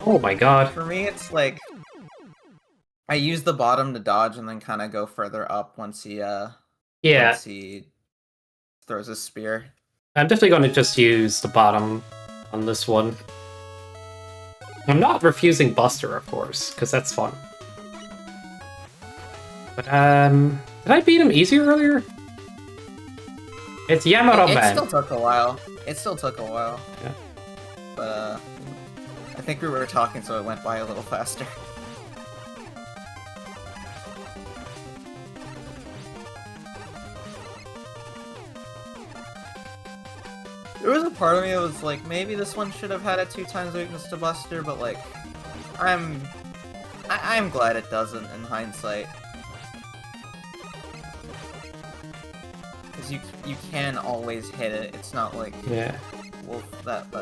Oh my god. For me, it's like I use the bottom to dodge and then kind of go further up once he once he throws a spear. I'm definitely going to just use the bottom on this one. I'm not refusing Buster, of course, because that's fun. But, did I beat him easier earlier? It's Yamaro It Man. still took a while. It still took a while. Yeah. But, I think we were talking, so it went by a little faster. There was a part of me that was like, maybe this one should have had a 2 times weakness to Buster, but like, I'm glad it doesn't in hindsight. Because you can always hit it. It's not like that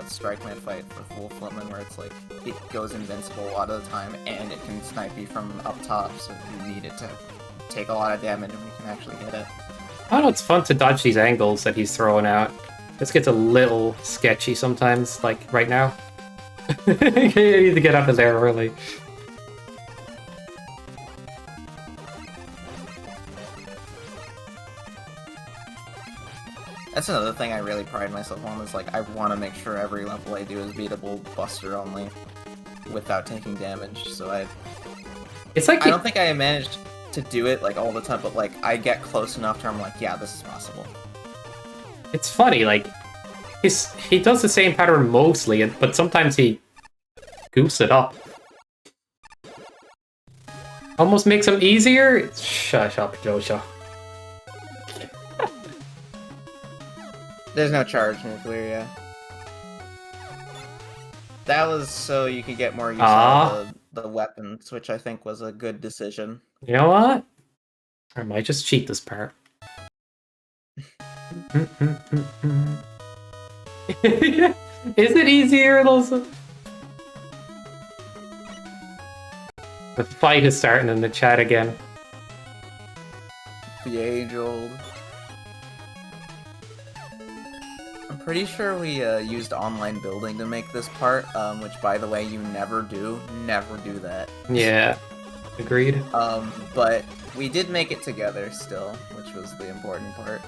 Strike Man fight with Wolf Lemon where it's like it goes invincible a lot of the time and it can snipe you from up top, so you need it to take a lot of damage and you can actually hit it. I know it's fun to dodge these angles that he's throwing out. This gets a little sketchy sometimes, like right now. You need to get up in there early. That's another thing I really pride myself on, is like I want to make sure every level I do is beatable Buster only without taking damage, so It's like I don't think I managed to do it like all the time, but like I get close enough to where I'm like, yeah, this is possible. It's funny, like he does the same pattern mostly, but sometimes he goofs it up. Almost makes him easier. Shush up, Jojo. There's no charge nuclear, yeah. That was so you could get more use out of the weapons, which I think was a good decision. You know what? I might just cheat this part. Is it easier, also? The fight is starting in the chat again. The age-old. I'm pretty sure we used online building to make this part, which, by the way, you never do. Never do that. Yeah, agreed. But we did make it together still, which was the important part.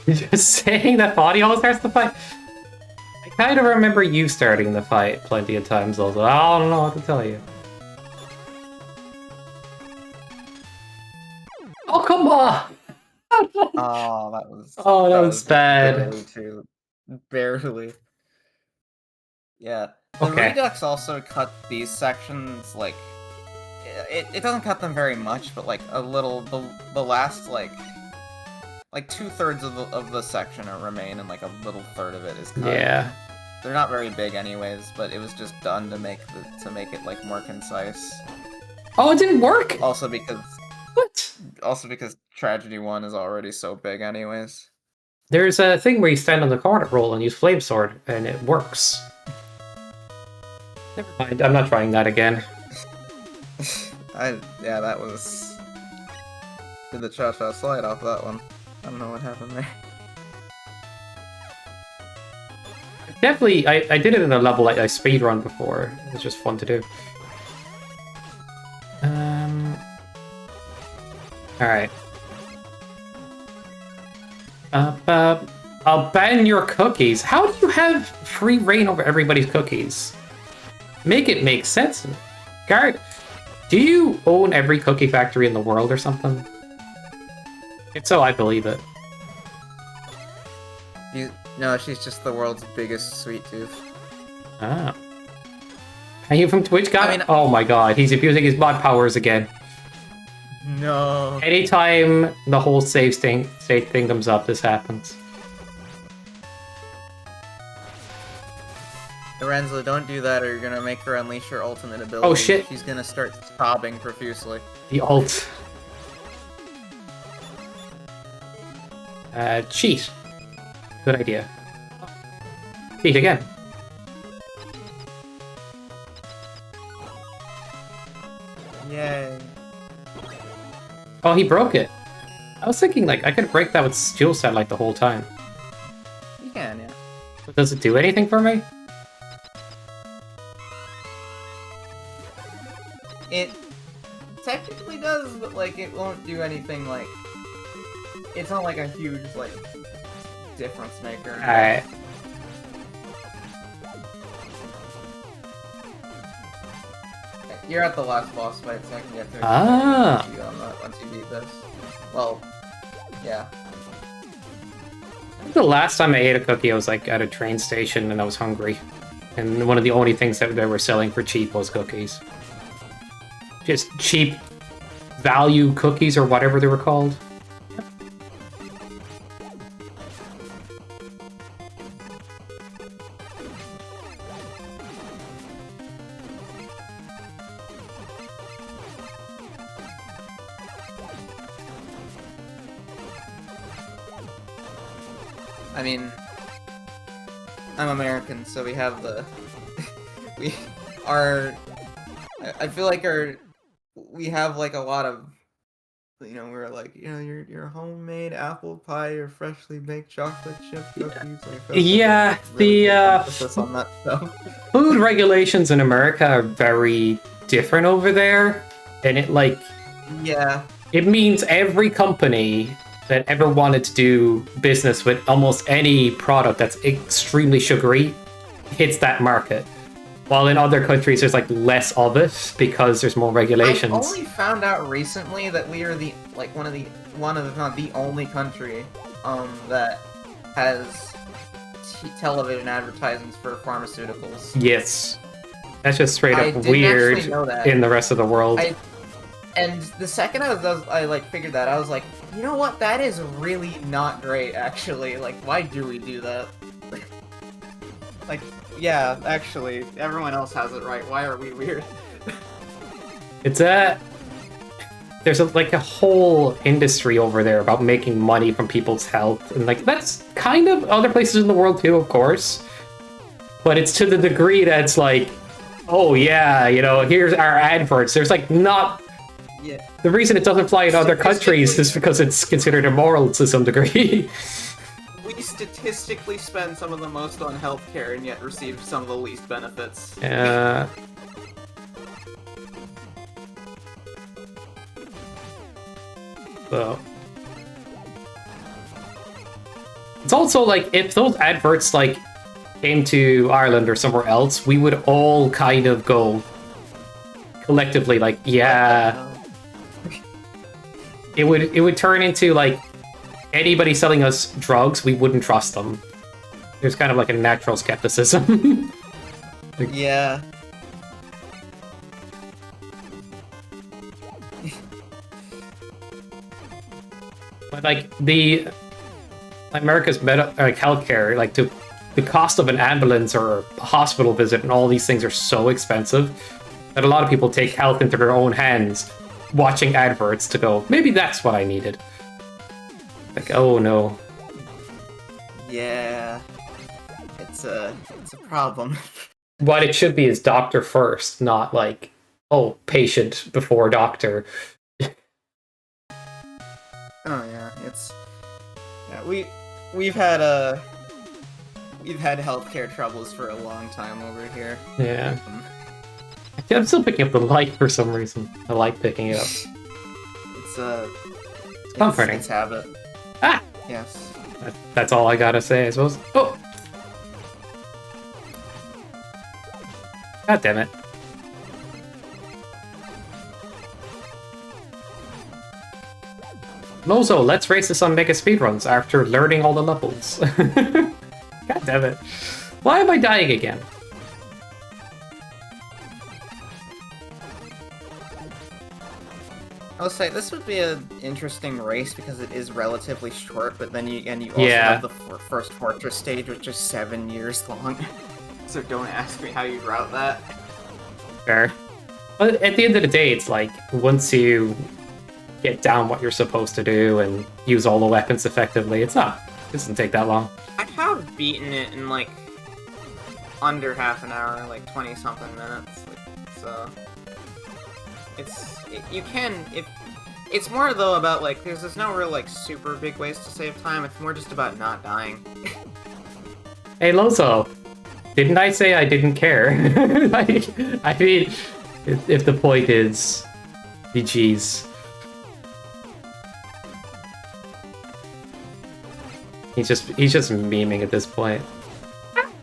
Just saying that Body always starts the fight. I kind of remember you starting the fight plenty of times, also. I don't know what to tell you. Oh, come on! Oh, that was... Oh, that was bad. Barely, too. Barely. Yeah. The Okay. Redux also cut these sections, like... It doesn't cut them very much, but, like, a little... The last, like 2/3 of the section remain, and, like, a little third of it is cut. Yeah. They're not very big anyways, but it was just done to make it, like, more concise. Oh, it didn't work? Also because... What? Also because Tragedy 1 is already so big anyways. There's a thing where you stand on the corner roll and use Flame Sword, and it works. Never mind, I'm not trying that again. Yeah, that was... Did the cha-cha slide off that one. I don't know what happened there. Definitely, I did it in a level like I speedrun before. It was just fun to do. Alright. I'll ban your cookies. How do you have free reign over everybody's cookies? Make it make sense. Guard, do you own every cookie factory in the world or something? If so, I believe it. No, she's just the world's biggest sweet tooth. Ah. Are you from Twitch, guy? I mean, oh my god, he's abusing his mod powers again. No. Anytime the whole state thing comes up, this happens. Lorenzo, don't do that or you're gonna make her unleash her ultimate ability. Oh shit. She's gonna start sobbing profusely. The ult. Cheat. Good idea. Eat again. Yay. Oh, he broke it. I was thinking, like, I could break that with Dual Satellite the whole time. You can, yeah. But does it do anything for me? It technically does, but like it won't do anything like it's not like a huge like difference maker. Alright. You're at the last boss fight, so I can get to you on that once you beat this. Well, yeah. The last time I ate a cookie, I was like at a train station and I was hungry. And one of the only things that they were selling for cheap was cookies. Just cheap value cookies or whatever they were called. I mean, I'm American, so we have the I feel like we have like a lot of, you know, we're like, you know, your homemade apple pie or freshly baked chocolate chip cookies. Yeah, the emphasis on that stuff. Food regulations in America are very different over there, and it like it means every company that ever wanted to do business with almost any product that's extremely sugary hits that market. While in other countries there's like less of it because there's more regulations. I only found out recently that we are the one of if not the only country that has television advertisements for pharmaceuticals. Yes. That's just straight up weird in the rest of the world. And the second I like figured that, I was like, you know what? That is really not great, actually. Like, why do we do that? Like, yeah, actually, everyone else has it right. Why are we weird? It's there's like a whole industry over there about making money from people's health, and like that's kind of other places in the world too, of course. But it's to the degree that it's like, oh yeah, you know, here's our adverts. There's like not. Yeah. The reason it doesn't fly in other countries is because it's considered immoral to some degree. We statistically spend some of the most on healthcare and yet receive some of the least benefits. Yeah. So. It's also like, if those adverts like came to Ireland or somewhere else, we would all kind of go collectively like, yeah. It would turn into like anybody selling us drugs, we wouldn't trust them. There's kind of like a natural skepticism. Like, yeah. But like America's healthcare, like the cost of an ambulance or a hospital visit and all these things are so expensive that a lot of people take health into their own hands, watching adverts to go, maybe that's what I needed. Like, oh no. Yeah. It's a problem. What it should be is doctor first, not like, oh, patient before doctor. Oh yeah, we've had healthcare troubles for a long time over here. Yeah. I'm still picking up the light for some reason. I like picking it up. It's comforting. It's habit. Ah! Yes. That's all I gotta say, I suppose. Oh! God damn it. Mozo, let's race this on Mega Speedruns after learning all the levels. God damn it. Why am I dying again? I'll say this would be an interesting race because it is relatively short, but then you also have the first fortress stage, which is 7 years long. So don't ask me how you route that. Fair. But at the end of the day, it's like, once you get down what you're supposed to do and use all the weapons effectively, it doesn't take that long. I have beaten it in like under half an hour, like 20 something minutes. Like, so you can it's more though about like there's no real like super big ways to save time. It's more just about not dying. Hey, Lozo, didn't I say I didn't care? Like, I mean, if the point is GG's. He's just memeing at this point.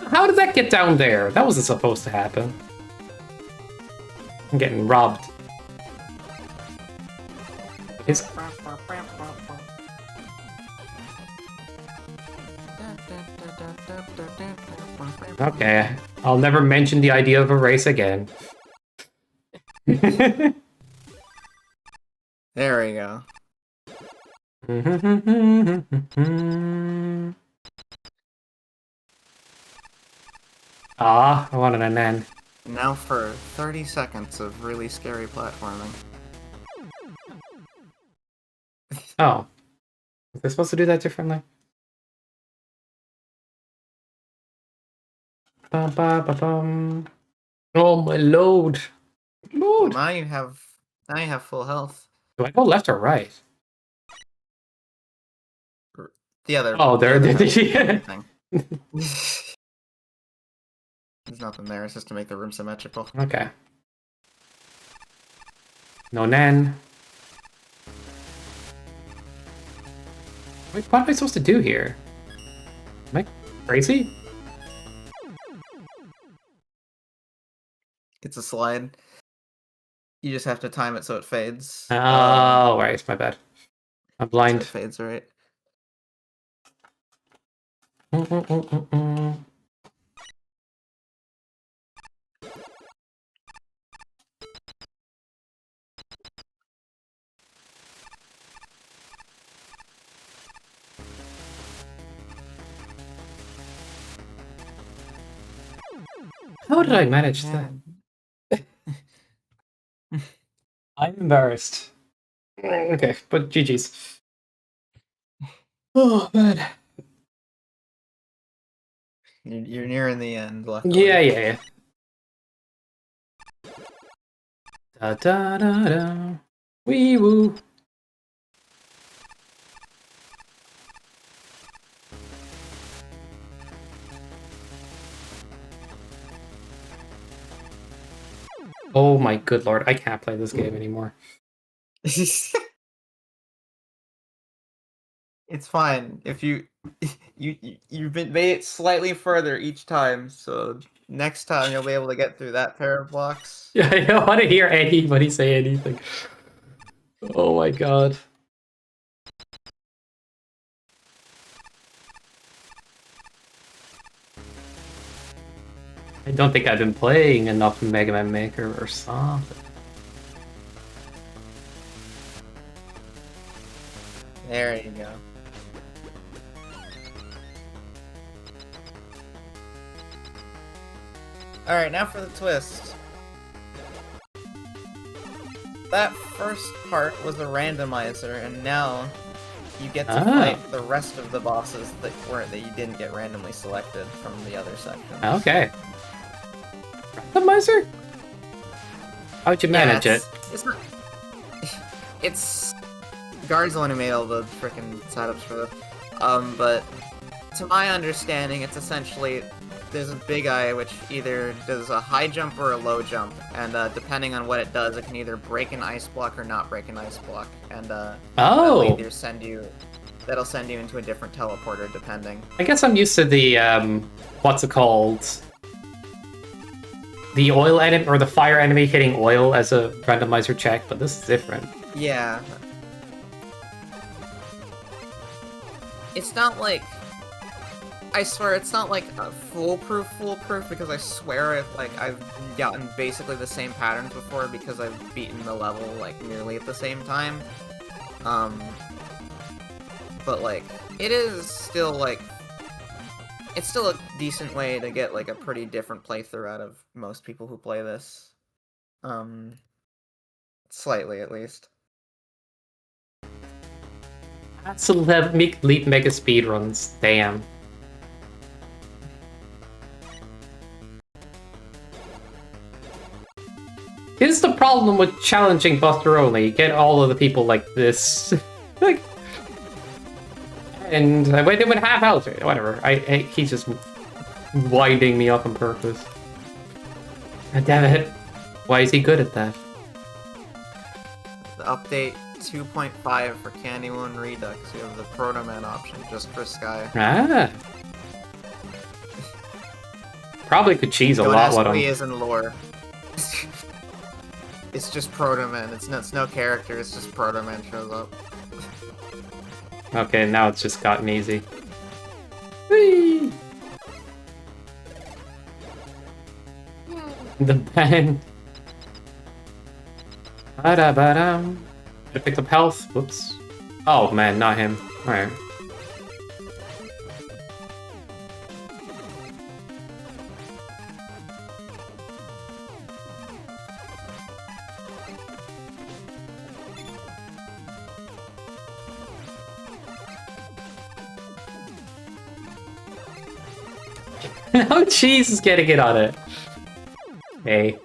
How did that get down there? That wasn't supposed to happen. I'm getting robbed. Is okay. I'll never mention the idea of a race again. There we go. Ah, I wanted an end. Now for 30 seconds of really scary platforming. Oh. Was I supposed to do that differently? Bum, bum, bum, bum. Oh, my load. Well, Load. now you have full health. Do I go left or right? The other. Oh, there. the other Yeah. thing. There's nothing there. It's just to make the room symmetrical. Okay. No Nan. Wait, what am I supposed to do here? Am I crazy? It's a slide. You just have to time it so it fades. Oh, right, my bad. I'm So blind. it fades, right? How did I manage that? I'm embarrassed. Okay, but GG's. Oh, man. You're nearing the end, luckily. Yeah. Da da da da. Wee woo. Oh my good lord, I can't play this game anymore. It's fine if you've made it slightly further each time, so next time you'll be able to get through that pair of blocks. Yeah, I don't want to hear anybody say anything. Oh my god. I don't think I've been playing enough Mega Man Maker or something. There you go. Alright, now for the twist. That first part was a randomizer, and now you get to fight the rest of the bosses that you didn't get randomly selected from the other sections. Okay. Randomizer? How'd you manage it? It's not. It's Guard's the one who made all the frickin' setups for this. But to my understanding, it's essentially there's a big eye which either does a high jump or a low jump, and depending on what it does, it can either break an ice block or not break an ice block, and that'll either send you into a different teleporter depending. I guess I'm used to the what's it called? The oil enemy or the fire enemy hitting oil as a randomizer check, but this is different. Yeah. It's not like I swear it's not like a foolproof because I swear I've gotten basically the same patterns before because I've beaten the level like nearly at the same time. But like it is still like it's still a decent way to get like a pretty different playthrough out of most people who play this. Slightly at least. That's 11 Leap Mega Speedruns. Damn. Here's the problem with challenging Buster only. You get all of the people like this. Like, and I went in with half health. Whatever. He's just winding me up on purpose. God damn it. Why is he good at that? The update 2.5 for Candyone Redux. You have the Proto Man option just for Sky. Ah. Probably could cheese a Don't lot ask with who he him. is in lore. It's just Proto Man. It's no character. It's just Proto Man shows up. Okay, now it's just gotten easy. Whee! The band. Ba-da-ba-dum. I picked up health. Whoops. Oh man, not him. Alright. No cheese is getting it on it. Hey.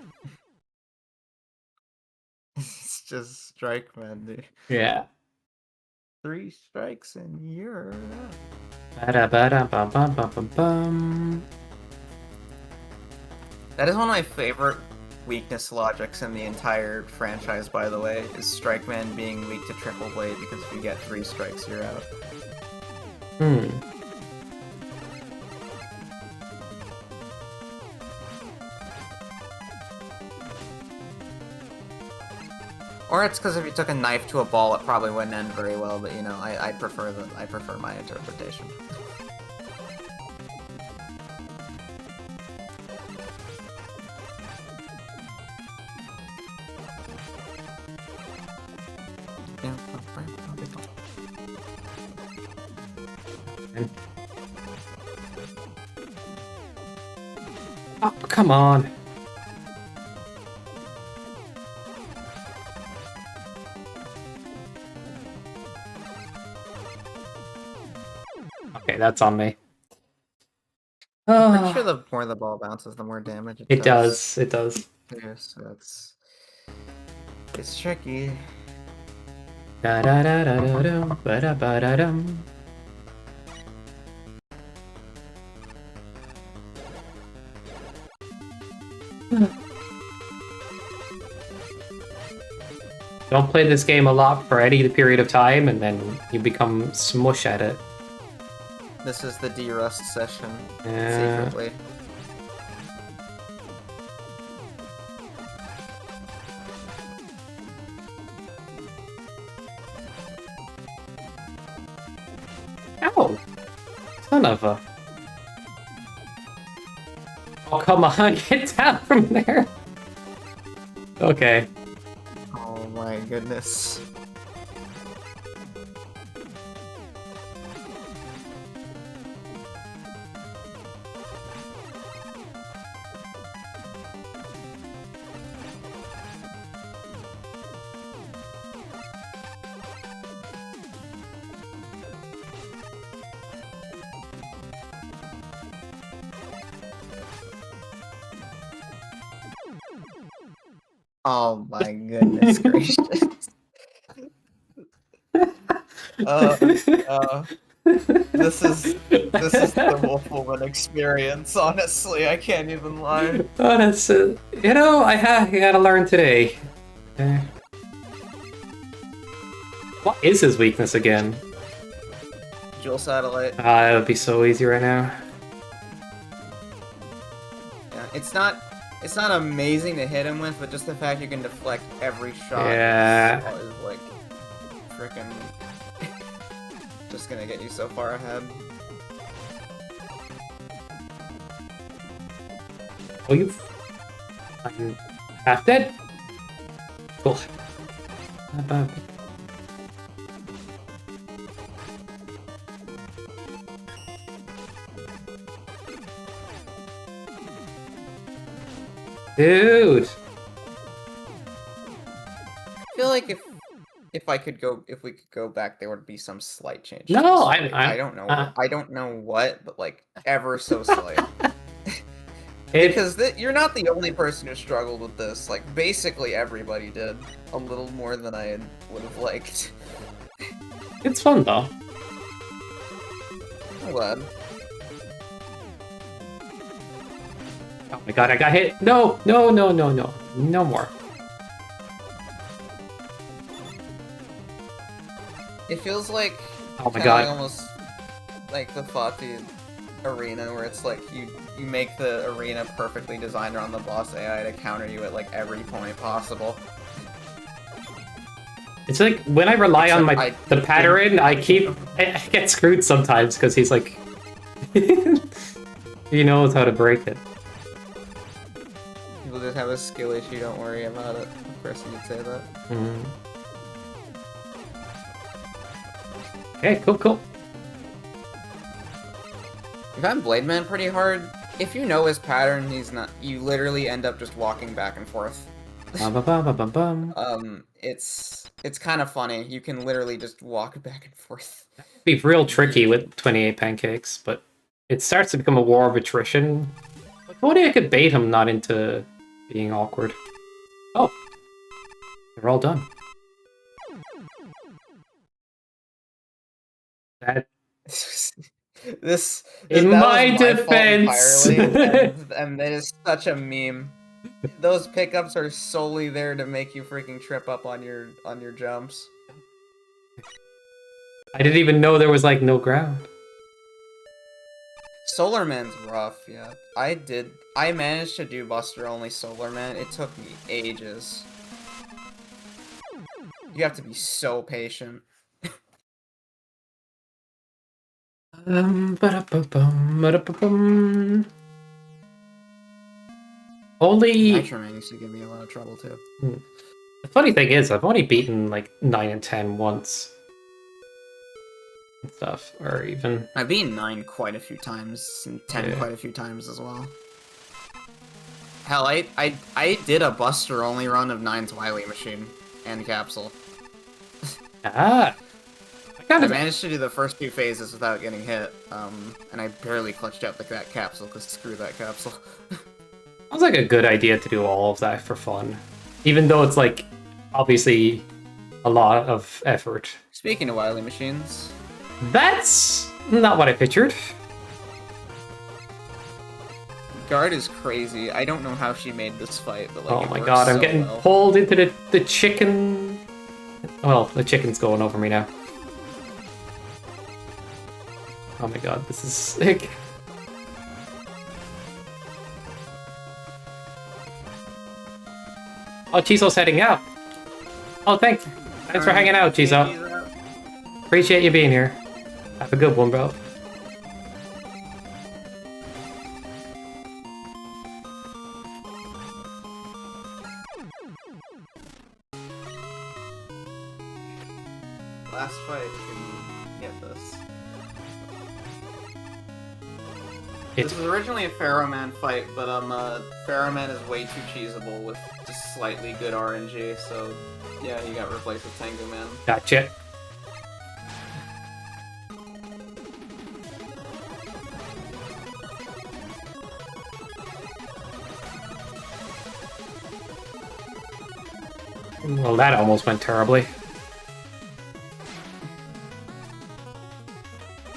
It's just Strike Man, dude. Yeah. 3 strikes and you're out. Ba-da-ba-dum-bum-bum-bum-bum. That is one of my favorite weakness logics in the entire franchise, by the way, is Strike Man being weak to Triple Blade, because if you get 3 strikes, you're out. Hmm. Or it's because if you took a knife to a ball, it probably wouldn't end very well. But you know, I prefer my interpretation. Yeah. Oh, come on. Okay, that's on me. I'm pretty sure the more the ball bounces, the more damage It does. It does. Yes, it's tricky. Da da da da da dum, ba da ba da dum. Don't play this game a lot for any period of time, and then you become smush at it. This is the D-Rust session, Yeah. secretly. Ow! Son of a... Oh, come on, get down from there! Okay. Oh my goodness. Oh my goodness gracious. This is the Wolfwoman experience, honestly, I can't even lie. Oh, that's... you know, I gotta learn today. What is his weakness again? Dual satellite. Ah, it would be so easy right now. Yeah, it's not amazing to hit him with, but just the fact you can deflect every shot Yeah. is like frickin' just gonna get you so far ahead. Oh, I'm half dead. Cool. Dude. I feel like if we could go back, there would be some slight change. No, I don't know. I don't know what, but like ever so slight. Because you're not the only person who struggled with this. Like, basically everybody did. A little more than I would have liked. It's fun though. I'm glad. Oh my god, I got hit. No, no, no, no, no. No more. It feels like Oh my kinda god. almost like the Fati arena, where it's like you make the arena perfectly designed around the boss AI to counter you at like every point possible. It's like when I rely on the pattern, I get screwed sometimes because he's like he knows how to break it. People just have a skill issue, don't worry about it. Of course you'd say that. Mm. Okay, cool. You found Blade Man pretty hard. If you know his pattern, you literally end up just walking back and forth. It's kind of funny. You can literally just walk back and forth. It'd be real tricky with 28 pancakes, but it starts to become a war of attrition. If only I could bait him not into being awkward. Oh, they're all done. That. This In that my was my defense, fault entirely, and it is such a meme. Those pickups are solely there to make you freaking trip up on your jumps. I didn't even know there was like no ground. Solar Man's rough, yeah. I managed to do Buster only Solar Man. It took me ages. You have to be so patient. Only. Nitro Man used to give me a lot of trouble too. The funny thing is, I've only beaten like 9 and 10 once. And stuff, or even. I've beaten 9 quite a few times, and 10 quite a few times as well. Hell, I did a Buster only run of 9's Wily machine and capsule. Ah. I managed to do the first 2 phases without getting hit, and I barely clutched out that capsule, because screw that capsule. Sounds like a good idea to do all of that for fun. Even though it's like, obviously, a lot of effort. Speaking of Wily machines... That's not what I pictured. Guard is crazy. I don't know how she made this fight, but like, oh my god, I'm getting pulled into the chicken... Well, the chicken's going over me now. Oh my god, this is sick. Oh, Chizo's heading out. Oh, thanks for hanging out, Chizo. Appreciate you being here. Have a good one, bro. Last fight, you can get this. This was originally a Pharaoh Man fight, but Pharaoh Man is way too cheesable with just slightly good RNG, so yeah, he got replaced with Tengu Man. Gotcha. Well, that almost went terribly.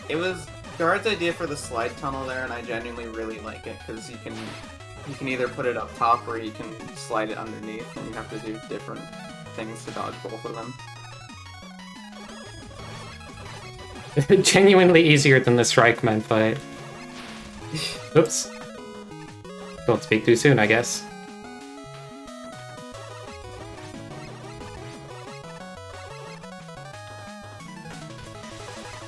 It was Guard's idea for the slide tunnel there, and I genuinely really like it, because you can either put it up top or you can slide it underneath, and you have to do different things to dodge both of them. Genuinely easier than the Strike Man fight. Oops. Don't speak too soon, I guess.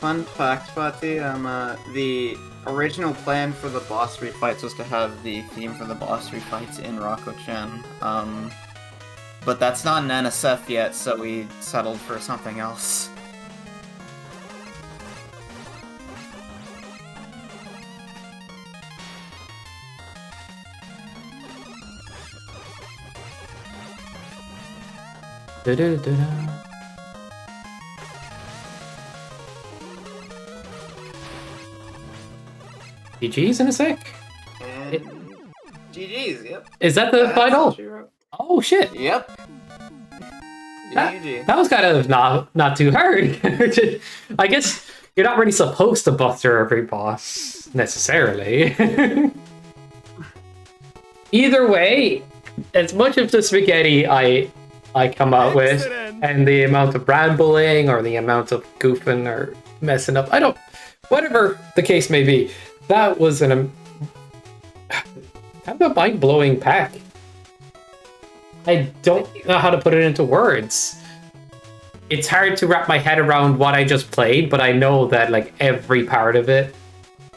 Fun fact, Fatih, the original plan for the boss fights was to have the theme for the boss fights in Rako-chan. But that's not in NSF yet, so we settled for something else. Da-da-da-da. GG's in a sec. And GG's, yep. Is that the That's all final? she wrote. Oh shit! Yep. GG. That was kind of not too hard. I guess you're not really supposed to buster every boss necessarily. Either way, as much of the spaghetti I come out with, and the amount of rambling or the amount of goofing or messing up, whatever the case may be, that was kind of a mind-blowing pack. I don't know how to put it into words. It's hard to wrap my head around what I just played, but I know that like every part of it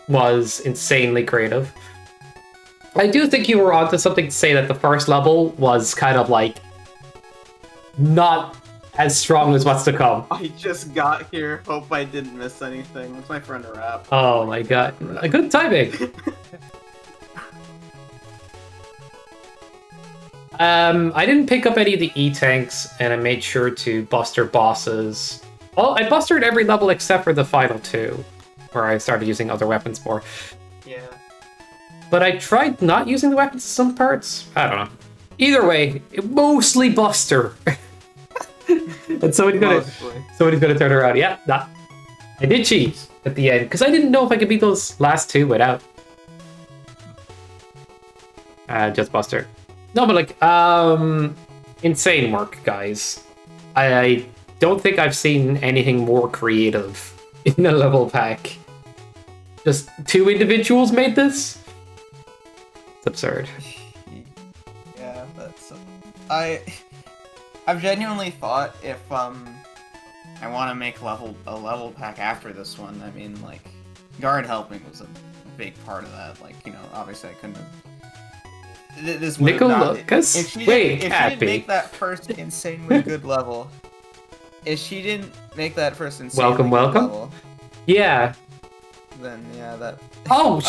was insanely creative. I do think you were onto something to say that the first level was kind of like not as strong as what's to come. I just got here. Hope I didn't miss anything. What's my friend a rap? Oh my god. A good timing. I didn't pick up any of the E-tanks, and I made sure to buster bosses. Well, I bustered every level except for the final two, where I started using other weapons more. Yeah. But I tried not using the weapons in some parts. I don't know. Either way, mostly buster. And somebody's gonna turn around. Yeah, I did cheat at the end, because I didn't know if I could beat those last two without just buster. No, but like, insane work, guys. I don't think I've seen anything more creative in a level pack. Just two individuals made this? It's absurd. Yeah, that's... I've genuinely thought if, I want to make a level pack after this one, I mean, like, guard helping was a big part of that. Like, you know, obviously I couldn't have... This would have not... If she didn't make that first insanely good level... If she didn't make that first insanely good level... Yeah. Then, yeah, that... Oh,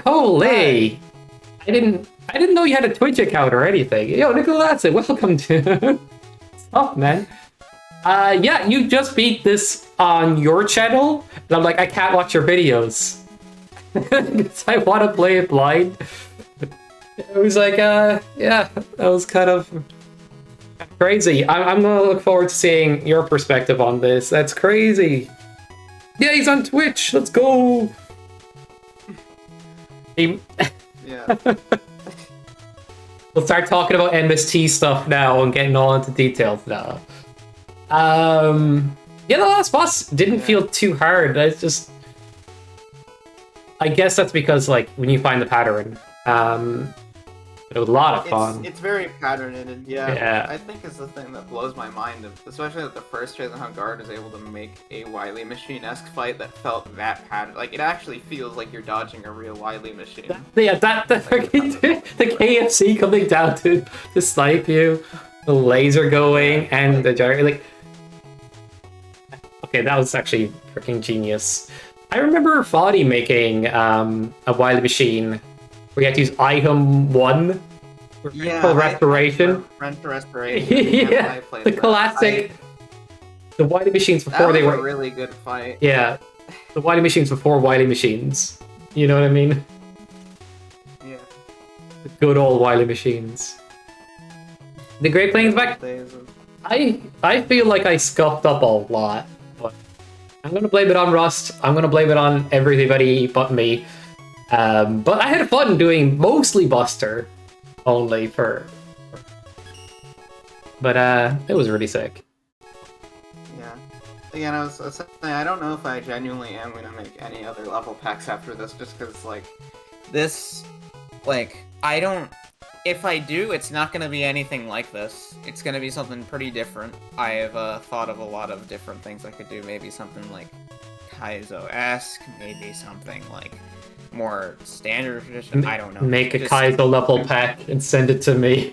holy! I didn't know you had a Twitch account or anything. Yo, Nicolassi, welcome to... Stop, man. Yeah, you just beat this on your channel, and I'm like, I can't watch your videos. Because I want to play it blind. It was like, yeah, that was kind of crazy. I'm gonna look forward to seeing your perspective on this. That's crazy. Yeah, he's on Twitch. Let's go. Yeah. We'll start talking about MST stuff now and getting all into details now. Yeah, the last boss didn't feel too hard. I guess that's because, like, when you find the pattern, it was a lot of fun. It's very patterned, and Yeah. I think is the thing that blows my mind, especially at the first trailer, how Guard is able to make a Wily machine-esque fight that felt that patterned. Like, it actually feels like you're dodging a real Wily machine. The KFC coming down to snipe you, the laser going, and the gyro, like... Okay, that was actually freaking genius. I remember Foddy making a Wily machine where you had to use item 1 for restoration. Yeah, the classic. The Wily machines before they were a really good fight. Yeah, the Wily machines before Wily machines. You know what I mean? Yeah. The good old Wily machines. The Great Plains back. I feel like I scuffed up a lot, but I'm gonna blame it on Rust. I'm gonna blame it on everybody but me. But I had fun doing mostly Buster, only but it was really sick. Yeah. Again, I was saying, I don't know if I genuinely am gonna make any other level packs after this, just because, like, this, like, I don't... If I do, it's not gonna be anything like this. It's gonna be something pretty different. I have thought of a lot of different things I could do. Maybe something like Kaizo-esque, maybe something like more standard tradition. I don't know. Make a Kaizo level pack and send it to me.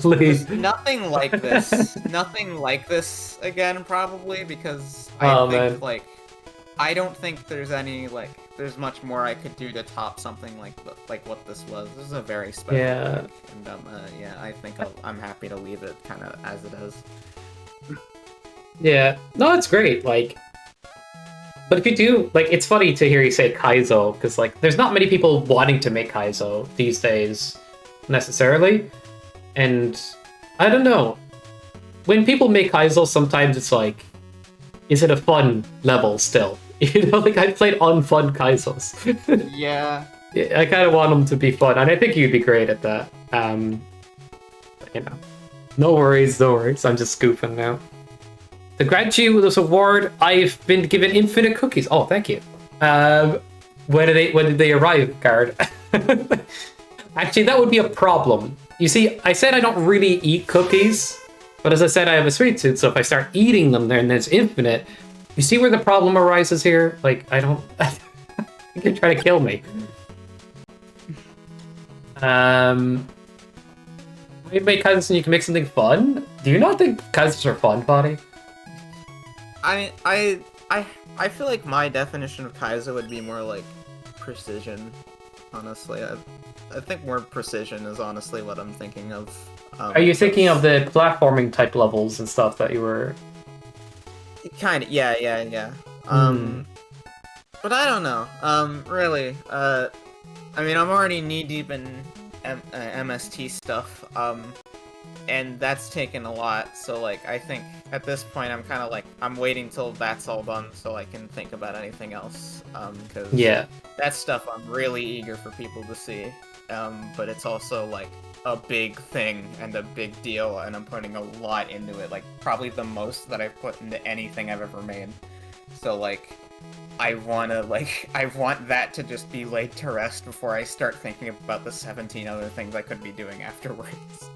Please. Nothing like this. Nothing like this again, probably, because I think, like, I don't think there's any, like, there's much more I could do to top something like what this was. This is a very special pick, and yeah, I think I'm happy to leave it kind of as it is. Yeah, no, it's great. Like, But if you do, like, it's funny to hear you say Kaizo, because, like, there's not many people wanting to make Kaizo these days, necessarily. And I don't know. When people make Kaizo, sometimes it's like, is it a fun level still? You know, like, I played unfun Kaizos. Yeah. I kind of want them to be fun, and I think you'd be great at that. But, you know, no worries, no worries. I'm just scooping now. To grant you this award, I've been given infinite cookies. Oh, thank you. When did they arrive, Guard? Actually, that would be a problem. You see, I said I don't really eat cookies, but as I said, I have a sweet tooth, so if I start eating them, then it's infinite. You see where the problem arises here? Like, I don't... I think you're trying to kill me. You make Kaizos and you can make something fun? Do you not think Kaizos are fun, Buddy? I feel like my definition of Kaizo would be more like precision. Honestly, I think more precision is honestly what I'm thinking of. Are you thinking of the platforming type levels and stuff that you were? Kind of, yeah. But I don't know. Really. I mean, I'm already knee deep in MST stuff. And that's taken a lot. So like, I think at this point, I'm kind of like, I'm waiting till that's all done so I can think about anything else. Because that stuff I'm really eager for people to see. But it's also like a big thing and a big deal, and I'm putting a lot into it. Like probably the most that I've put into anything I've ever made. So like, I want that to just be laid to rest before I start thinking about the 17 other things I could be doing afterwards.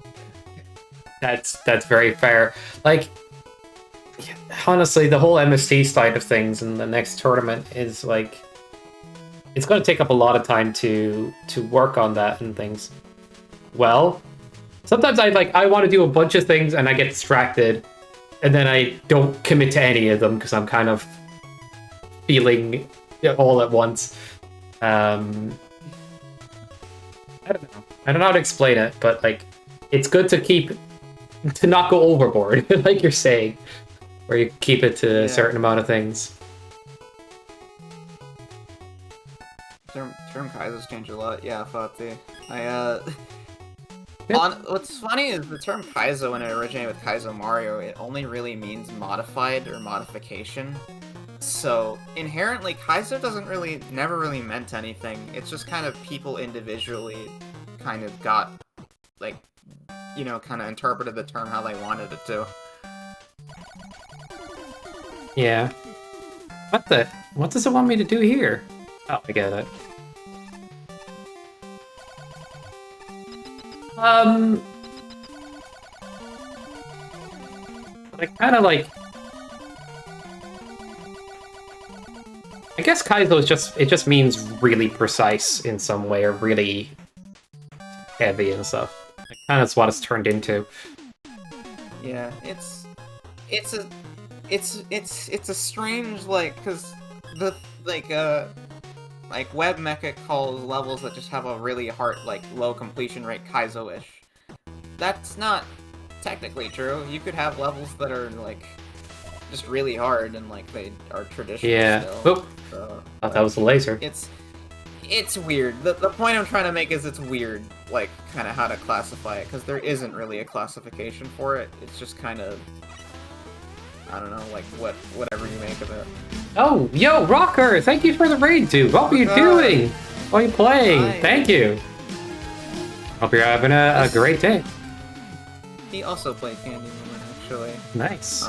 That's very fair. Like, honestly, the whole MST side of things in the next tournament is like, it's going to take up a lot of time to work on that and things. Well, sometimes I want to do a bunch of things and I get distracted, and then I don't commit to any of them because I'm kind of feeling it all at once. I don't know. I don't know how to explain it, but like, it's good to not go overboard, like you're saying, where you keep it to a certain amount of things. Term Kaizos change a lot. Yeah, Fati. What's funny is the term Kaizo, when it originated with Kaizo Mario, it only really means modified or modification. So inherently, Kaizo never really meant anything. It's just kind of people individually kind of got, like, you know, kind of interpreted the term how they wanted it to. Yeah. What does it want me to do here? Oh, I get it. I kind of like... I guess Kaizo is just means really precise in some way, or really heavy and stuff. Kind of what it's turned into. Yeah, it's a strange, like, because the like Web Mecha calls levels that just have a really hard, like, low completion rate Kaizo-ish. That's not technically true. You could have levels that are like just really hard and like they are traditional still. Oop. Thought that was a laser. It's weird. The point I'm trying to make is it's weird, like, kind of how to classify it, because there isn't really a classification for it. It's just kind of, I don't know, like, whatever you make of it. Oh, yo, Rocker! Thank you for the raid, dude! What are you doing? What are you playing? Hi. Thank you! Hope you're having a great day. He also played Candy Woman, actually. Nice.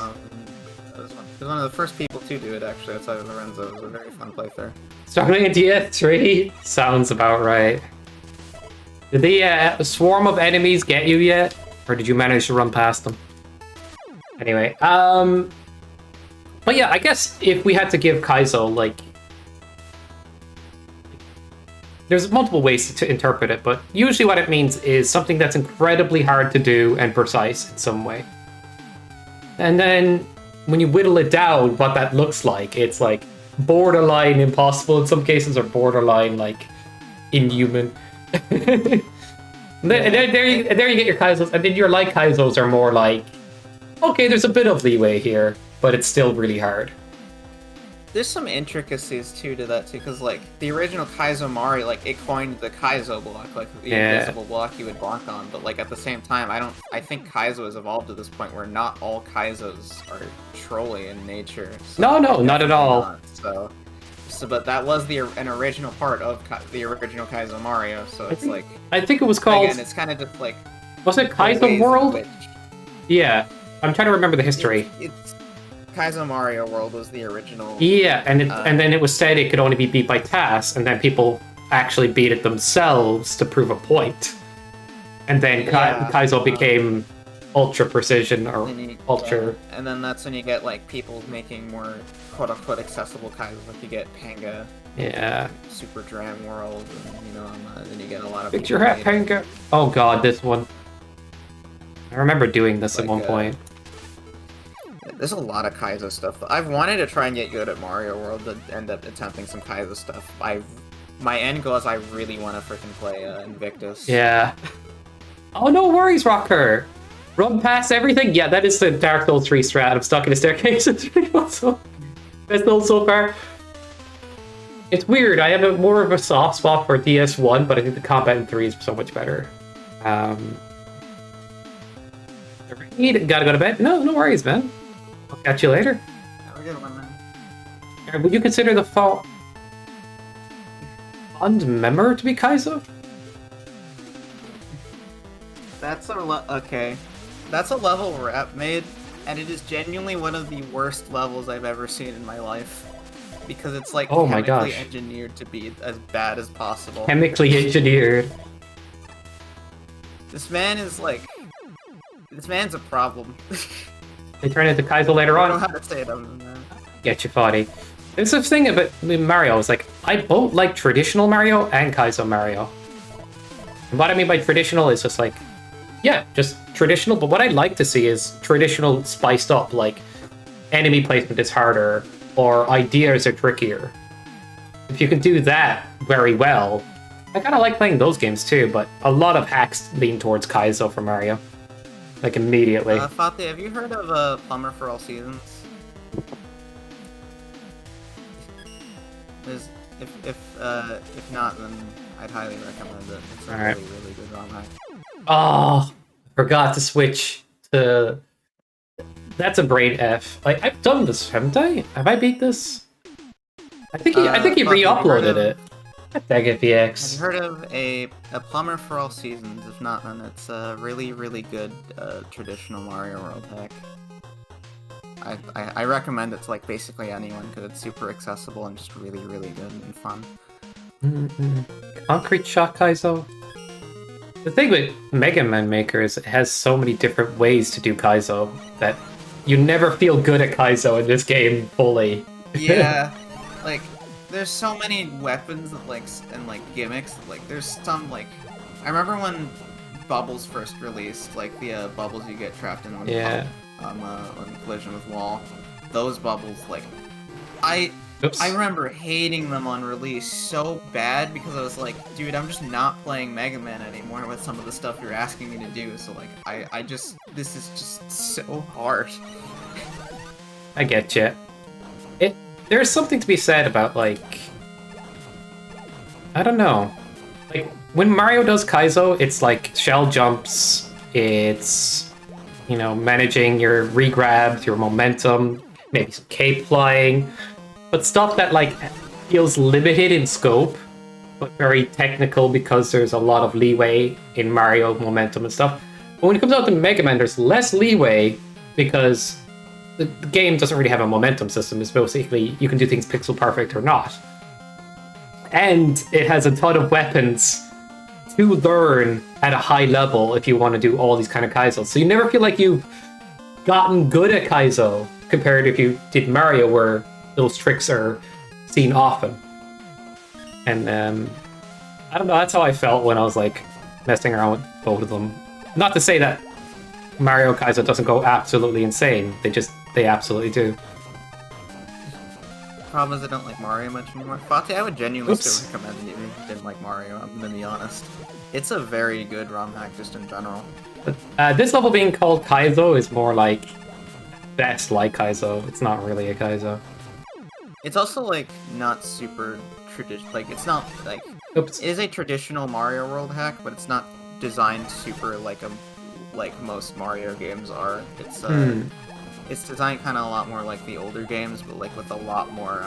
He was one of the first people to do it, actually, outside of Lorenzo. It was a very fun playthrough. Starting at DS3? Sounds about right. Did the swarm of enemies get you yet? Or did you manage to run past them? Anyway, but yeah, I guess if we had to give Kaizo, like... There's multiple ways to interpret it, but usually what it means is something that's incredibly hard to do and precise in some way. And then, when you whittle it down, what that looks like, it's like borderline impossible in some cases, or borderline, like, inhuman. There you get your Kaizos, and then your light Kaizos are more like, okay, there's a bit of leeway here, but it's still really hard. there's some intricacies too to that too, because like the original Kaizo Mario, like it coined the Kaizo block, like the invisible block you would block on. But like at the same time, I think Kaizo has evolved to this point where not all Kaizos are trolly in nature. So No, not at all. not. So, but that was an original part of the original Kaizo Mario. So it's like I think it was called. again, it's kind of just like Was it the Kaizo ways in World? which- Yeah, I'm trying to remember the history. It's Kaizo Mario World was the original. Yeah, and then it was said it could only be beat by tasks, and then people actually beat it themselves to prove a point. And then Kaizo became ultra precision or ultra. And then that's when you get like people making more quote unquote accessible Kaizos, like you get Panga, Yeah. Super Dram World, and you know, then you get a lot of. Picture hat Panga. Oh god, this one. I remember doing this at Like, one point. There's a lot of Kaizo stuff. I've wanted to try and get good at Mario World to end up attempting some Kaizo stuff. My end goal is I really want to freaking play Invictus. Yeah. Oh, no worries, Rocker. Run past everything. Yeah, that is the Dark Souls 3 strat. I'm stuck in a staircase. It's pretty awesome. Best build so far. It's weird. I have more of a soft spot for DS1, but I think the combat in 3 is so much better. Gotta go to bed? No worries, man. I'll catch you later. Have a good one, man. Would you consider the Fond Member to be Kaizo? That's okay. That's a level Rap made, and it is genuinely one of the worst levels I've ever seen in my life. Because it's like Oh my chemically gosh. engineered to be as bad as possible. Chemically engineered. This man is like... This man's a problem. They turn into Kaizo later I don't know on. how to say it other than that. Get you, Foddy. There's this thing about Mario. It's like, I both like traditional Mario and Kaizo Mario. And what I mean by traditional is just like, yeah, just traditional. But what I'd like to see is traditional spiced up, like enemy placement is harder or ideas are trickier. If you can do that very well, I kind of like playing those games too, but a lot of hacks lean towards Kaizo for Mario. Like immediately. Fatih, have you heard of Plumber for All Seasons? If not, then I'd highly recommend it. It's a Alright. really, really good ROM hack. Oh, forgot to switch to... That's a brain F. Like, I've done this, haven't I? Have I beat this? I think he Fuck, have you heard re-uploaded of- it. Tag Have you FPX. heard of a Plumber for All Seasons? If not, then it's a really, really good traditional Mario World hack. I recommend it to like basically anyone because it's super accessible and just really, really good and fun. Concrete Shock Kaizo. The thing with Mega Man Maker is it has so many different ways to do Kaizo that you never feel good at Kaizo in this game fully. Yeah, like there's so many weapons that and gimmicks. Like there's some like I remember when Bubbles first released, like the bubbles you get trapped in when Yeah. on collision with wall. Those bubbles, like Oops. I remember hating them on release so bad because I was like, dude, I'm just not playing Mega Man anymore with some of the stuff you're asking me to do. So like, this is just so hard. I get you. There's something to be said about, like... I don't know. Like, when Mario does Kaizo, it's like shell jumps, it's, you know, managing your regrabs, your momentum, maybe some cape flying, but stuff that, like, feels limited in scope, but very technical because there's a lot of leeway in Mario momentum and stuff. But when it comes out to Mega Man, there's less leeway because the game doesn't really have a momentum system. It's basically you can do things pixel perfect or not. And it has a ton of weapons to learn at a high level if you want to do all these kind of Kaizos. So you never feel like you've gotten good at Kaizo compared to if you did Mario where those tricks are seen often. And I don't know, that's how I felt when I was like messing around with both of them. Not to say that Mario Kaizo doesn't go absolutely insane. They absolutely do. Problem is I don't like Mario much anymore. Fatih, I would genuinely Oops. still recommend it even if you didn't like Mario, I'm gonna be honest. It's a very good ROM hack just in general. But this level being called Kaizo is more like best like Kaizo. It's not really a Kaizo. It's also like not super traditional. Like it's not like Oops. it is a traditional Mario World hack, but it's not designed super like most Mario games are. It's designed kind of a lot more like the older games, but like with a lot more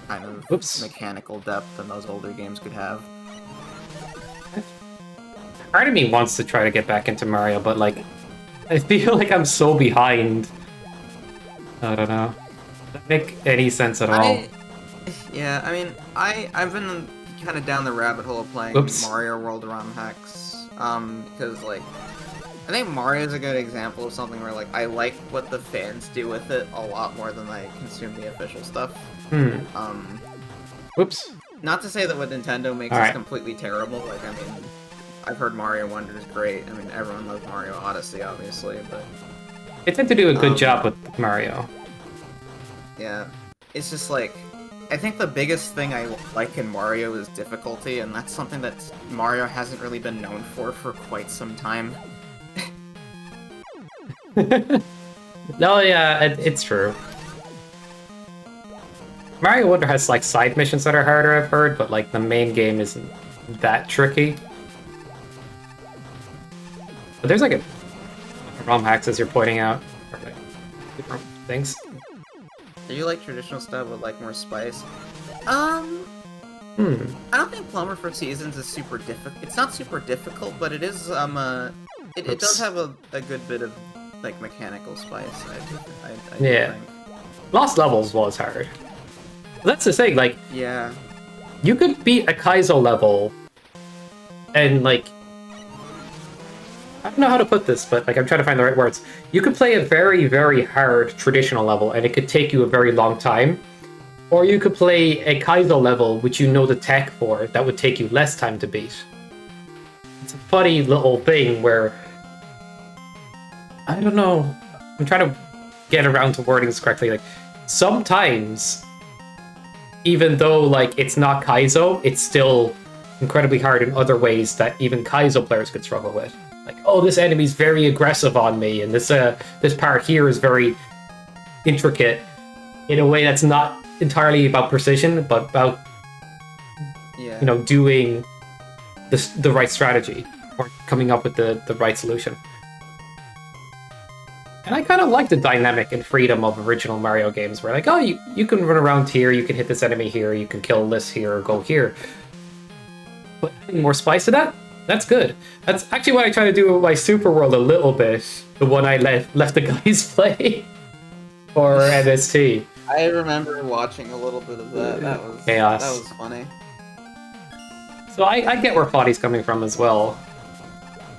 kind of Oops. mechanical depth than those older games could have. Part of me wants to try to get back into Mario, but like, I feel like I'm so behind. I don't know. Doesn't make any sense at all. Yeah, I mean, I've been kind of down the rabbit hole of playing Oops. Mario World ROM hacks, because like, I think Mario's a good example of something where like I like what the fans do with it a lot more than I consume the official stuff. Whoops. Not to say that what Nintendo makes is Alright. completely terrible. Like, I mean, I've heard Mario Wonder is great. I mean, everyone loves Mario Odyssey, obviously, but They tend to do a good job with Mario. yeah, it's just like, I think the biggest thing I like in Mario is difficulty, and that's something that Mario hasn't really been known for quite some time. No, yeah, it's true. Mario Wonder has like side missions that are harder, I've heard, but like the main game isn't that tricky. But there's like a ROM hacks as you're pointing out. Or like different things. Do you like traditional stuff with like more spice? Hmm. I don't think Plumber for Seasons is super difficult. It's not super difficult, but it is it does have a good bit of like mechanical spice. I Yeah. think. Lost Levels was hard. That's the thing, like, Yeah. you could beat a Kaizo level and like I don't know how to put this, but like I'm trying to find the right words. You could play a very, very hard traditional level and it could take you a very long time. Or you could play a Kaizo level which you know the tech for that would take you less time to beat. It's a funny little thing where I don't know. I'm trying to get around to wording this correctly. Like sometimes even though like it's not Kaizo, it's still incredibly hard in other ways that even Kaizo players could struggle with. Like, oh, this enemy's very aggressive on me, and this part here is very intricate in a way that's not entirely about precision, but about Yeah. doing the right strategy or coming up with the right solution. And I kind of like the dynamic and freedom of original Mario games where like, oh, you can run around here, you can hit this enemy here, you can kill this here, or go here. But adding more spice to that, that's good. That's actually what I try to do with my Super World a little bit. The one I left the guys play for MST. I remember watching a little bit of that. That was Chaos. That was funny. So I get where Foddy's coming from as well.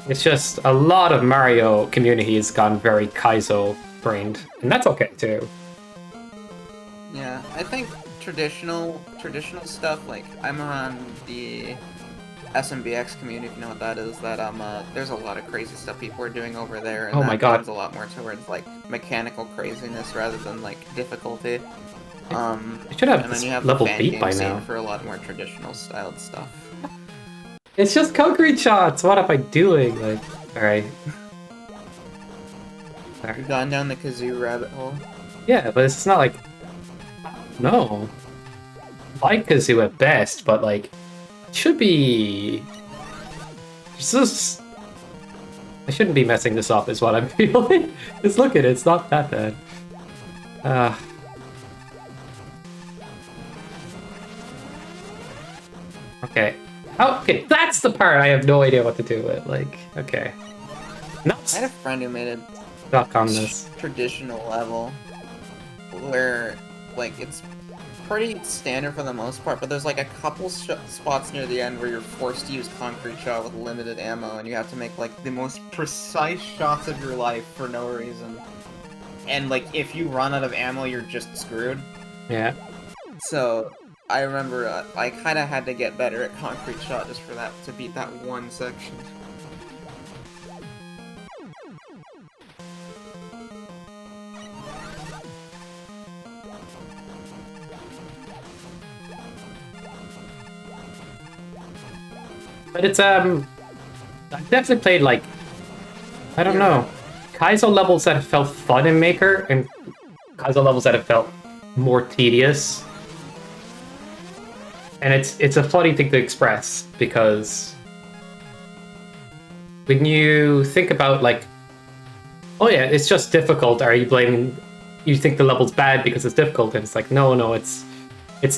It's just a lot of Mario community has gone very Kaizo brained, and that's okay too. Yeah, I think traditional stuff, like I'm around the SMBX community, if you know what that is, that there's a lot of crazy stuff people are doing over there, and Oh that my God. leans a lot more towards like mechanical craziness rather than like difficulty. I should have And then this you have level the fan beat game by scene now. for a lot more traditional styled stuff. It's just concrete shots. What am I doing? Like, all right. You've gone down the kazoo rabbit hole. Yeah, but it's not like no. Like Kazoo at best, but like it should be. It's just I shouldn't be messing this up, is what I'm feeling. Just look at it; it's not that bad. Okay. Oh, okay, that's the part I have no idea what to do with. Like, okay. I Not had a friend who made a stuck on this. traditional level where like it's pretty standard for the most part, but there's like a couple spots near the end where you're forced to use concrete shot with limited ammo, and you have to make like the most precise shots of your life for no reason. And like if you run out of ammo, you're just screwed. Yeah. So I remember I kind of had to get better at concrete shot just for that, to beat that one section. But it's I've definitely played like I don't know Kaizo levels that have felt fun in Maker and Kaizo levels that have felt more tedious. And it's a funny thing to express, because when you think about, like, oh yeah, it's just difficult, are you blaming, you think the level's bad because it's difficult, and it's like, no, it's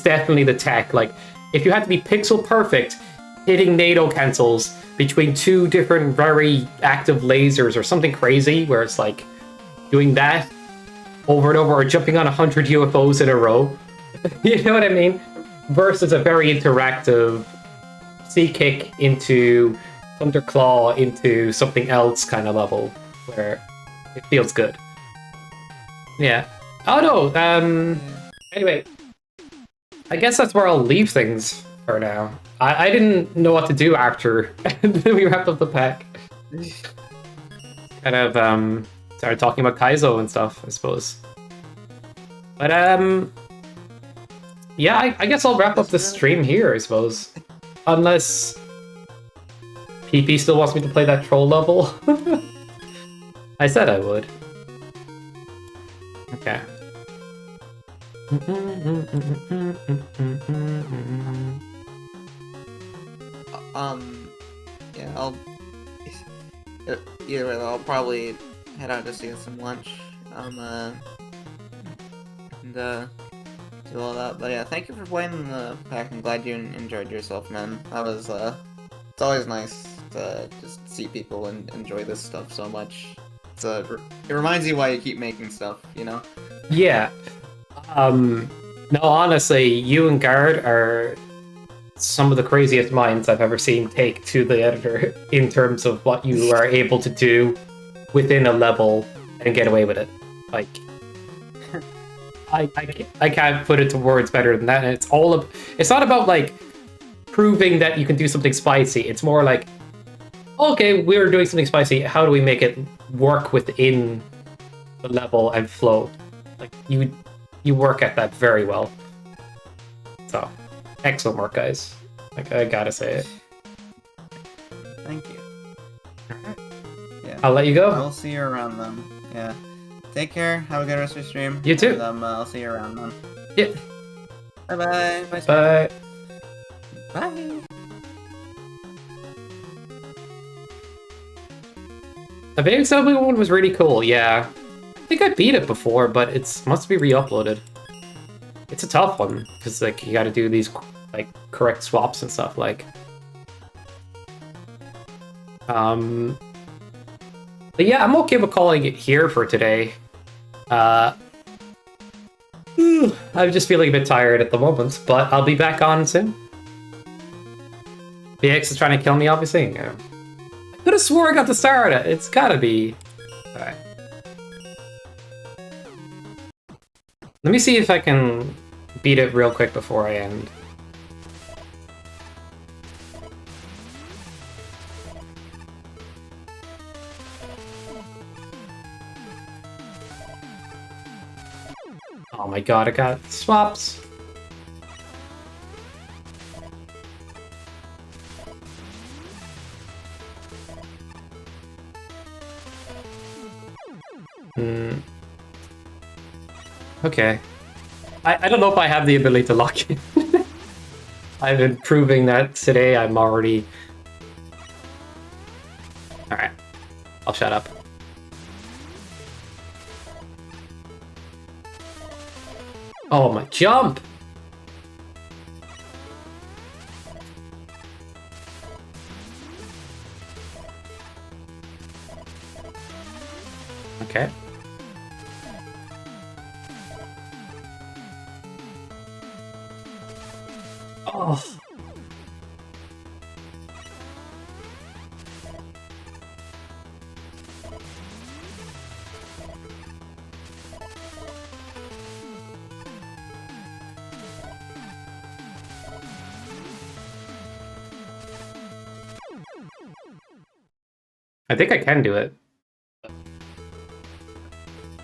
definitely the tech. Like, if you had to be pixel perfect, hitting NATO cancels between two different very active lasers or something crazy, where it's like doing that over and over, or jumping on 100 UFOs in a row, you know what I mean? Versus a very interactive sea kick into Thunderclaw into something else kind of level, where it feels good. Yeah. Oh no, anyway, I guess that's where I'll leave things for now. I didn't know what to do after we wrapped up the pack. Kind of started talking about Kaizo and stuff, I suppose. But yeah, I guess I'll wrap up the stream here, I suppose. Unless PP still wants me to play that troll level. I said I would. Okay. Yeah, either way, I'll probably head out just to get some lunch. And do all that. But yeah, thank you for playing the pack. I'm glad you enjoyed yourself, man. That was it's always nice to just see people and enjoy this stuff so much. It reminds you why you keep making stuff, you know? Yeah. No, honestly, you and Guard are some of the craziest minds I've ever seen take to the editor in terms of what you are able to do within a level and get away with it. Like, I can't put it to words better than that. And it's not about like proving that you can do something spicy. It's more like, okay, we're doing something spicy. How do we make it work within the level and flow? Like, you work at that very well. So, excellent work, guys. Like, I gotta say it. Thank you. Yeah. I'll let you go. I'll see you around then. Yeah. Take care. Have a good rest of your stream. You too. And, I'll see you around then. Yeah. Bye-bye. Bye. Bye. Bye. The Big Assembly one was really cool, yeah. I think I beat it before, but it must be re-uploaded. It's a tough one, because like you gotta do these like correct swaps and stuff, like. But yeah, I'm okay with calling it here for today. I'm just feeling a bit tired at the moment, but I'll be back on soon. BX is trying to kill me, obviously. Yeah. I could have swore I got the star at it. It's gotta be. Alright. Let me see if I can beat it real quick before I end. Oh my god, I got swaps. Okay. I don't know if I have the ability to lock in. I've been proving that today. I'm already... Alright. I'll shut up. Oh, my jump! Okay. Oh. I think I can do it.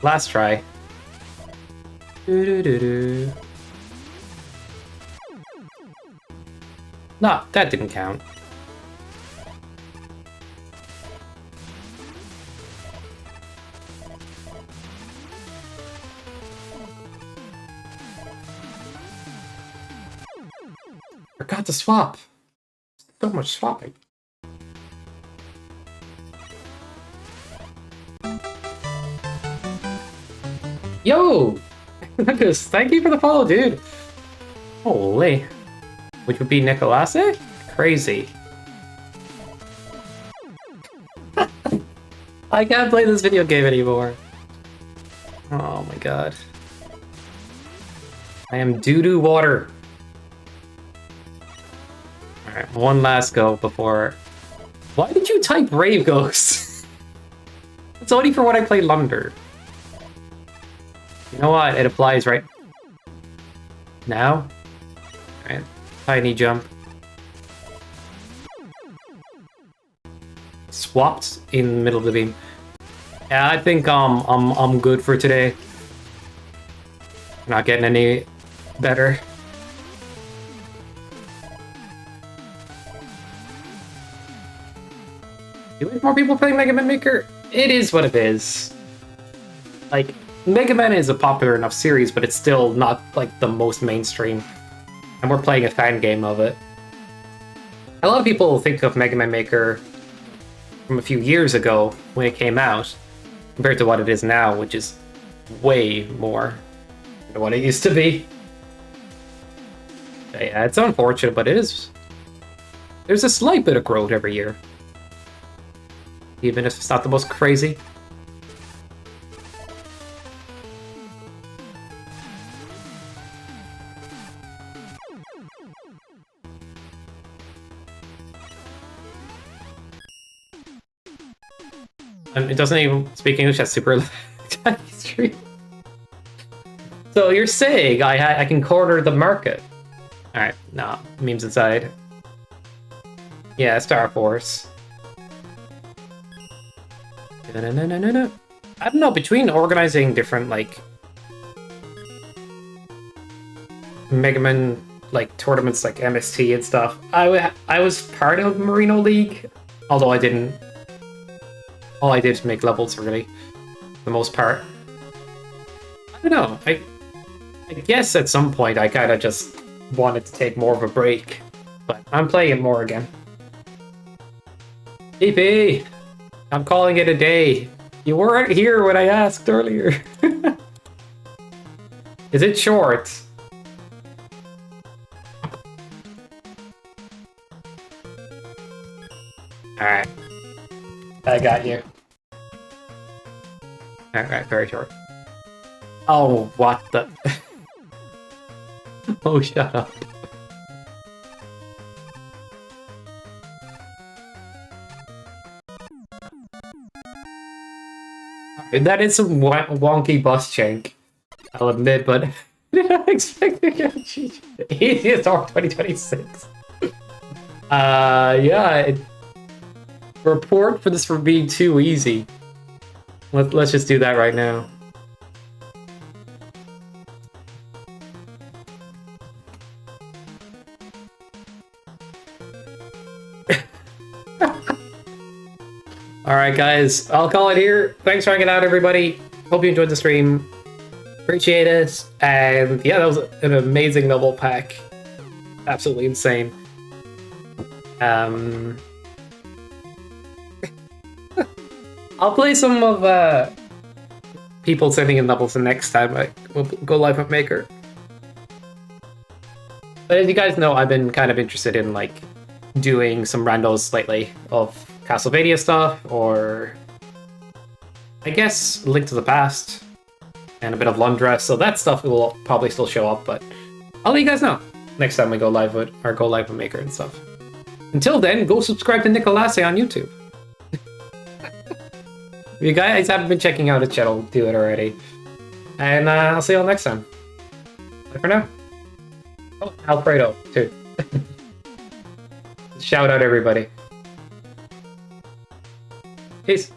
Last try. Doo-doo-doo-doo. No, that didn't count. to swap. So much swapping. Yo! Lucas, thank you for the follow, dude. Holy. Which would be Nicolase? Crazy. I can't play this video game anymore. Oh my god. I am doo-doo water. Alright, one last go before... Why did you type Rave Ghost? It's only for when I play Lunder. You know what? It applies right now. Alright, tiny jump. Swapped in the middle of the beam. Yeah, I think I'm good for today. Not getting any better. Do we have more people playing Mega Man Maker? It is what it is. Like, Mega Man is a popular enough series, but it's still not like the most mainstream. And we're playing a fan game of it. A lot of people think of Mega Man Maker from a few years ago when it came out, compared to what it is now, which is way more than what it used to be. But yeah, it's unfortunate, but it is... There's a slight bit of growth every year. Even if it's not the most crazy. And it doesn't even speak English at super tiny stream. So you're saying I can corner the market? Alright, nah, memes inside. Yeah, Star Force. No. I don't know, between organizing different, like, Mega Man, like, tournaments like MST and stuff, I was part of Merino League, although I didn't. All I did was make levels, really, for the most part. I don't know, I guess at some point I kind of just wanted to take more of a break, but I'm playing it more again. EP! I'm calling it a day. You weren't here when I asked earlier. Is it short? Alright. I got you. Alright, very short. Oh, what the... Oh, shut up. That is some wonky bus chank, I'll admit, but I did not expect to get easiest R 2026. Yeah, report for this for being too easy. Let's just do that right now. Alright guys, I'll call it here. Thanks for hanging out, everybody. Hope you enjoyed the stream. Appreciate it. And yeah, that was an amazing level pack. Absolutely insane. I'll play some of people sending in levels the next time I will go live with Maker. But as you guys know, I've been kind of interested in like doing some randos lately of Castlevania stuff, or I guess Link to the Past, and a bit of Lundra, so that stuff will probably still show up, but I'll let you guys know next time we go live with Maker and stuff. Until then, go subscribe to Nicolase on YouTube. If you guys haven't been checking out his channel, do it already. And I'll see you all next time. Bye for now. Oh, Alfredo, too. Shout out everybody. Peace.